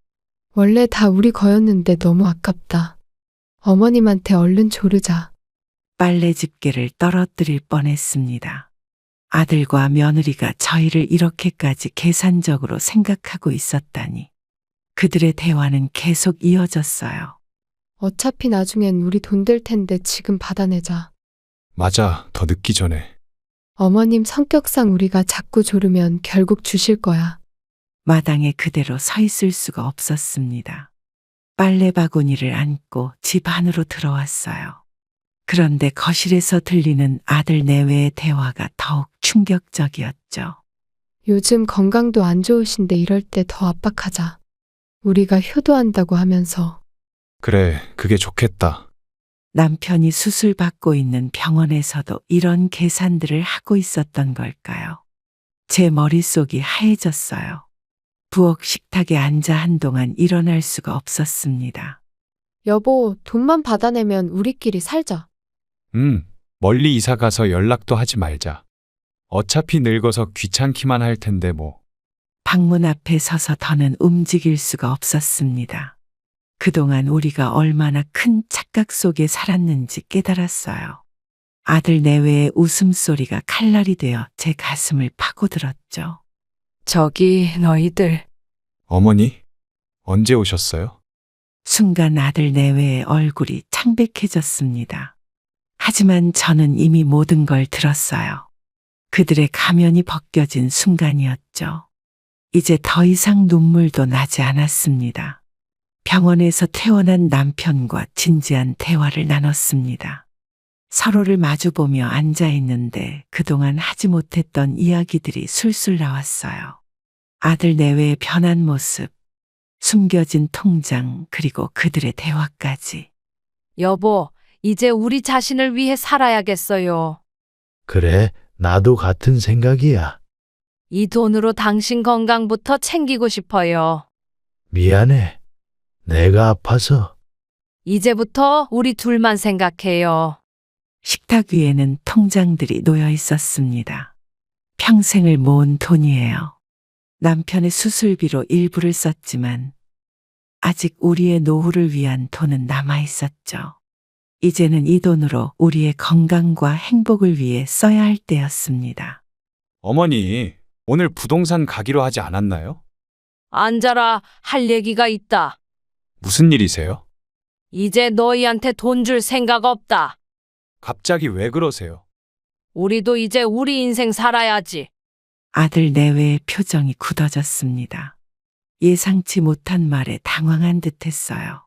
원래 다 우리 거였는데 너무 아깝다. 어머님한테 얼른 조르자. 빨래 집게를 떨어뜨릴 뻔했습니다. 아들과 며느리가 저희를 이렇게까지 계산적으로 생각하고 있었다니. 그들의 대화는 계속 이어졌어요. 어차피 나중엔 우리 돈 될 텐데 지금 받아내자. 맞아, 더 늦기 전에. 어머님 성격상 우리가 자꾸 조르면 결국 주실 거야. 마당에 그대로 서 있을 수가 없었습니다. 빨래 바구니를 안고 집 안으로 들어왔어요. 그런데 거실에서 들리는 아들 내외의 대화가 더욱 충격적이었죠. 요즘 건강도 안 좋으신데 이럴 때 더 압박하자. 우리가 효도한다고 하면서. 그래, 그게 좋겠다. 남편이 수술받고 있는 병원에서도 이런 계산들을 하고 있었던 걸까요? 제 머릿속이 하얘졌어요. 부엌 식탁에 앉아 한동안 일어날 수가 없었습니다. 여보, 돈만 받아내면 우리끼리 살자. 멀리 이사 가서 연락도 하지 말자. 어차피 늙어서 귀찮기만 할 텐데 뭐. 방문 앞에 서서 더는 움직일 수가 없었습니다. 그동안 우리가 얼마나 큰 착각 속에 살았는지 깨달았어요. 아들 내외의 웃음소리가 칼날이 되어 제 가슴을 파고들었죠. 저기 너희들. 어머니, 언제 오셨어요? 순간 아들 내외의 얼굴이 창백해졌습니다. 하지만 저는 이미 모든 걸 들었어요. 그들의 가면이 벗겨진 순간이었죠. 이제 더 이상 눈물도 나지 않았습니다. 병원에서 퇴원한 남편과 진지한 대화를 나눴습니다. 서로를 마주보며 앉아 있는데 그동안 하지 못했던 이야기들이 술술 나왔어요. 아들 내외의 변한 모습, 숨겨진 통장, 그리고 그들의 대화까지. 여보, 이제 우리 자신을 위해 살아야겠어요. 그래, 나도 같은 생각이야. 이 돈으로 당신 건강부터 챙기고 싶어요. 미안해. 내가 아파서. 이제부터 우리 둘만 생각해요. 식탁 위에는 통장들이 놓여 있었습니다. 평생을 모은 돈이에요. 남편의 수술비로 일부를 썼지만 아직 우리의 노후를 위한 돈은 남아 있었죠. 이제는 이 돈으로 우리의 건강과 행복을 위해 써야 할 때였습니다. 어머니, 오늘 부동산 가기로 하지 않았나요? 앉아라, 할 얘기가 있다. 무슨 일이세요? 이제 너희한테 돈 줄 생각 없다. 갑자기 왜 그러세요? 우리도 이제 우리 인생 살아야지. 아들 내외의 표정이 굳어졌습니다. 예상치 못한 말에 당황한 듯했어요.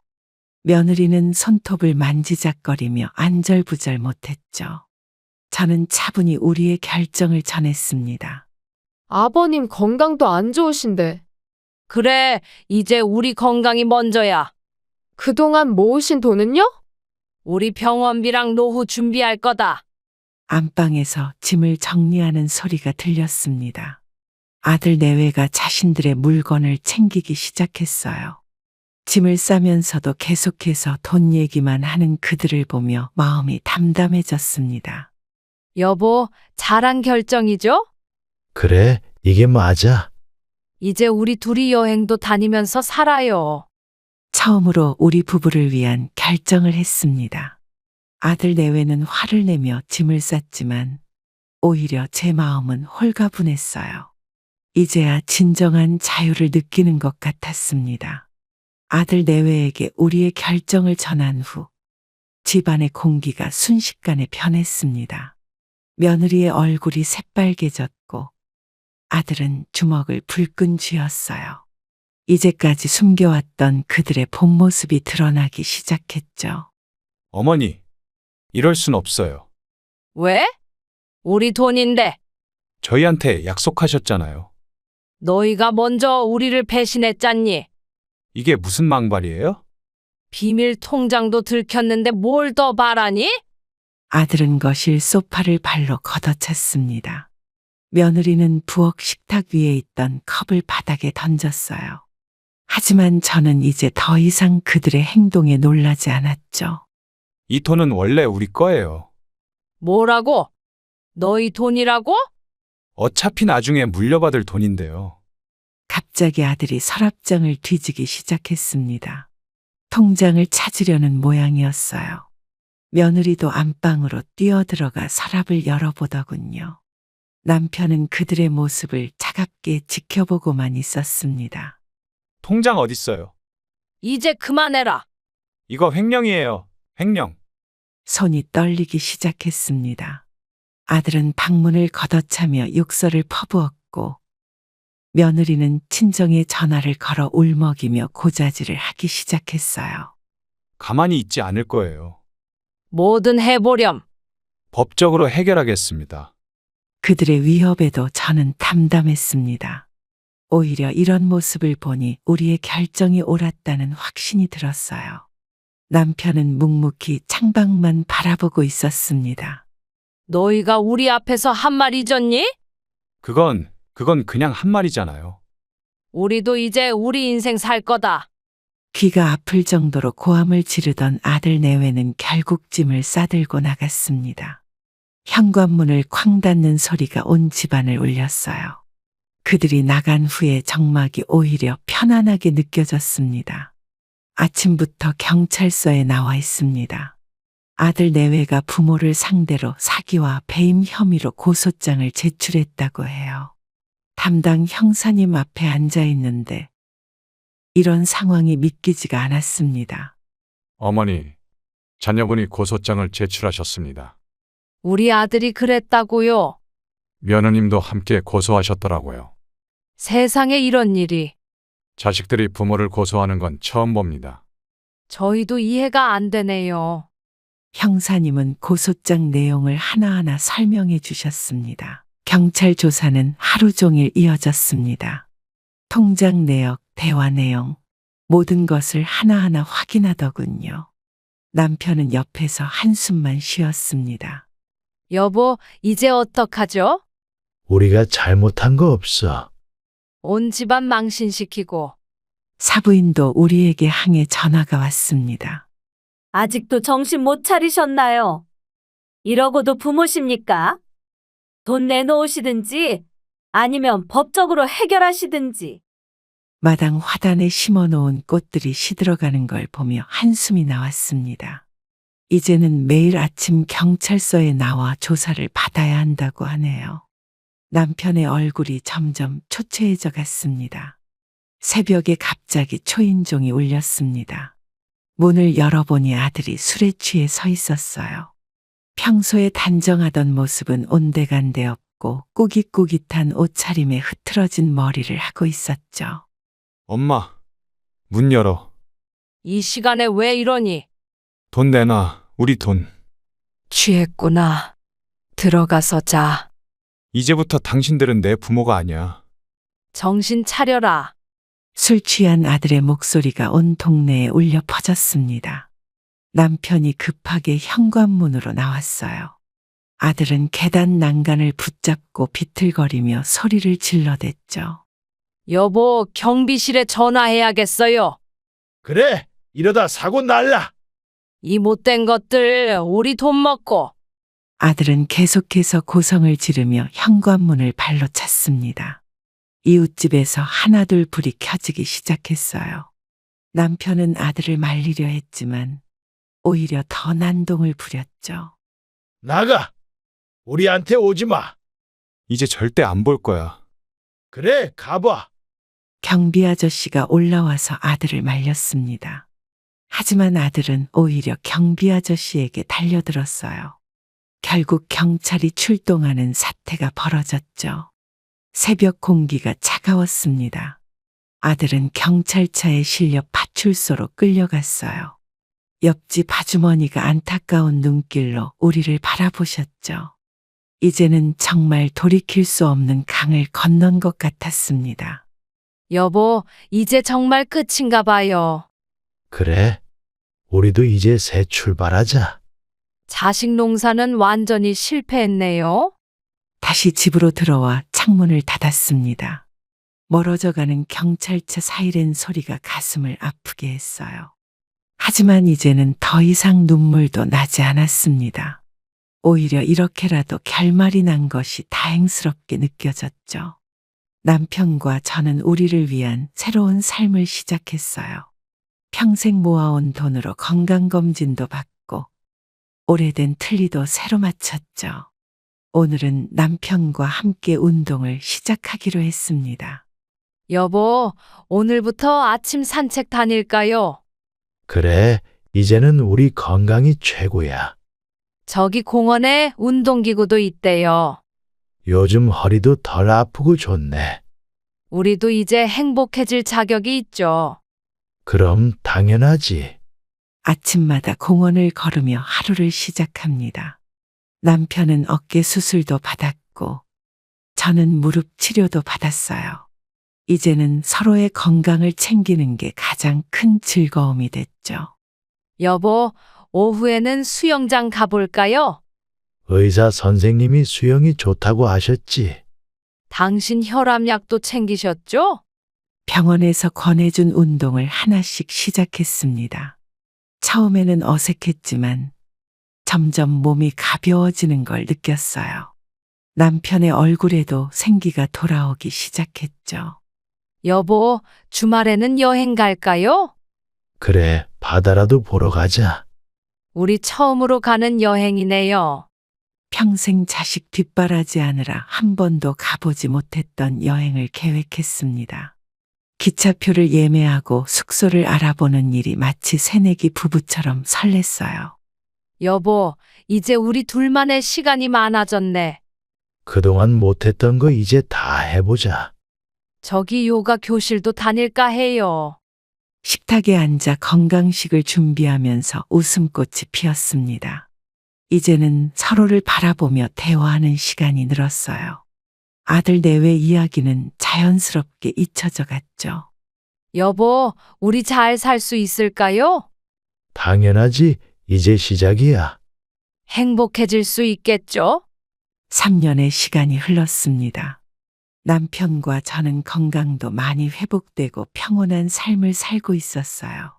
며느리는 손톱을 만지작거리며 안절부절 못했죠. 저는 차분히 우리의 결정을 전했습니다. 아버님 건강도 안 좋으신데. 그래, 이제 우리 건강이 먼저야. 그동안 모으신 돈은요? 우리 병원비랑 노후 준비할 거다. 안방에서 짐을 정리하는 소리가 들렸습니다. 아들 내외가 자신들의 물건을 챙기기 시작했어요. 짐을 싸면서도 계속해서 돈 얘기만 하는 그들을 보며 마음이 담담해졌습니다. 여보, 잘한 결정이죠? 그래, 이게 맞아. 이제 우리 둘이 여행도 다니면서 살아요. 처음으로 우리 부부를 위한 결정을 했습니다. 아들 내외는 화를 내며 짐을 쌌지만 오히려 제 마음은 홀가분했어요. 이제야 진정한 자유를 느끼는 것 같았습니다. 아들 내외에게 우리의 결정을 전한 후 집안의 공기가 순식간에 변했습니다. 며느리의 얼굴이 새빨개졌고 아들은 주먹을 불끈 쥐었어요. 이제까지 숨겨왔던 그들의 본 모습이 드러나기 시작했죠. 어머니, 이럴 순 없어요. 왜? 우리 돈인데. 저희한테 약속하셨잖아요. 너희가 먼저 우리를 배신했잖니. 이게 무슨 망발이에요? 비밀 통장도 들켰는데 뭘 더 바라니? 아들은 거실 소파를 발로 걷어찼습니다. 며느리는 부엌 식탁 위에 있던 컵을 바닥에 던졌어요. 하지만 저는 이제 더 이상 그들의 행동에 놀라지 않았죠. 이 돈은 원래 우리 거예요. 뭐라고? 너희 돈이라고? 어차피 나중에 물려받을 돈인데요. 갑자기 아들이 서랍장을 뒤지기 시작했습니다. 통장을 찾으려는 모양이었어요. 며느리도 안방으로 뛰어들어가 서랍을 열어보더군요. 남편은 그들의 모습을 차갑게 지켜보고만 있었습니다. 통장 어딨어요? 이제 그만해라. 이거 횡령이에요. 횡령. 손이 떨리기 시작했습니다. 아들은 방문을 걷어차며 욕설을 퍼부었고 며느리는 친정에 전화를 걸어 울먹이며 고자질을 하기 시작했어요. 가만히 있지 않을 거예요. 뭐든 해보렴. 법적으로 해결하겠습니다. 그들의 위협에도 저는 담담했습니다. 오히려 이런 모습을 보니 우리의 결정이 옳았다는 확신이 들었어요. 남편은 묵묵히 창밖만 바라보고 있었습니다. 너희가 우리 앞에서 한 말 잊었니? 그건 그냥 한 말이잖아요. 우리도 이제 우리 인생 살 거다. 귀가 아플 정도로 고함을 지르던 아들 내외는 결국 짐을 싸들고 나갔습니다. 현관문을 쾅 닫는 소리가 온 집안을 울렸어요. 그들이 나간 후에 정막이 오히려 편안하게 느껴졌습니다. 아침부터 경찰서에 나와 있습니다. 아들 내외가 부모를 상대로 사기와 배임 혐의로 고소장을 제출했다고 해요. 담당 형사님 앞에 앉아 있는데 이런 상황이 믿기지가 않았습니다. 어머니, 자녀분이 고소장을 제출하셨습니다. 우리 아들이 그랬다고요. 며느님도 함께 고소하셨더라고요. 세상에 이런 일이. 자식들이 부모를 고소하는 건 처음 봅니다. 저희도 이해가 안 되네요. 형사님은 고소장 내용을 하나하나 설명해 주셨습니다. 경찰 조사는 하루 종일 이어졌습니다. 통장 내역, 대화 내용, 모든 것을 하나하나 확인하더군요. 남편은 옆에서 한숨만 쉬었습니다. 여보, 이제 어떡하죠? 우리가 잘못한 거 없어. 온 집안 망신시키고. 사부인도 우리에게 항해 전화가 왔습니다. 아직도 정신 못 차리셨나요? 이러고도 부모십니까? 돈 내놓으시든지 아니면 법적으로 해결하시든지. 마당 화단에 심어놓은 꽃들이 시들어가는 걸 보며 한숨이 나왔습니다. 이제는 매일 아침 경찰서에 나와 조사를 받아야 한다고 하네요. 남편의 얼굴이 점점 초췌해져 갔습니다. 새벽에 갑자기 초인종이 울렸습니다. 문을 열어보니 아들이 술에 취해 서 있었어요. 평소에 단정하던 모습은 온데간데 없고 꾸깃꾸깃한 옷차림에 흐트러진 머리를 하고 있었죠. 엄마, 문 열어. 이 시간에 왜 이러니? 돈 내놔, 우리 돈. 취했구나. 들어가서 자. 이제부터 당신들은 내 부모가 아니야. 정신 차려라. 술 취한 아들의 목소리가 온 동네에 울려 퍼졌습니다. 남편이 급하게 현관문으로 나왔어요. 아들은 계단 난간을 붙잡고 비틀거리며 소리를 질러댔죠. 여보, 경비실에 전화해야겠어요. 그래, 이러다 사고 날라. 이 못된 것들 우리 돈 먹고. 아들은 계속해서 고성을 지르며 현관문을 발로 찼습니다. 이웃집에서 하나둘 불이 켜지기 시작했어요. 남편은 아들을 말리려 했지만 오히려 더 난동을 부렸죠. 나가. 우리한테 오지 마. 이제 절대 안 볼 거야. 그래, 가봐. 경비 아저씨가 올라와서 아들을 말렸습니다. 하지만 아들은 오히려 경비 아저씨에게 달려들었어요. 결국 경찰이 출동하는 사태가 벌어졌죠. 새벽 공기가 차가웠습니다. 아들은 경찰차에 실려 파출소로 끌려갔어요. 옆집 아주머니가 안타까운 눈길로 우리를 바라보셨죠. 이제는 정말 돌이킬 수 없는 강을 건넌 것 같았습니다. 여보, 이제 정말 끝인가 봐요. 그래, 우리도 이제 새 출발하자. 자식 농사는 완전히 실패했네요. 다시 집으로 들어와 창문을 닫았습니다. 멀어져가는 경찰차 사이렌 소리가 가슴을 아프게 했어요. 하지만 이제는 더 이상 눈물도 나지 않았습니다. 오히려 이렇게라도 결말이 난 것이 다행스럽게 느껴졌죠. 남편과 저는 우리를 위한 새로운 삶을 시작했어요. 평생 모아온 돈으로 건강검진도 받고 오래된 틀니도 새로 맞췄죠. 오늘은 남편과 함께 운동을 시작하기로 했습니다. 여보, 오늘부터 아침 산책 다닐까요? 그래, 이제는 우리 건강이 최고야. 저기 공원에 운동기구도 있대요. 요즘 허리도 덜 아프고 좋네. 우리도 이제 행복해질 자격이 있죠. 그럼 당연하지. 아침마다 공원을 걸으며 하루를 시작합니다. 남편은 어깨 수술도 받았고, 저는 무릎 치료도 받았어요. 이제는 서로의 건강을 챙기는 게 가장 큰 즐거움이 됐죠. 여보, 오후에는 수영장 가볼까요? 의사 선생님이 수영이 좋다고 하셨지. 당신 혈압약도 챙기셨죠? 병원에서 권해준 운동을 하나씩 시작했습니다. 처음에는 어색했지만 점점 몸이 가벼워지는 걸 느꼈어요. 남편의 얼굴에도 생기가 돌아오기 시작했죠. 여보, 주말에는 여행 갈까요? 그래, 바다라도 보러 가자. 우리 처음으로 가는 여행이네요. 평생 자식 뒷바라지 하느라 한 번도 가보지 못했던 여행을 계획했습니다. 기차표를 예매하고 숙소를 알아보는 일이 마치 새내기 부부처럼 설렜어요. 여보, 이제 우리 둘만의 시간이 많아졌네. 그동안 못했던 거 이제 다 해보자. 저기 요가 교실도 다닐까 해요. 식탁에 앉아 건강식을 준비하면서 웃음꽃이 피었습니다. 이제는 서로를 바라보며 대화하는 시간이 늘었어요. 아들 내외 이야기는 자연스럽게 잊혀져 갔죠. 여보, 우리 잘 살 수 있을까요? 당연하지. 이제 시작이야. 행복해질 수 있겠죠? 3년의 시간이 흘렀습니다. 남편과 저는 건강도 많이 회복되고 평온한 삶을 살고 있었어요.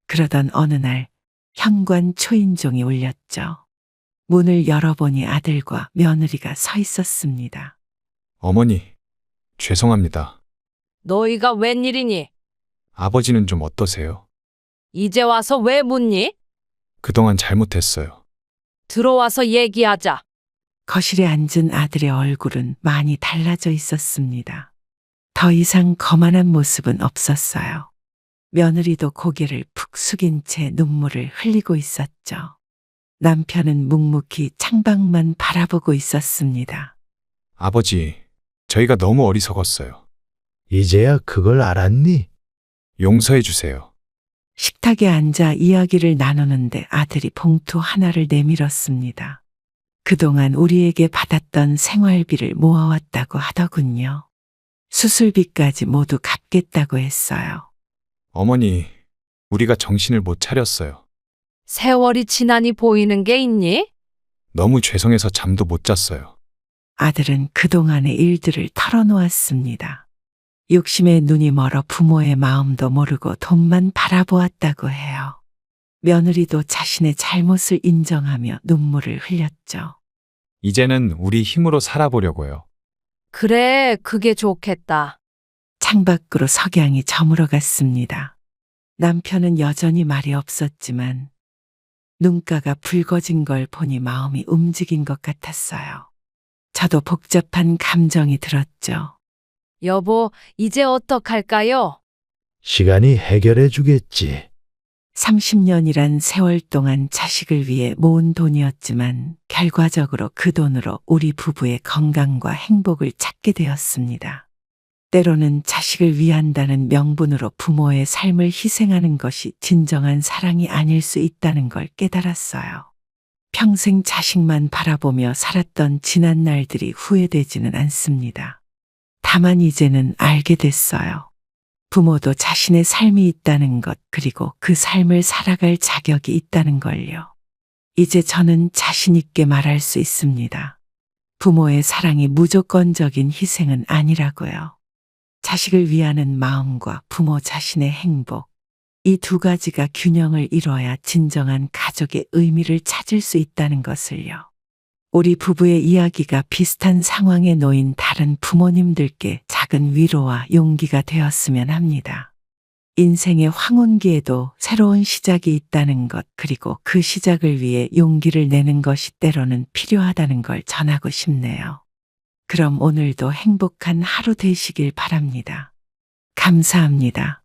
그러던 어느 날 현관 초인종이 울렸죠. 문을 열어보니 아들과 며느리가 서 있었습니다. 어머니, 죄송합니다. 너희가 웬일이니? 아버지는 좀 어떠세요? 이제 와서 왜 묻니? 그동안 잘못했어요. 들어와서 얘기하자. 거실에 앉은 아들의 얼굴은 많이 달라져 있었습니다. 더 이상 거만한 모습은 없었어요. 며느리도 고개를 푹 숙인 채 눈물을 흘리고 있었죠. 남편은 묵묵히 창밖만 바라보고 있었습니다. 아버지, 저희가 너무 어리석었어요. 이제야 그걸 알았니? 용서해 주세요. 식탁에 앉아 이야기를 나누는데 아들이 봉투 하나를 내밀었습니다. 그동안 우리에게 받았던 생활비를 모아왔다고 하더군요. 수술비까지 모두 갚겠다고 했어요. 어머니, 우리가 정신을 못 차렸어요. 세월이 지나니 보이는 게 있니? 너무 죄송해서 잠도 못 잤어요. 아들은 그동안의 일들을 털어놓았습니다. 욕심에 눈이 멀어 부모의 마음도 모르고 돈만 바라보았다고 해요. 며느리도 자신의 잘못을 인정하며 눈물을 흘렸죠. 이제는 우리 힘으로 살아보려고요. 그래, 그게 좋겠다. 창밖으로 석양이 저물어 갔습니다. 남편은 여전히 말이 없었지만 눈가가 붉어진 걸 보니 마음이 움직인 것 같았어요. 저도 복잡한 감정이 들었죠. 여보, 이제 어떡할까요? 시간이 해결해 주겠지. 30년이란 세월 동안 자식을 위해 모은 돈이었지만 결과적으로 그 돈으로 우리 부부의 건강과 행복을 찾게 되었습니다. 때로는 자식을 위한다는 명분으로 부모의 삶을 희생하는 것이 진정한 사랑이 아닐 수 있다는 걸 깨달았어요. 평생 자식만 바라보며 살았던 지난 날들이 후회되지는 않습니다. 다만 이제는 알게 됐어요. 부모도 자신의 삶이 있다는 것, 그리고 그 삶을 살아갈 자격이 있다는 걸요. 이제 저는 자신 있게 말할 수 있습니다. 부모의 사랑이 무조건적인 희생은 아니라고요. 자식을 위하는 마음과 부모 자신의 행복, 이 두 가지가 균형을 이뤄야 진정한 가족의 의미를 찾을 수 있다는 것을요. 우리 부부의 이야기가 비슷한 상황에 놓인 다른 부모님들께 작은 위로와 용기가 되었으면 합니다. 인생의 황혼기에도 새로운 시작이 있다는 것, 그리고 그 시작을 위해 용기를 내는 것이 때로는 필요하다는 걸 전하고 싶네요. 그럼 오늘도 행복한 하루 되시길 바랍니다. 감사합니다.